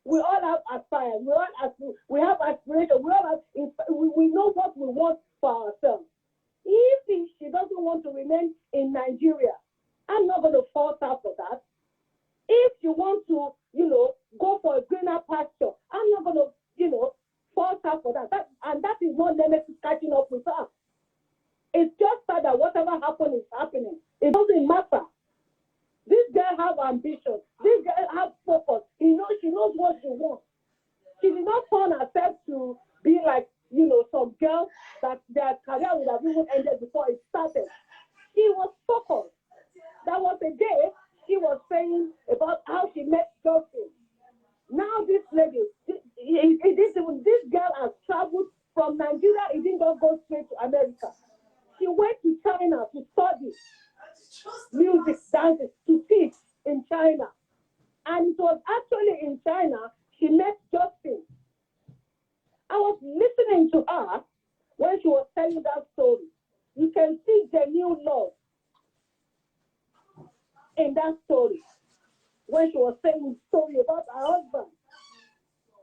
We all have aspires. We have aspirations. We know what we want for ourselves. If she doesn't want to remain in Nigeria, I'm not going to force her for that. If you want to, go for a greener pasture, I'm not going to, force her for that. And that is not Nemesis catching up with her. It's just that whatever happened is happening. It doesn't matter. This girl have ambition. This girl have focus. She knows what she wants. She did not turn herself to be like, some girls that their career would have even ended before it started. She was focused. That was the day she was saying about how she met Justin. Now this lady, this girl has traveled from Nigeria. It didn't just go straight to America. She went to China to study music, dances, to teach in China. And it was actually in China she met Justin. I was listening to her when she was telling that story. You can see genuine love in that story. When she was saying the story about her husband.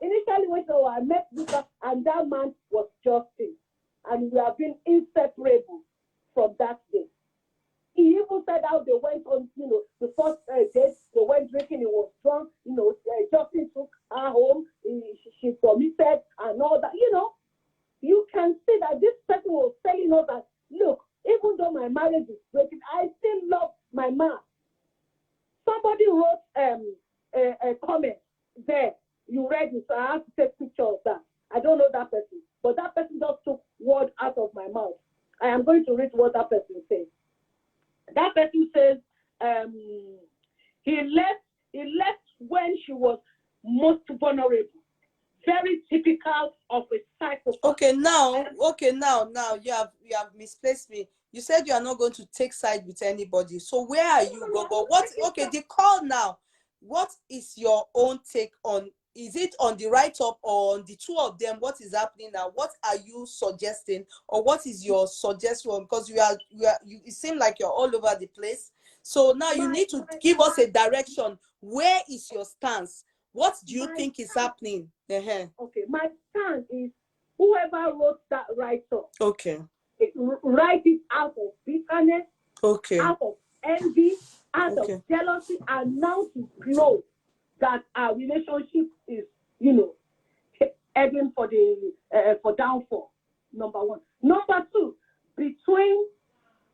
Initially, when she was, I met this guy, and that man was Justin. And we have been inseparable from that day. He even said how they went on, the first date, they went drinking, he was drunk, Justin took her home, she committed and all that, You can see that this person was telling us that, look, even though my marriage is breaking, I still love my man. Somebody wrote a comment there. You read it, so I have to take picture of that. I don't know that person, but that person just took word out of my mouth. I am going to read what that person says. That person says he left when she was most vulnerable. Very typical of a psychopath. Okay, now you have misplaced me. You said you are not going to take side with anybody. So where are you, Gogo? The call now. What is your own take on? Is it on the write-up or on the two of them? What is happening now? What are you suggesting, or what is your suggestion? Because it seems like you're all over the place. So now you need to give us a direction. Where is your stance? What do you think is happening? Okay, my stance is whoever wrote that write-up. Okay. Write it out of bitterness. Okay. Out of envy, out of jealousy, and now to glow that our relationship is, heading for downfall. Number one. Number two, between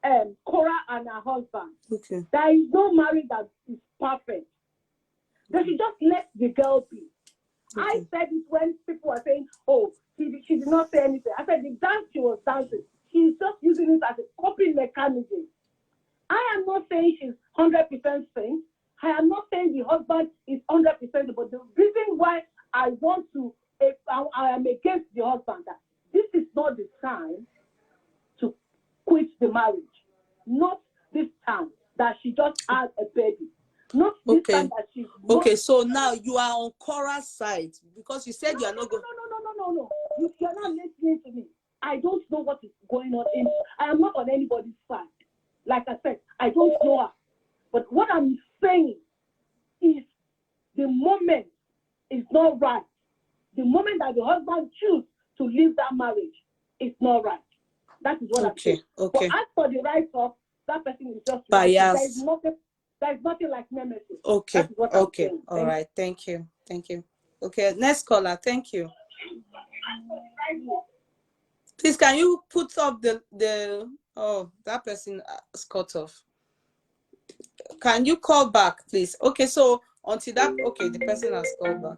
Korra and her husband, there is no marriage that is perfect. They should just let the girl be. I said it when people were saying, "Oh, she did not say anything." I said the dance she was dancing, she's just using it as a coping mechanism. I am not saying she's 100% sane. I am not saying the husband is 100%, but the reason why I want to, I am against the husband, that this is not the time to quit the marriage. Not this time that she just had a baby. Not this time that she's not. Okay, so now you are on Korra's side because you said you are not going. No. You're not listening to me. I don't know what is going on. I am not on anybody's side. Like I said, I don't know her. But what I'm saying is the moment is not right. The moment that the husband chooses to leave that marriage is not right. That is what I'm saying. Okay. But as for the right of, that person is just biased. There is nothing like nemesis. Okay. That is what I'm saying. All right. Thank you. Okay. Next caller. Thank you. Please, can you put up the oh, that person is cut off. Can you call back, please? Okay, so until that, okay, the person has called back.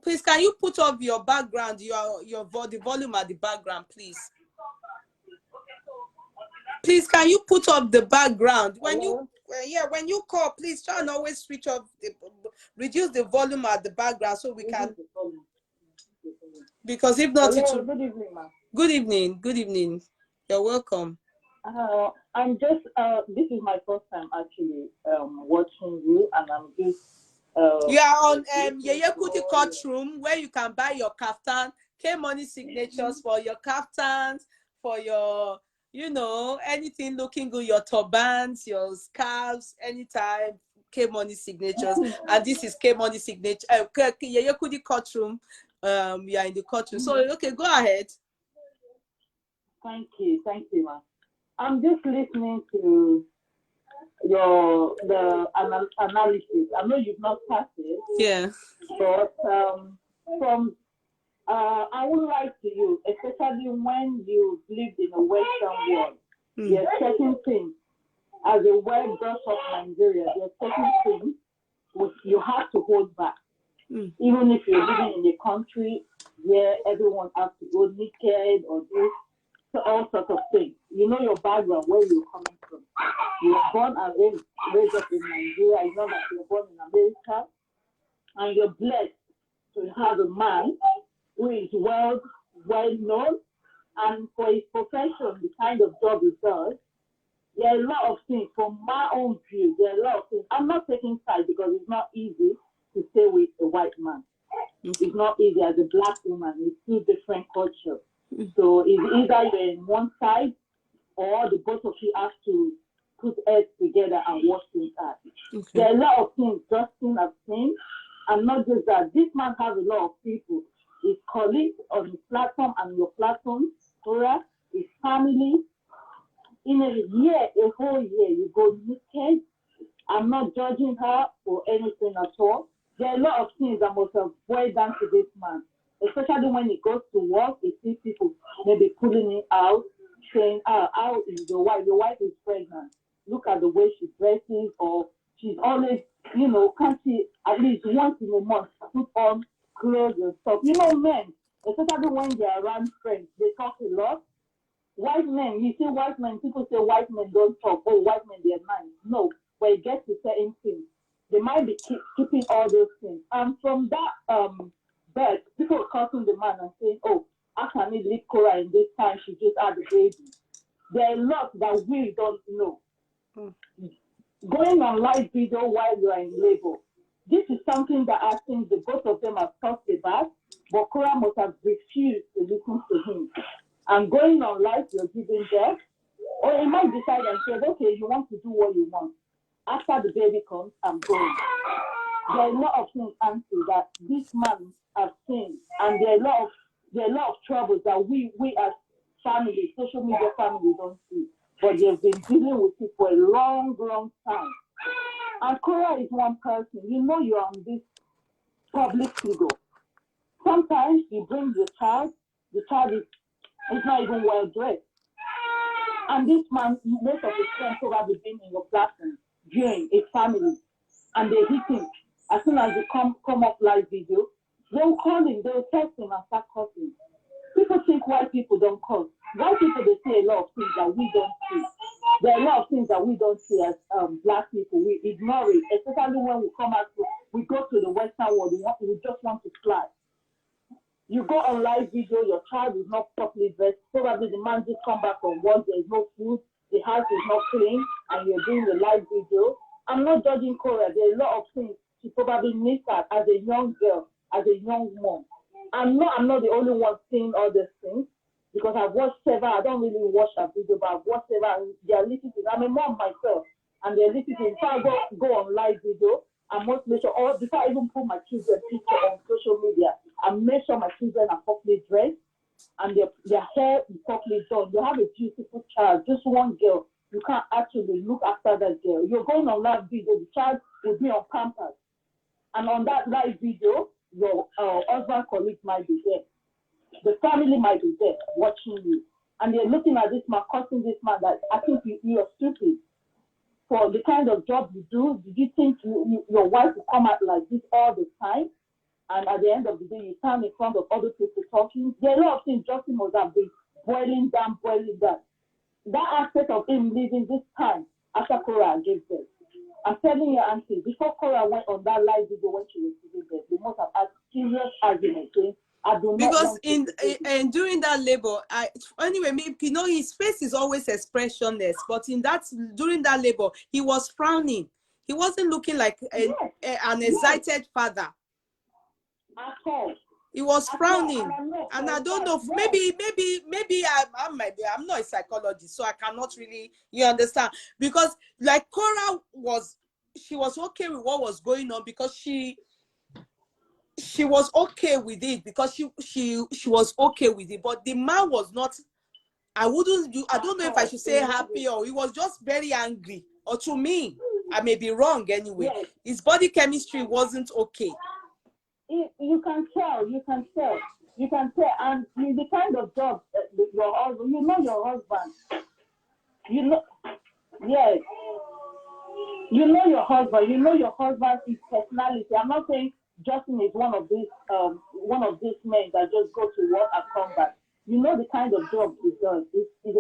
Please, can you put up your background, the volume at the background, please? Please, can you put up the background when when you call? Please try and always switch off, reduce the volume at the background so we can. Because if not, good evening, ma'am. Good evening. You're welcome. I'm just this is my first time actually watching you, and I'm just you are on Yeye Kudi courtroom where you can buy your kaftan, K-Money signatures for your kaftans, for your, anything looking good, your turbans, your scarves, anytime, K-Money signatures. And this is K-Money signature, Yeye Kudi courtroom. We are in the courtroom. So, okay, go ahead. Thank you, ma'am. I'm just listening to the analysis. I know you've not started. Yeah. But from I would like to you, especially when you lived in a Western world, there are certain things, as a well dressed up Nigeria, there are certain things which you have to hold back. Even if you're living in a country where everyone has to go naked or do all sorts of things. You know your background, where you're coming from. You're born and raised up in Nigeria. You know that you're born in America. And you're blessed to have a man who is well known, and for his profession, the kind of job he does, there are a lot of things. From my own view, there are a lot of things. I'm not taking sides because it's not easy to stay with a white man. It's not easy as a black woman. It's two different cultures. So it's either you're in one side or the both of you have to put heads together and work things out. Okay. There are a lot of things Justin has seen, and not just that. This man has a lot of people. His colleagues on his platform and your platform, Korra, his family. In a year, a whole year, you go naked. I'm not judging her or anything at all. There are a lot of things that must have boiled down to this man. Especially when he goes to work, he sees people maybe pulling him out, saying, how is your wife? Your wife is pregnant. Look at the way she dresses, or she's always, can't she at least once in a month put on clothes and stuff. Men, especially when they're around friends, they talk a lot. White men, you see white men, people say white men don't talk. Oh, white men, they're nice. No, when it gets to certain things, they might be keeping all those things. And from that, but people cursing the man and saying, oh, how can he leave Korra in this time? She just had a baby. There are a lot that we don't know. Going on live video while you are in labor. This is something that I think the both of them have talked about, but Korra must have refused to listen to him. And going on live, you're giving birth, or he might decide and say, okay, you want to do what you want. After the baby comes, I'm going. There are a lot of things, Auntie, that this man has seen, and there are a lot of troubles that we as family, social media family, don't see. But they've been dealing with it for a long, long time. And Korra is one person. You're on this public figure. Sometimes you bring the child is not even well dressed. And this man, most of his friends probably been in your platform viewing his family, and they hit him. As soon as they come up live video, they'll call him, they'll text him and start cursing. People think white people don't curse. White people, they see a lot of things that we don't see. There are a lot of things that we don't see as Black people. We ignore it, especially when we come out. We go to the Western world. We just want to fly. You go on live video, your child is not properly dressed. Probably the man just come back from work, there is no food, the house is not clean, and you're doing the live video. I'm not judging Korra. There are a lot of things she probably missed out as a young girl, as a young mom. I'm not the only one seeing all these things because I've watched several. I don't really watch that video, but I've watched several. And they are listening. I'm a mom myself, and they're listening. If I go on live video, I must make sure, or before I even put my children's picture on social media, I make sure my children are properly dressed and their hair is properly done. You have a beautiful child, just one girl. You can't actually look after that girl. You're going on live video, the child will be on campus. And on that live video, your husband colleague might be there. The family might be there watching you. And they're looking at this man, cursing this man that I think you are stupid. For the kind of job you do, did you think your wife will come out like this all the time? And at the end of the day, you stand in front of other people talking. There are a lot of things Justin must have been boiling down. That aspect of him leaving this time after Korra gave birth. I'm telling you, Auntie, before Korra went on that live video when she was giving birth, they must have had serious arguments. Because during that labor, anyway, you know, his face is always expressionless, but during that labor, he was frowning. He wasn't looking like an excited father. At all. He was frowning, and I don't know. Maybe I'm not a psychologist, so I cannot really. You understand? Because like Korra she was okay with what was going on because she was okay with it because she was okay with it, but the man was not. I don't know if I should say happy or he was just very angry. Or to me, I may be wrong anyway. Yes. His body chemistry wasn't okay. You can tell, and the kind of job your husband, your husband, yes, your husband, his personality. I'm not saying Justin is one of these men that just go to work and come back. You know the kind of job he does. It's a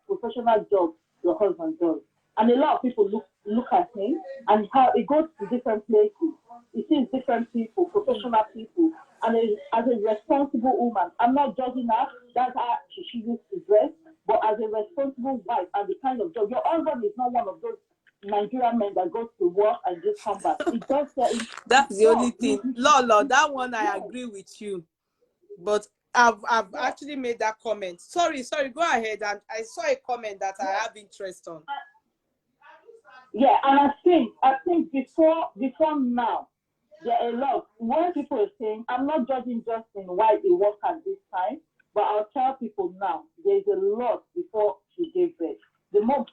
professional job your husband does. And a lot of people look at him and how he goes to different places. He sees different people, professional people. And as a responsible woman, I'm not judging her. That's how she used to dress. But as a responsible wife and the kind of job, your husband is not one of those Nigerian men that goes to work and just come back. It does That's the only thing. Lolo, that one I agree with you. But I've actually made that comment. Sorry, go ahead. And I saw a comment that I have interest on. Yeah, and I think before now, there are a lot. When people are saying, I'm not judging Justin why he worked at this time, but I'll tell people now, there's a lot before she gave birth. The mom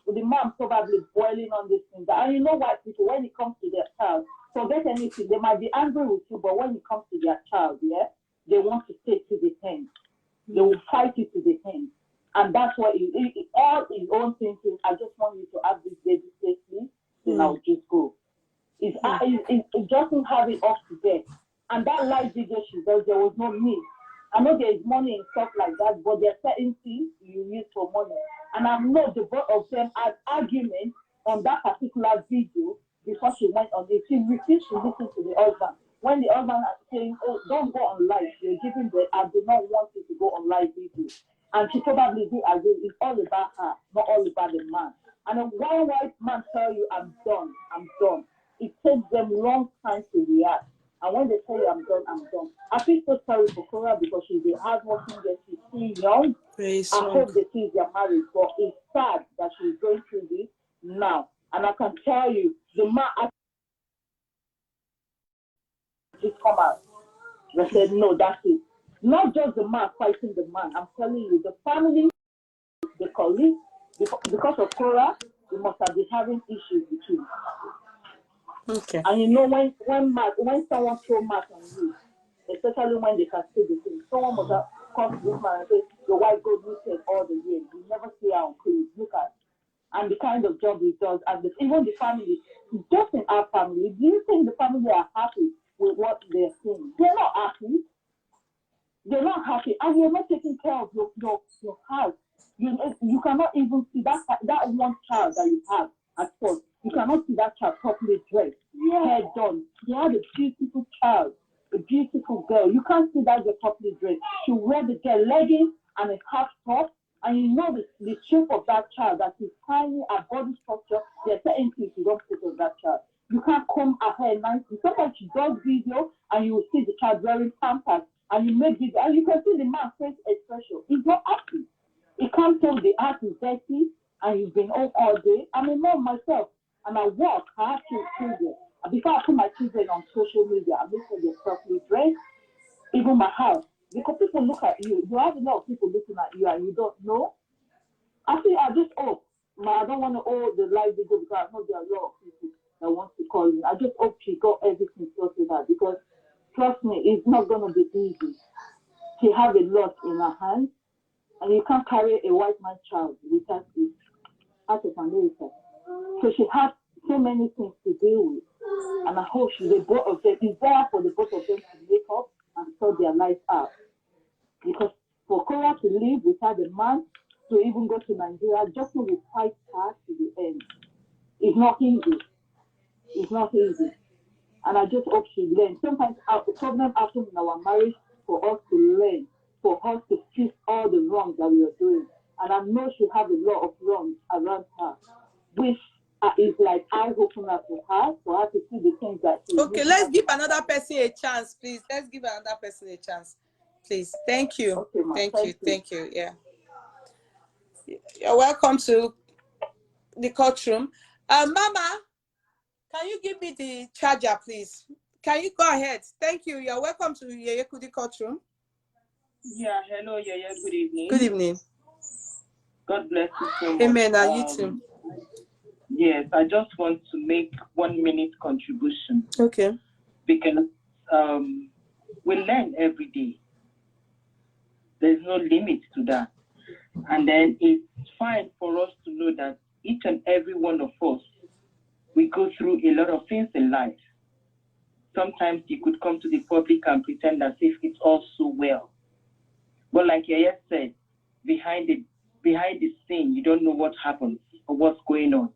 probably boiling on this thing. And you know what, people, when it comes to their child, forget anything. They might be angry with you, but when it comes to their child, they want to stay to the end. They will fight it to the end. And that's why all his own thinking, I just want you to have this baby safely, then I'll just go. It doesn't have it off to death. And that live video she does, there was no need. I know there is money and stuff like that, but there are certain things you use for money. And I know the both of them had arguments on that particular video before she went on it. She refused to listen to the husband. When the husband was saying, oh, don't go on live, you're giving the, I do not want you to go on live video. And she probably did agree. It's all about her, not all about the man. And when one white man tell you, I'm done, it takes them long time to react. And when they tell you, I'm done. I feel so sorry for Korra because she's a hardworking girl. She's still young. I hope they see their marriage, but it's sad that she's going through this now. And I can tell you, the man just come out. They said, no, that's it. Not just the man fighting the man. I'm telling you, the family, the colleagues, because of Korra, they must have been having issues between. Okay. And you know, when someone throw mark on you, especially when they can see the thing, someone must have come to this man and say, your wife goes missing all the years. You never see her on clothes. Look at. And the kind of job he does, and even the family, just in our family, do you think the family are happy with what they're seeing? They're not happy. They're not happy. And you're not taking care of your house. You cannot even see that one child that you have at first. You cannot see that child properly dressed, hair done. You have a beautiful child, a beautiful girl. You can't see that girl properly dressed. She wear the girl leggings and a half top, and you know the shape of that child, that is tiny, her body structure. There are certain things you don't put on that child. You can't comb her hair nicely. Sometimes she does video, and you will see the child wearing pampers, and you make video, and you can see the man's face expression. He's not happy. He can't tell the house is dirty, and you've been home all day. I'm a mom myself, and I work. I have two children. And before I put my children on social media, I make sure they're properly dressed. Even my house, because people look at you. You have a lot of people looking at you, and you don't know. I just hope. I don't want to hold the live video because I know there are a lot of people that want to call me. I just hope she got everything sorted out, because trust me, it's not going to be easy. She has a lot in her hands, and you can't carry a white man's child without it out of America. So she has so many things to deal with, and I hope the both of them is there for the both of them to make up and sort their life out. Because for Korra to live without a man, to even go to Nigeria, just to fight her to the end, it's not easy. It's not easy. And I just hope she learns. Sometimes the problem happens in our marriage for us to learn, for us to fix all the wrongs that we are doing. And I know she has a lot of wrongs around her, which is like eye opener for her to see the things that she Okay, let's give another person a chance, please. Let's give another person a chance, please. Thank you. Okay, thank you. Yeah. You're welcome to the courtroom. Mama, can you give me the charger, please? Can you go ahead? Thank you. You're welcome to Yeye Kudi courtroom. Yeah, hello, Yeye. Good evening. Good evening. God bless you so much. Amen. And you too. Yes, I just want to make 1 minute contribution. Okay. Because we learn every day. There's no limit to that. And then it's fine for us to know that each and every one of us, we go through a lot of things in life. Sometimes you could come to the public and pretend as if it's all so well. But like Yeye said, behind the scene, you don't know what happens or what's going on.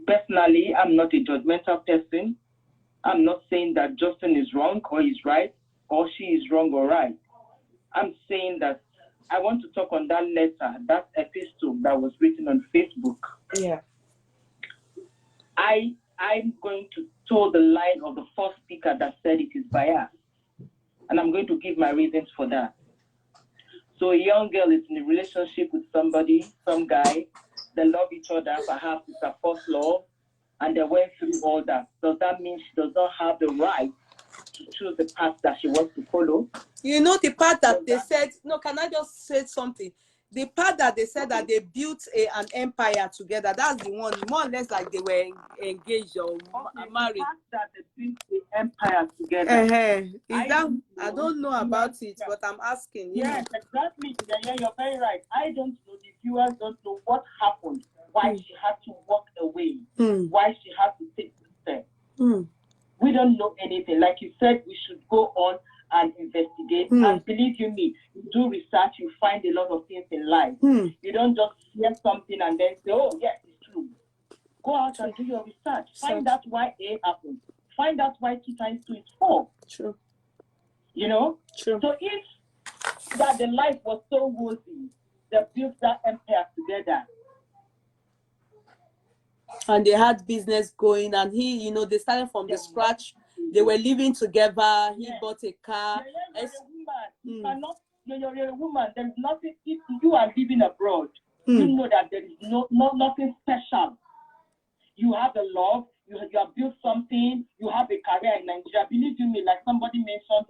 Personally, I'm not a judgmental person. I'm not saying that Justin is wrong or he's right, or she is wrong or right. I'm saying that I want to talk on that letter, that epistle that was written on Facebook. Yeah. I'm going to toe the line of the first speaker that said it is bias. And I'm going to give my reasons for that. So a young girl is in a relationship with somebody, some guy. They love each other, perhaps it's her first love, and they went through all that. Does that mean she does not have the right to choose the path that she wants to follow? You know the part that they said, no, can I just say something? The part that they said that they built an empire together, that's the one, more or less like they were engaged or married. The fact that they built the empire together. I don't know about it, but I'm asking. Yes, exactly. Yeah, you're very right. I don't know, the viewers don't know what happened, why she had to walk away, why she had to take the step. We don't know anything. Like you said, we should go on and investigate. And believe you me, you do research, you find a lot of things in life. You don't just hear something and then say, oh, yes, it's true. Go out and do your research. Find out why A happened. Find out why 2 times 2 is 4. True. You know? True. So if that the life was so rosy, they built that empire together. And they had business going, and he, they started from the scratch. They were living together. He bought a car. You're a woman. There's nothing. If you are living abroad, you know that there is nothing special. You have a love. You have built something. You have a career in Nigeria. Believe you me, like somebody mentioned,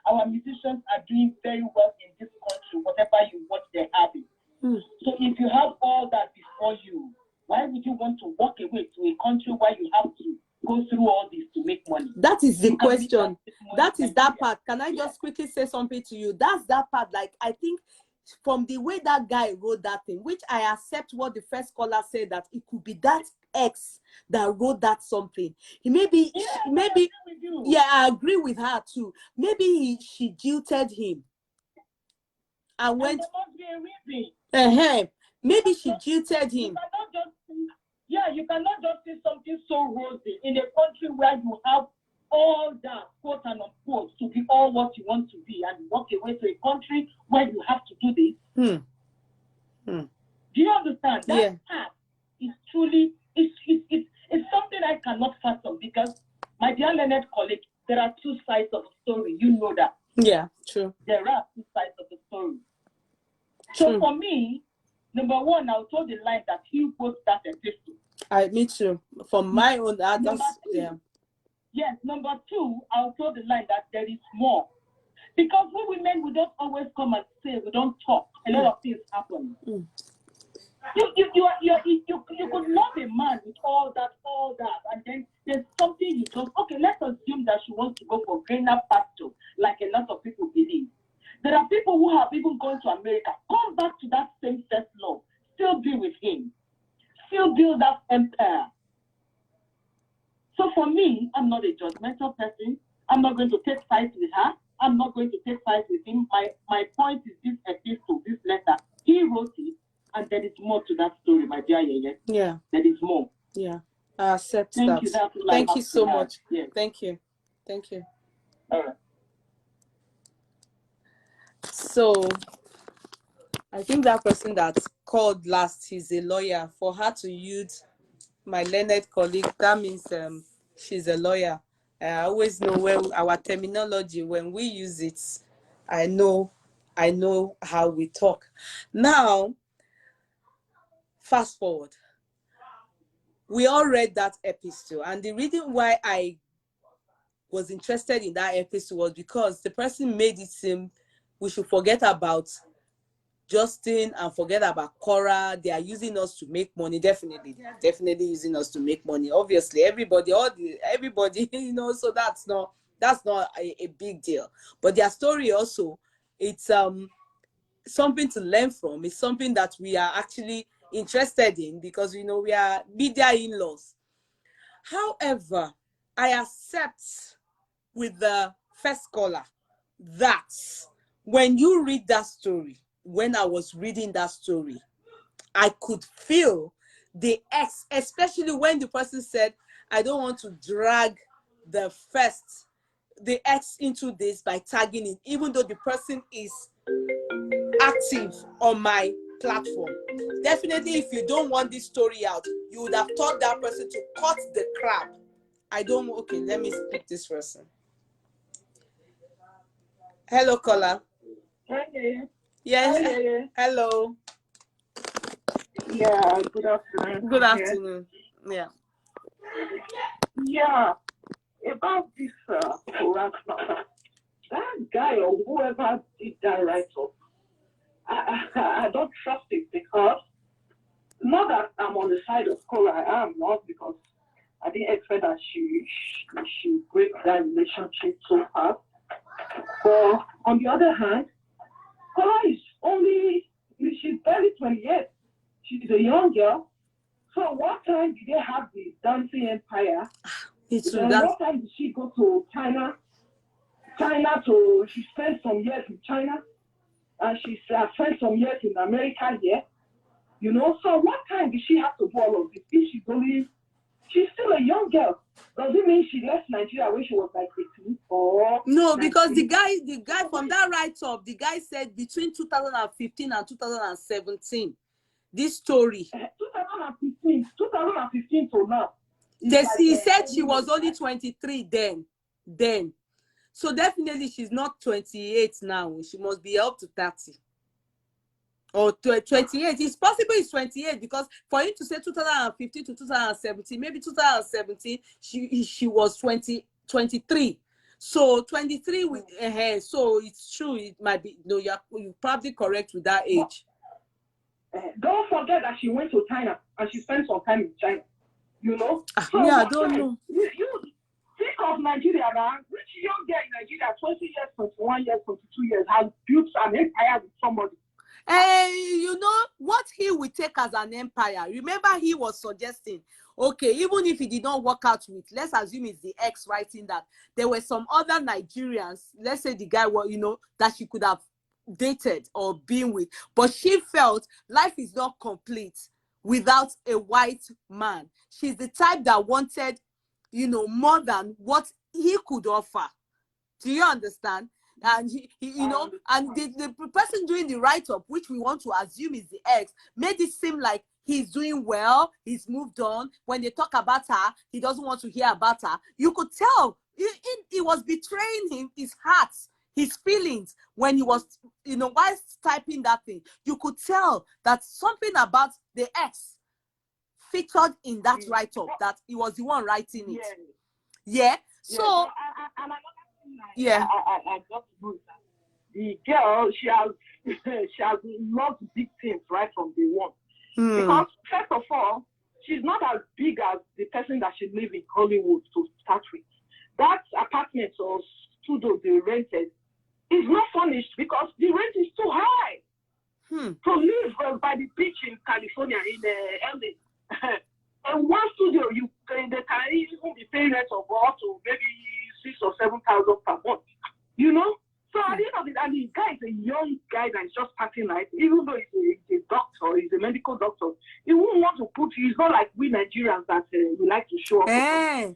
our musicians are doing very well in this country. Whatever you watch, they're having. So if you have all that before you, why would you want to walk away to a country where you have to go through all this to make money? That is the question. That is that part. Can I just quickly say something to you? That's that part. Like, I think from the way that guy wrote that thing, which I accept what the first caller said, that it could be that ex that wrote that something. He maybe, I agree with her too. Maybe she jilted him. And And when there must be a reason. maybe she jilted him. You cannot just see something so rosy in a country where you have all that, quote and unquote, to be all what you want to be, and walk away to a country where you have to do this. Do you understand? That part is truly, it's something I cannot fathom, because, my dear learned colleague, there are two sides of the story. You know that. Yeah, true. There are two sides of the story. So for me, number one, I'll tell the line that he wrote that epistle. Me too. From my own, Yes, number two, I'll tell the line that there is more. Because we women, we don't always come and say, we don't talk. A lot of things happen. You could love a man with all that, and then there's something you just, okay, let's assume that she wants to go for greener pasture, like a lot of people believe. There are people who have even gone to America, come back to that same first love, still be with him, still build that empire. So for me, I'm not a judgmental person. I'm not going to take sides with her. I'm not going to take sides with him. My point is this epistle, this letter. He wrote it, and there is more to that story, my dear Yeye. Yeah. There is more. Yeah. I accept Thank that. you. Thank you so much. Yes. Thank you. Thank you. All right. So I think that person that called last is a lawyer. For her to use my learned colleague, that means she's a lawyer. I always know when our terminology, when we use it, I know how we talk. Now, fast forward. We all read that epistle, and the reason why I was interested in that epistle was because the person made it seem we should forget about Justin and forget about Korra. They are using us to make money. Definitely, they are definitely using us to make money. Obviously, everybody, so that's not a big deal. But their story also, it's something to learn from. It's something that we are actually interested in, because we are media in-laws. However, I accept with the first caller that when you read that story, when I was reading that story, I could feel the X, especially when the person said, I don't want to drag the X into this by tagging it, even though the person is active on my platform. Definitely, if you don't want this story out, you would have taught that person to cut the crap. Okay, let me speak this person. Hello, caller. Hey. Yeah. Hi. Hello. Yeah, good afternoon. Good afternoon. Yeah. Yeah, about this Korra matter, that guy or whoever did that write-up, I don't trust it, because not that I'm on the side of Korra, I am not, because I didn't expect that she break that relationship so fast. But on the other hand, Korra she's barely 28. She's a young girl. So what time did they have the dancing empire? What time did she go to China? She spent some years in China, and she spent some years in America here. So what time did she have to do all of this? If she's still a young girl. Does it mean she left Nigeria when she was like 18? Or no, because the guy from that write-up, the guy said between 2015 and 2017, this story. 2015 to now. He said she was only 23 then. So definitely she's not 28 now. She must be up to 30. Or 28. It's possible it's 28, because for him to say 2015 to 2017, maybe 2017 she was 23. So 23 with her. So it's true. It might be. No, you're probably correct with that age. Don't forget that she went to China and she spent some time in China. So I don't know. You think of Nigeria now. Which young girl in Nigeria, 20 years, 21 years, 22 years, has built an empire with somebody? What he would take as an empire. Remember, he was suggesting, okay, even if he did not work out with, let's assume it's the ex writing that there were some other Nigerians, let's say the guy was, that she could have dated or been with, but she felt life is not complete without a white man. She's the type that wanted, you know, more than what he could offer. Do you understand? And you know, and the person doing the write-up, which we want to assume is the ex, made it seem like he's doing well, he's moved on. When they talk about her, he doesn't want to hear about her. You could tell he was betraying him, his heart, his feelings when he was, you know, while typing that thing. You could tell that something about the ex featured in that write-up, that he was the one writing it. Yeah. So, yeah. I just know that the girl, she has she has loved big things right from day one. Because first of all, she's not as big as the person that she lives in Hollywood to start with. That apartment or studio they rented is not furnished because the rent is too high. To live by the beach in California, in LA, and one studio, they can even be paying rent of up to maybe 6,000 or 7,000 per month. You know? So at the end of it, and the guy is a young guy that is just starting life, even though he's a doctor, he's a medical doctor, he won't want to put, he's not like we Nigerians that we like to show up. The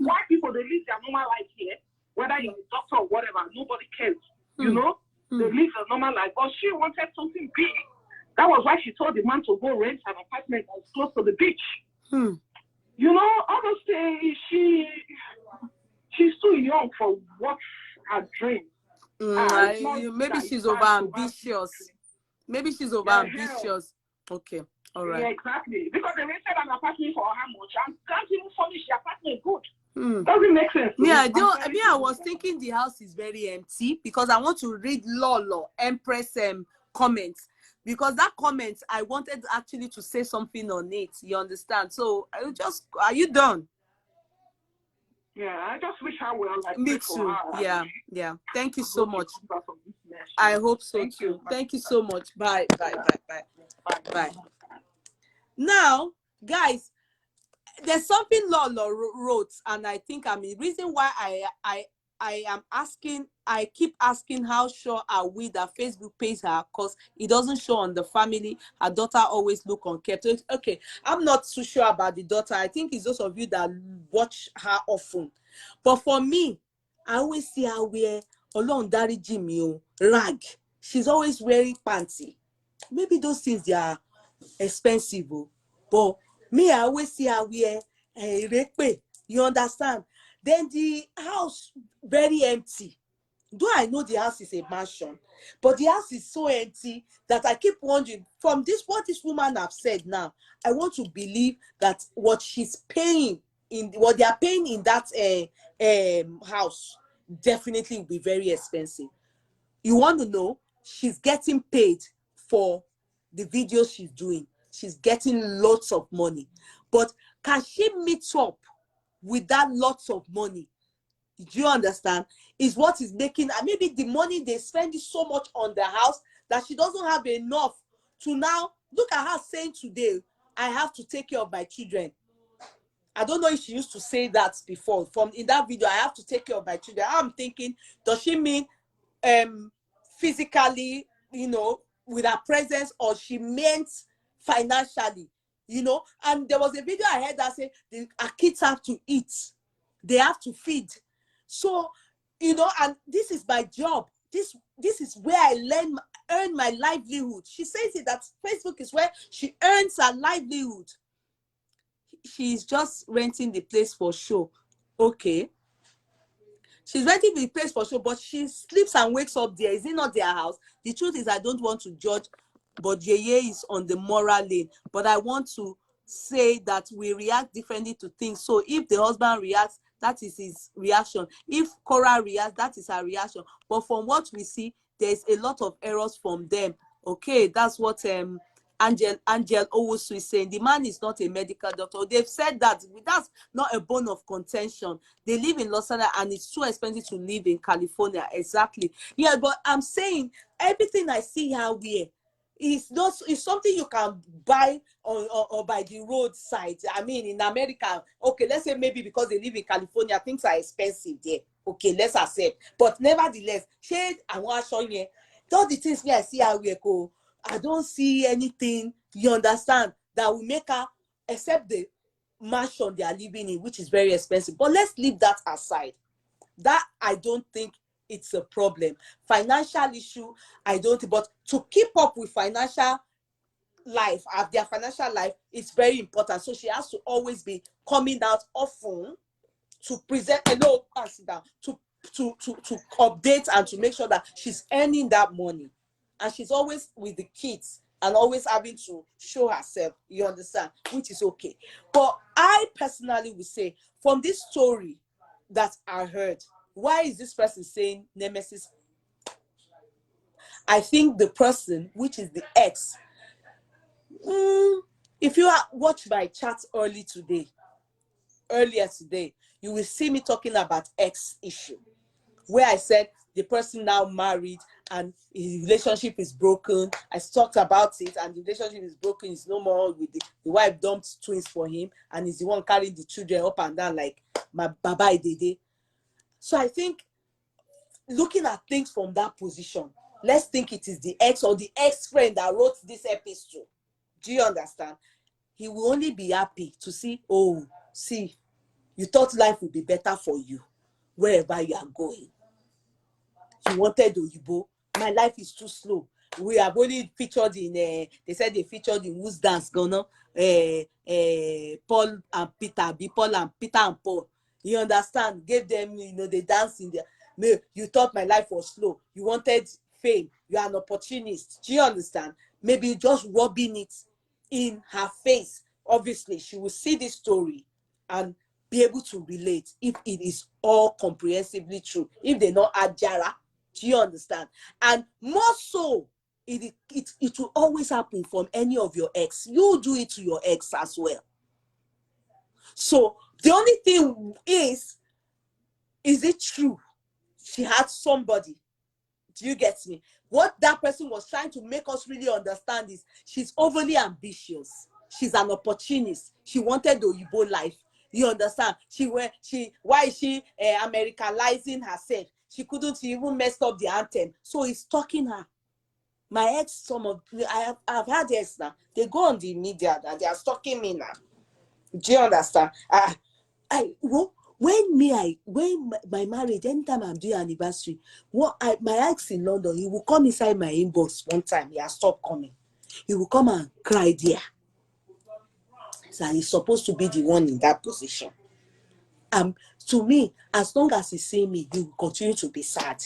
white people, they live their normal life here, whether you're a doctor or whatever, nobody cares. You know? They live a normal life. But she wanted something big. That was why she told the man to go rent an apartment that was close to the beach. You know, honestly, she's too young for what her dream. Maybe she's over ambitious. Maybe she's over ambitious. Okay, all right. Yeah, exactly. Because they rented an apartment for how much? And can't even furnish the apartment good. Doesn't make sense. I was thinking the house is very empty because I want to read Lolo Empress comments, because that comment I wanted actually to say something on it. You understand? So are you done? Yeah, I just wish her well. Like, me too. Yeah. Thank you so much. I hope so too. Thank you so much. Bye. Now, guys, there's something Lolo wrote, and I think the reason why I keep asking how sure are we that Facebook pays her, because it doesn't show on the family. Her daughter always look unkept. Okay, I'm not too sure about the daughter. I think it's those of you that watch her often. But for me, I always see her wear Olorun Dariji mi o rag. She's always wearing panty. Maybe those things, they are expensive, but me, I always see her wear repe. You understand? Then the house very empty. Though I know the house is a mansion, but the house is so empty that I keep wondering, from what this woman have said now, I want to believe that what she's paying what they are paying in that house definitely will be very expensive. You want to know, she's getting paid for the videos she's doing. She's getting lots of money. But can she meet up with that lots of money? Do you understand? Is what is making, maybe the money they spend is so much on the house that she doesn't have enough to now look at her saying today, I have to take care of my children. I don't know if she used to say that before. In that video, I have to take care of my children. I'm thinking, does she mean physically, you know, with her presence, or she meant financially, you know? And there was a video I heard that say our kids have to eat, they have to feed. So, you know, and this is my job. This is where I earn my livelihood. She says it, that Facebook is where she earns her livelihood. She's just renting the place for show. Okay. She's renting the place for show, but she sleeps and wakes up there. Is it not their house? The truth is, I don't want to judge, but Yeye is on the moral lane. But I want to say that we react differently to things. So if the husband reacts, that is his reaction. If Korra reacts, that is her reaction. But from what we see, there's a lot of errors from them. Okay, that's what Angel Owusu is saying. The man is not a medical doctor. They've said that. That's not a bone of contention. They live in Los Angeles and it's too expensive to live in California. Exactly. Yeah, but I'm saying everything I see her wear is something you can buy or by the roadside. I mean, in America, okay, let's say maybe because they live in California, things are expensive there. Okay, let's accept. But nevertheless, shade and one showing all the things me I see her wear, I don't see anything, you understand, that will make her, except the mansion they are living in, which is very expensive. But let's leave that aside. That I don't think it's a problem. Financial issue, I don't, but to keep up with financial life, their financial life, is very important. So she has to always be coming out often to present, hello, pass it down, to update and to make sure that she's earning that money. And she's always with the kids and always having to show herself, you understand, which is okay. But I personally would say, from this story that I heard, why is this person saying nemesis? I think the person, which is the ex, if you watched my chat earlier today, you will see me talking about ex issue, where I said the person now married and his relationship is broken. I talked about it, and the relationship is broken. He's no more with the wife dumped twins for him, and he's the one carrying the children up and down like my baba dede. So I think, looking at things from that position, let's think it is the ex or the ex-friend that wrote this episode. Do you understand? He will only be happy to see, oh, see, you thought life would be better for you wherever you are going. You wanted Oyibo. My life is too slow. We have only featured in, they said they featured in Who's Dance Gonna, Paul and Peter, Paul and Peter and Paul. You understand? Gave them, they dance in there. You thought my life was slow. You wanted fame. You are an opportunist. Do you understand? Maybe just rubbing it in her face. Obviously, she will see this story and be able to relate if it is all comprehensively true. If they not add Jara, do you understand? And more so, it will always happen from any of your ex. You do it to your ex as well. So the only thing is it true? She had somebody. Do you get me? What that person was trying to make us really understand is she's overly ambitious. She's an opportunist. She wanted the Oyibo life. You understand? Why is she Americanizing herself? She couldn't even mess up the anthem. So he's stalking her. My ex, I've had ex now. They go on the media that they are stalking me now. Do you understand? When my marriage, anytime I'm doing anniversary, my ex in London, he will come inside my inbox one time. He has stopped coming. He will come and cry there. So he's supposed to be the one in that position. To me, as long as he see me, he will continue to be sad.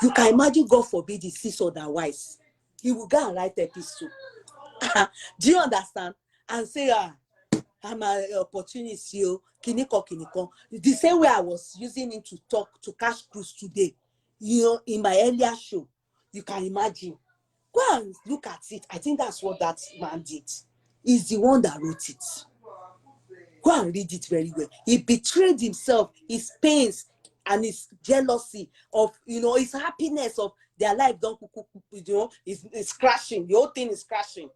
You can imagine, God forbid, he sees otherwise. He will go and write episode. Do you understand? And say, I'm an opportunist, kiniko. The same way I was using him to talk to Cash Cruise today, in my earlier show. You can imagine. Go and look at it. I think that's what that man did. He's the one that wrote it. Go and read it very well. He betrayed himself, his pains, and his jealousy of, his happiness of their life. Is crashing. The whole thing is crashing.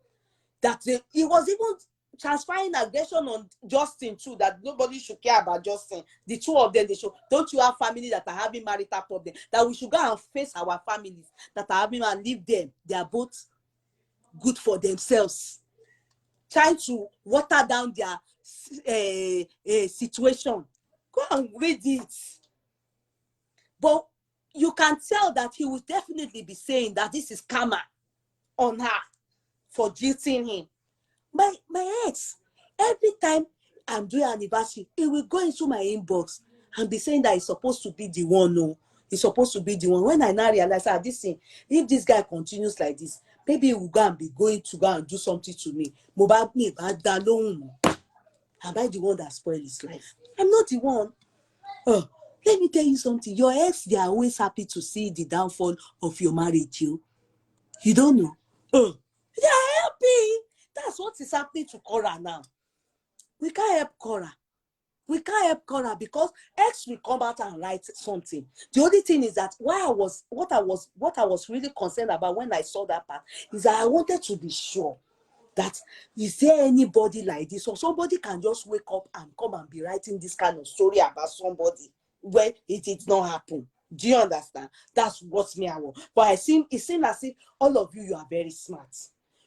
That he was even transferring aggression on Justin too, that nobody should care about Justin. The two of them, don't you have families that are having marital problems? That we should go and face our families that are having and leave them. They are both good for themselves. Trying to water down their situation. Go and read it. But you can tell that he will definitely be saying that this is karma on her for jilting him. My ex, every time I'm doing anniversary, he will go into my inbox and be saying that he's supposed to be the one. No, he's supposed to be the one. When I now realize, this thing, if this guy continues like this, maybe he will go and be going to go and do something to me. Am I the one that spoiled his life? I'm not the one. Let me tell you something. Your ex, they are always happy to see the downfall of your marriage. You don't know. They are happy. That's what is happening to Korra now. We can't help Korra. We can't help Korra because X will come out and write something. The only thing is that what I was really concerned about when I saw that part is that I wanted to be sure that is there anybody like this, or somebody can just wake up and come and be writing this kind of story about somebody when it did not happen. Do you understand? That's what me I want. But it seems as if all of you are very smart.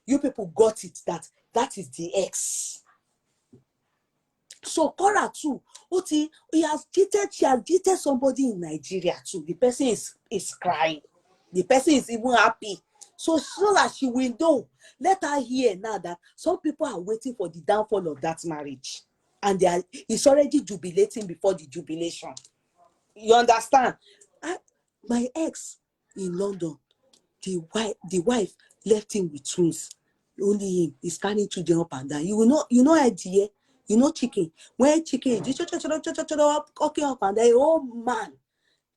You people got it that is the X. So Korra too, she has cheated somebody in Nigeria too. The person is crying. The person is even happy. So that she will know. Let her hear now that some people are waiting for the downfall of that marriage. And it's already jubilating before the jubilation. You understand? My ex in London, the wife left him with twins. Only him is carrying children up and down. You know idea, you know chicken. When chicken is walking up and down, oh man,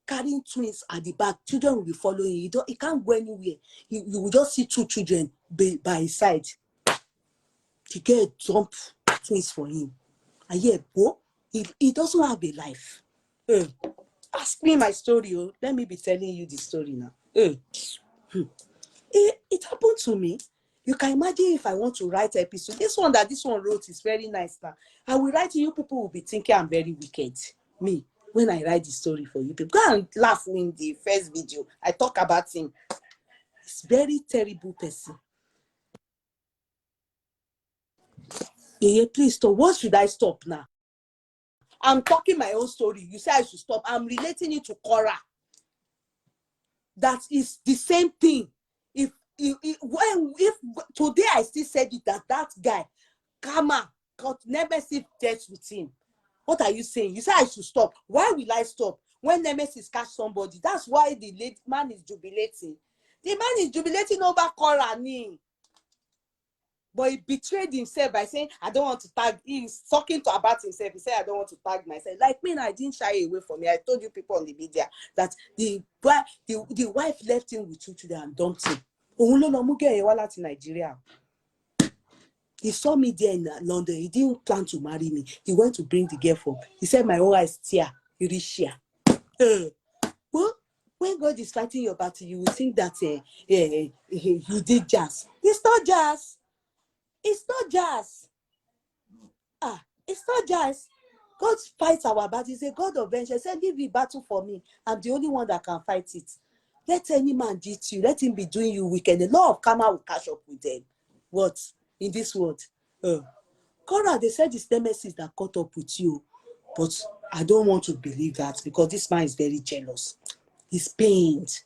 carrying twins at the back, children will be following. He can't go anywhere. You will just see two children by his side. The girl dump twins for him. And yeah, he doesn't have a life. Ask me my story. Oh. Let me be telling you the story now. It happened to me. You can imagine if I want to write an episode. This one wrote is very nice now. I will write to you, people will be thinking I'm very wicked. Me, when I write the story for you people. Go and laugh in the first video. I talk about him. It's very terrible person. Yeye, please stop. What should I stop now? I'm talking my own story. You say I should stop. I'm relating it to Korra. That is the same thing. If today I still said it that guy, Kama, got Nemesis death with him. What are you saying? You say I should stop. Why will I stop? When Nemesis catch somebody, that's why the late man is jubilating. The man is jubilating over Korra. But he betrayed himself by saying, I don't want to tag. He's talking about himself. He said, I don't want to tag myself. Like me, I didn't shy away from it. I told you people on the media that the wife left him with 2 children and dumped him. Nigeria. He saw me there in London. He didn't plan to marry me. He went to bring the girl from. He said, my own eyes tear. You reach here. Well, when God is fighting your battle, you will think that you did jazz. It's not jazz. It's not jazz. It's not jazz. God fights our battle. He's a God of vengeance. He said, leave the battle for me. I'm the only one that can fight it. Let any man cheat you. Let him be doing you wicked. The law of karma will catch up with them. What? In this world. Korra, they said it's Nemesis that caught up with you. But I don't want to believe that because this man is very jealous. He's pained.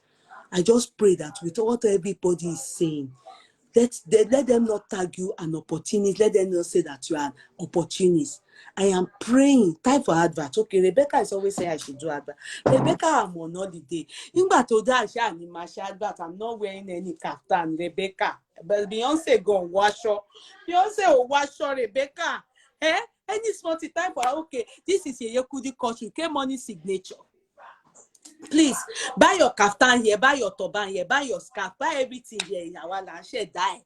I just pray that with what everybody is saying, let them not tag you an opportunist. Let them not say that you are an opportunist. I am praying. Time for advert. Okay, Rebecca is always saying I should do advert. Rebecca, I'm on holiday. I'm not wearing any kaftan, Rebecca. But Beyonce go wash up. Beyonce will wash up, Rebecca. Any small time for okay. This is Yeye Kudi culture. Money signature. Please buy your kaftan here, buy your turban here, buy your scarf, buy everything here in our land. Share die.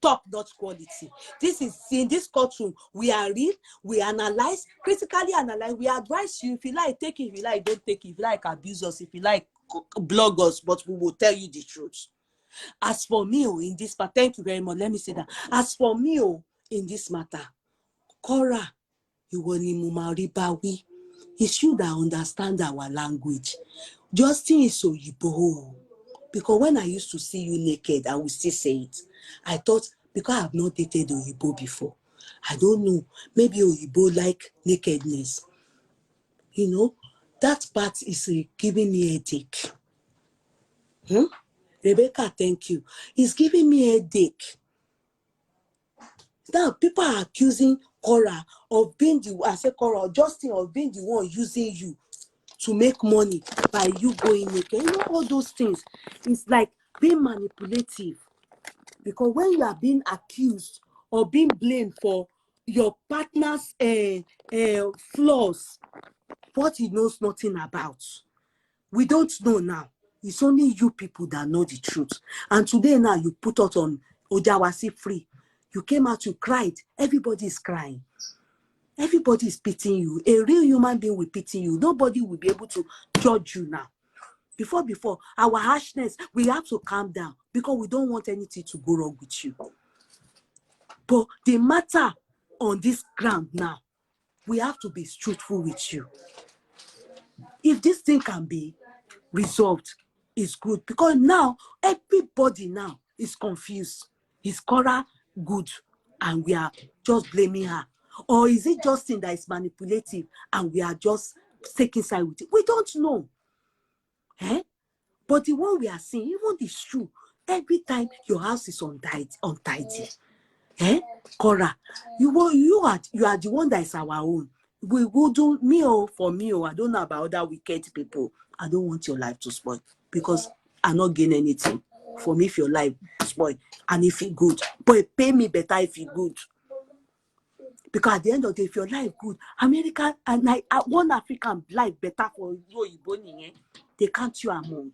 Top-notch quality. This is in this courtroom. We are real, we analyze, critically analyze, we advise you. If you like, take it, if you like, don't take it, if you like, abuse us, if you like, blog us, but we will tell you the truth. As for me, in this matter, thank you very much. Let me say that. As for me, in this matter, Korra, you want Mumaribawi. It's you that understand our language. Justin is Oyibo. Because when I used to see you naked, I would still say it. I thought, because I have not dated Oyibo before, I don't know, maybe Oyibo like nakedness. You know, that part is giving me a headache. Rebecca, thank you. It's giving me a headache. Now, people are accusing Korra of being Korra, Justin of being the one using you to make money by you going naked. You know, all those things. It's like being manipulative. Because when you are being accused or being blamed for your partner's flaws, what he knows nothing about, we don't know now. It's only you people that know the truth. And today now you put us on Ojawasi free. You came out, you cried. Everybody is crying. Everybody is pitying you. A real human being will pity you. Nobody will be able to judge you now. Before, our harshness, we have to calm down because we don't want anything to go wrong with you. But the matter on this ground now, we have to be truthful with you. If this thing can be, resolved is good, because now everybody now is confused. Is Korra good and we are just blaming her? Or is it Justin that is manipulative and we are just taking side with it? We don't know. But the one we are seeing, even the shoe, every time your house is untidy. Korra, you are the one that is our own. We will do for me, I don't know about other wicked people. I don't want your life to spoil, because I not gain anything from if your life spoil and if it good. But pay me better if it good. Because at the end of the day, if your life good, American and one African life better for you, they count you among.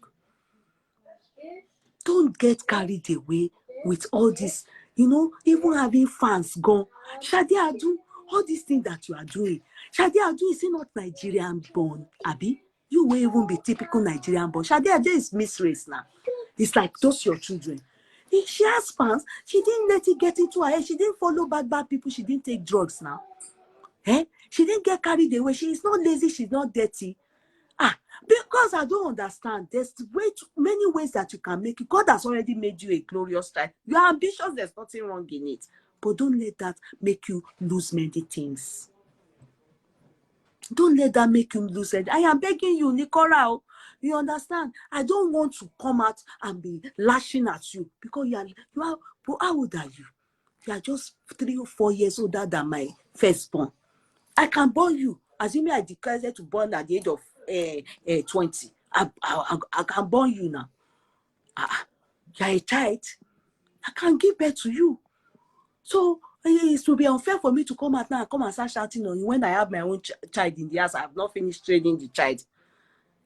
Don't get carried away with all this, even having fans gone. Shadi Adu, all these things that you are doing. Shadi Adu is not Nigerian born, Abi. You will even be typical Nigerian born. Shadi Adu is Miss Race now. It's like those your children. If she has fans, she didn't let it get into her head. She didn't follow bad people. She didn't take drugs now. She didn't get carried away. She is not lazy. She's not dirty. Because I don't understand. There's many ways that you can make it. God has already made you a glorious child. You are ambitious. There's nothing wrong in it. But don't let that make you lose many things. Don't let that make you lose it. I am begging you, Nicola. You understand? I don't want to come out and be lashing at you, because you are. But how old are you? You are just 3 or 4 years older than my firstborn. I can born you. Assuming I declared to born at the age of 20. I can born you now. You're a child. I can give birth to you. So it will be unfair for me to come out now and come and start shouting on you when I have my own child in the house. I have not finished training the child.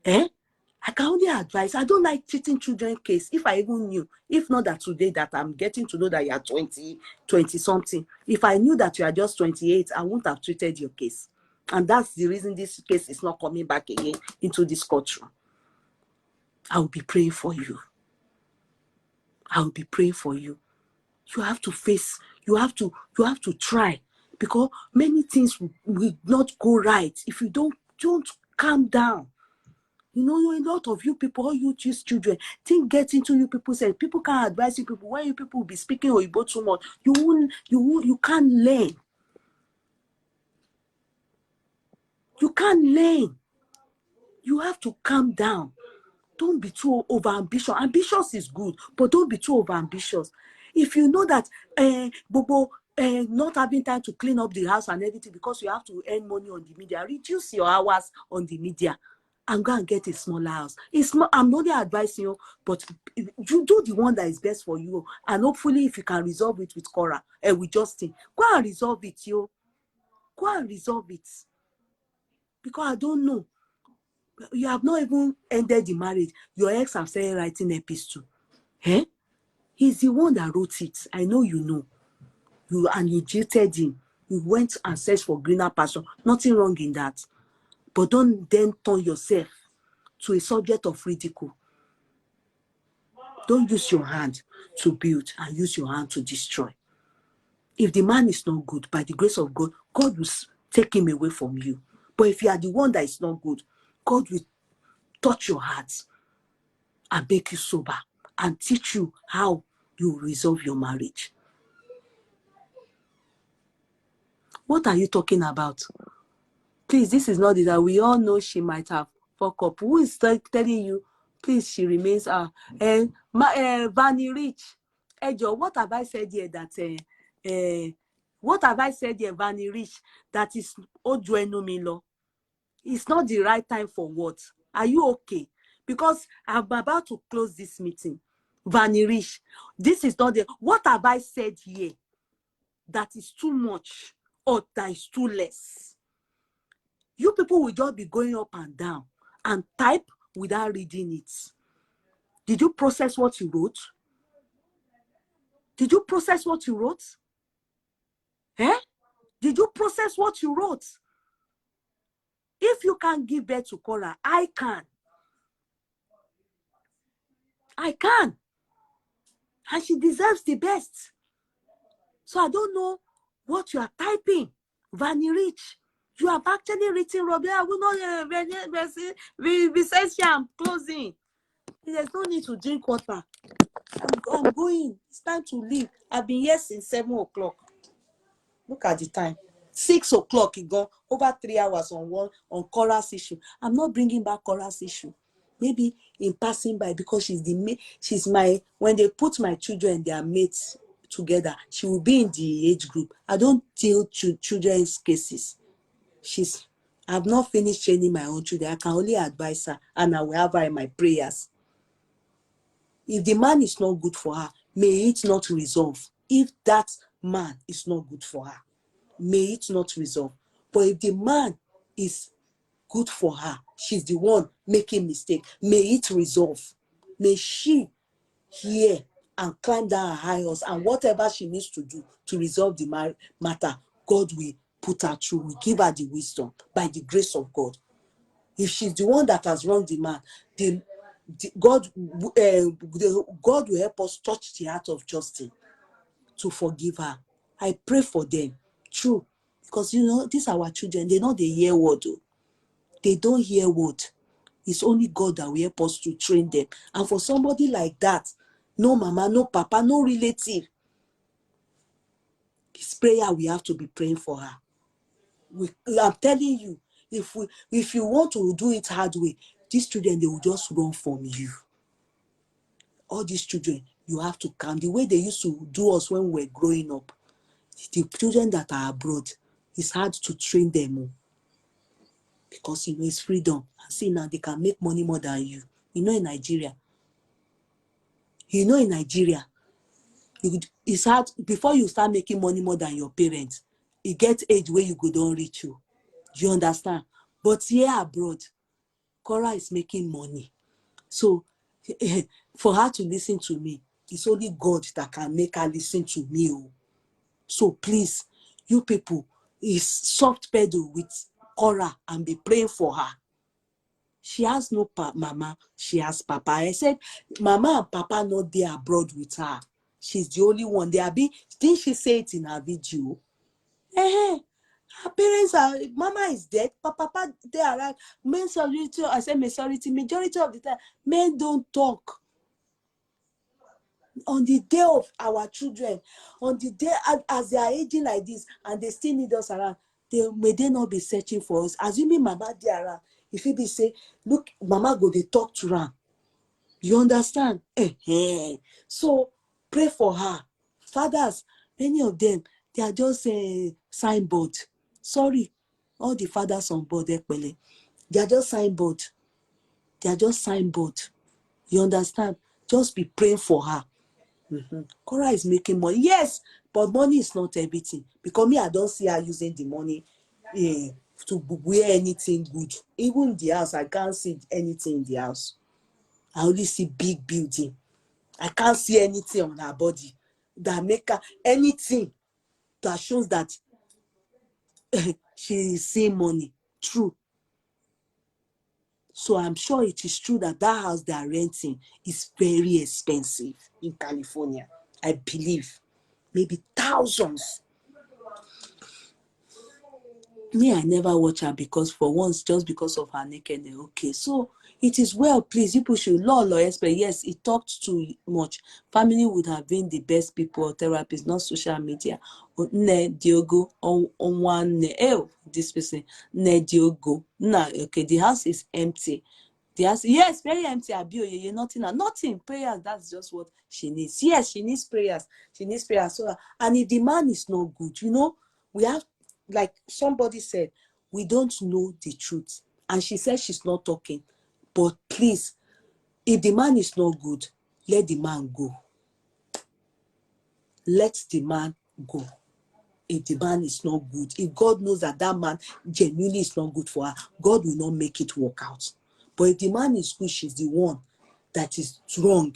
I can only advise. I don't like treating children case. If I even knew, if not that today that I'm getting to know that you are 20 something. If I knew that you are just 28, I wouldn't have treated your case. And that's the reason this case is not coming back again into this courtroom. I will be praying for you. I will be praying for you. You have to face, you have to try, because many things will not go right if you don't calm down. A lot of you people, all you choose children, think get into you people say people can't advise you people. When you people will be speaking Oyibo too much, you can't learn. You can't learn. You have to calm down. Don't be too over-ambitious. Ambitious is good, but don't be too over-ambitious. If you know that Bobo not having time to clean up the house and everything because you have to earn money on the media, reduce your hours on the media and go and get a smaller house. I'm not advising you, but you do the one that is best for you. And hopefully, if you can resolve it with Korra, with Justin, go and resolve it, yo. Go and resolve it. Because I don't know. You have not even ended the marriage. Your ex have started writing epistle. He's the one that wrote it. I know you know. You jilted him. You went and searched for greener pasture. Nothing wrong in that. But don't then turn yourself to a subject of ridicule. Don't use your hand to build and use your hand to destroy. If the man is not good, by the grace of God, God will take him away from you. But if you are the one that is not good, God will touch your heart and make you sober and teach you how you resolve your marriage. What are you talking about? Please, this is not that we all know she might have fucked up. Who is telling you? Please, she remains Vanny Rich. Ejo, what have I said here that what have I said here, Vanny Rich, that is Ojuenomilo? It's not the right time for what? Are you okay? Because I'm about to close this meeting. Vanny Rich, this is not the... What have I said here that is too much or that is too less? You people will just be going up and down and type without reading it. Did you process what you wrote? Did you process what you wrote? Did you process what you wrote? If you can't give birth to Korra, I can. I can. And she deserves the best. So I don't know what you are typing. Vanny Rich. You have actually written Robbie. I will not we say I'm closing. There's no need to drink water. I'm going. It's time to leave. I've been here since 7 o'clock. Look at the time. 6 o'clock, it gone over 3 hours on Korra's issue. I'm not bringing back Korra's issue. Maybe in passing by, because she's my, when they put my children, their mates together, she will be in the age group. I don't deal children's cases. I've not finished training my own children. I can only advise her, and I will have her in my prayers. If the man is not good for her, may it not resolve. If that man is not good for her, may it not resolve. But if the man is good for her, she's the one making mistake, may it resolve. May she hear and climb down her high horse, and whatever she needs to do to resolve the matter, God will put her through, will give her the wisdom by the grace of God. If she's the one that has wronged the man, God will help us touch the heart of Justin to forgive her. I pray for them. True. Because, these are our children. They know they hear word. They don't hear word. It's only God that will help us to train them. And for somebody like that, no mama, no papa, no relative, it's prayer we have to be praying for her. I'm telling you, if you want to do it hard way, these children, they will just run from you. All these children, you have to calm. The way they used to do us when we were growing up, the children that are abroad, it's hard to train them. Because, it's freedom. See, now they can make money more than you. In Nigeria. In Nigeria, it's hard. Before you start making money more than your parents, it gets age where you go don't reach you. Do you understand? But here abroad, Korra is making money. So for her to listen to me, it's only God that can make her listen to me. So please, you people, is soft pedal with Korra and be praying for her. She has no mama, she has papa. I said, mama and papa not there abroad with her. She's the only one. Didn't she say it in her video? Her parents mama is dead, papa they are around. Majority of the time, men don't talk. On the day of our children, on the day as they are aging like this, and they still need us around, may they not be searching for us. Assuming mama they around, if he be say, look, mama go they talk to her. You understand? So pray for her. Fathers, many of them, they are just signboard. Sorry, all the fathers on board, they are just signboard. They are just signboard. You understand? Just be praying for her. Korra is making money. Yes, but money is not everything. Because me, I don't see her using the money to wear anything good. Even in the house, I can't see anything in the house. I only see big building. I can't see anything on her body that make her anything that shows that she is seeing money. True. So I'm sure it is true that house they are renting is very expensive in California. I believe. Maybe thousands. Me, I never watch her because for once, just because of her nakedness. Okay, so it is well, please. People should lawyers, but yes, it talked too much. Family would have been the best people or therapists, not social media. Ne Diogo on one this person ne Diogo. Nah, okay, the house is empty. The house, yes, very empty. You're nothing. Prayers. That's just what she needs. Yes, she needs prayers. She needs prayers. So, and if the man is not good, we have. Like somebody said, we don't know the truth. And she said she's not talking. But please, if the man is not good, let the man go. Let the man go. If the man is not good, if God knows that man genuinely is not good for her, God will not make it work out. But if the man is good, she's the one that is wrong,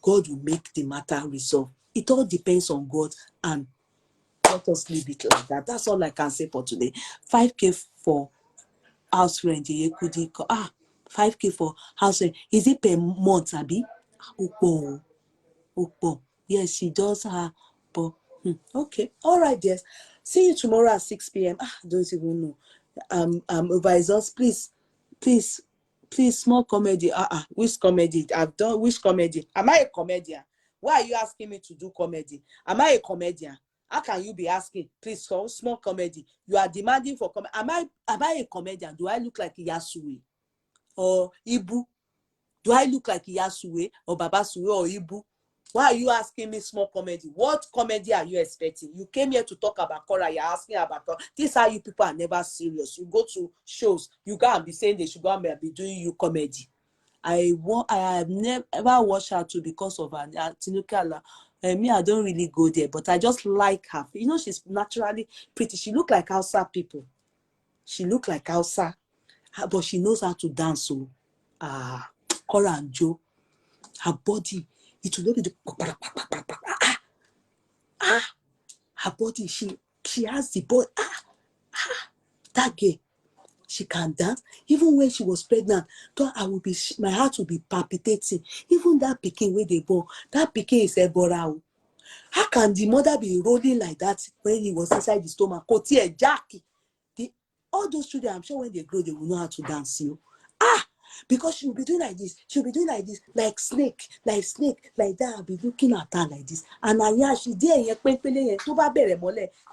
God will make the matter resolve. It all depends on God, and let us leave it like that. That's all I can say for today. 5K for house rent. Yeye Kudi. 5K for house rent. Is it per month, Abi? Upo. Yes, she does her. But okay. All right, yes. See you tomorrow at 6 p.m. I don't even know. overexhaust. Please, small comedy. Which comedy? I've done which comedy? Am I a comedian? Why are you asking me to do comedy? Am I a comedian? How can you be asking, please, small comedy? You are demanding for comedy. Am I a comedian? Do I look like Yasue or Ibu? Do I look like Yasue or Babasue or Ibu? Why are you asking me small comedy? What comedy are you expecting? You came here to talk about Korra. You're asking about Korra. This is how you people are never serious. You go to shows, you go and be saying they should go and be doing you comedy. I have never watched her too because of her Tinukala. Me, I don't really go there, but I just like her. You know, she's naturally pretty. She look like Hausa people. She look like Hausa, but she knows how to dance. So, Korra and Joe, her body, it will not be the her body. She has the body. That girl, she can dance. Even when she was pregnant, my heart will be palpitating. Even that pikin where they born, that pikin is Ebora. How can the mother be rolling like that when he was inside the stomach? Jackie. All those children, I'm sure when they grow, they will know how to dance. Because she'll be doing like this. She'll be doing like this, like snake, like that. I'll be looking at her like this. And she did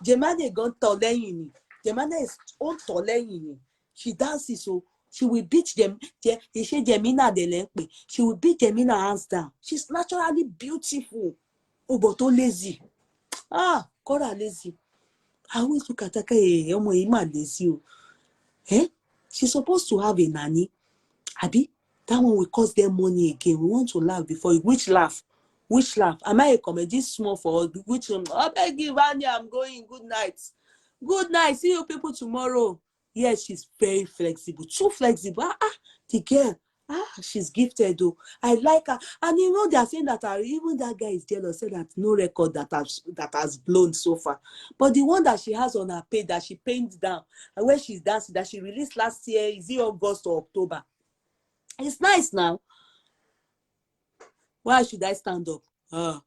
Jemane gone tolenini. Jemane is on tolenini. She dances so she will beat them. Jemina de lenkpe. She will beat Jemina hands down. She's naturally beautiful. Oh, but so lazy. Korra lazy. I always look at her, lazy. She's supposed to have a nanny. Abi, that one will cost them money again. We want to laugh before you. Which laugh? Am I a comedy small for us? Which one? I beg you, Vanya, I'm going. Good night. Good night. See you people tomorrow. Yes, she's very flexible. Too flexible. The girl. She's gifted though. I like her. And you know, they're saying that even that guy is jealous, said that no record that has blown so far. But the one that she has on her page that she painted down, and where she's dancing, that she released last year, is it August or October? It's nice now. Why should I stand up?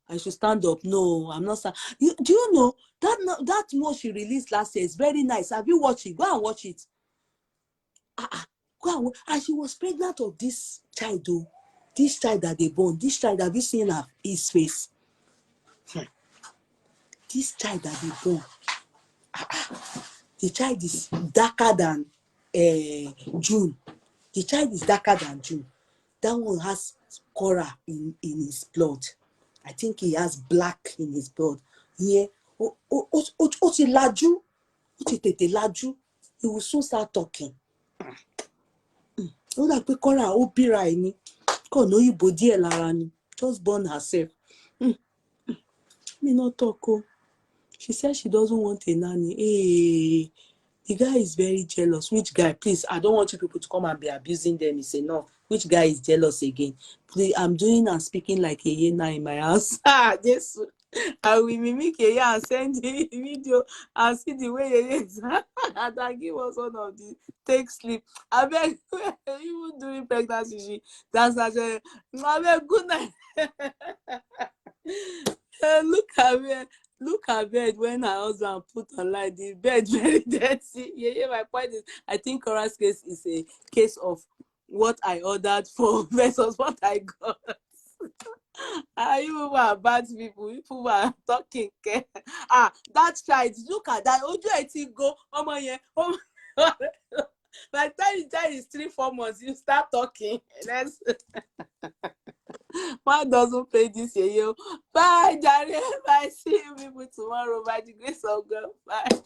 I should stand up. No, I'm not. Do you know that one she released last year is very nice? Have you watched it? Go and watch it. Go and watch. And she was pregnant of this child, though. This child that they born. This child, have you seen his face? This child that they born. The child is darker than June. The child is darker than June. That one has Korra in his blood. I think he has black in his blood. Yeah. Ti laju. Ti tètè laju. He will soon start talking. Ó dà pé Korra ó bíra ẹ̀ ni. Kò lóyìnbó díẹ̀ lára ni. Just born herself. Me not talk. She said she doesn't want a nanny. Hey. The guy is very jealous. Which guy? Please, I don't want you people to come and be abusing them. It's enough. Which guy is jealous again? Please, I'm doing and speaking like Yeye now in my house. Yes. I will mimic Yeye and send the video and see the way Yeye is. And I give us one of the take sleep. I beg, even during pregnancy, that's such a good night. Look at me. Look at bed when her husband put online. The bed very dirty. Yeah, my point is, I think Korra's case is a case of what I ordered for versus what I got. You are bad people. You people are talking. That child. Look at that. Ojo eti go. By the time the child is 3-4 months, you start talking. One doesn't play this year. Bye, Jare. Bye. See you people tomorrow by the grace of God. Bye.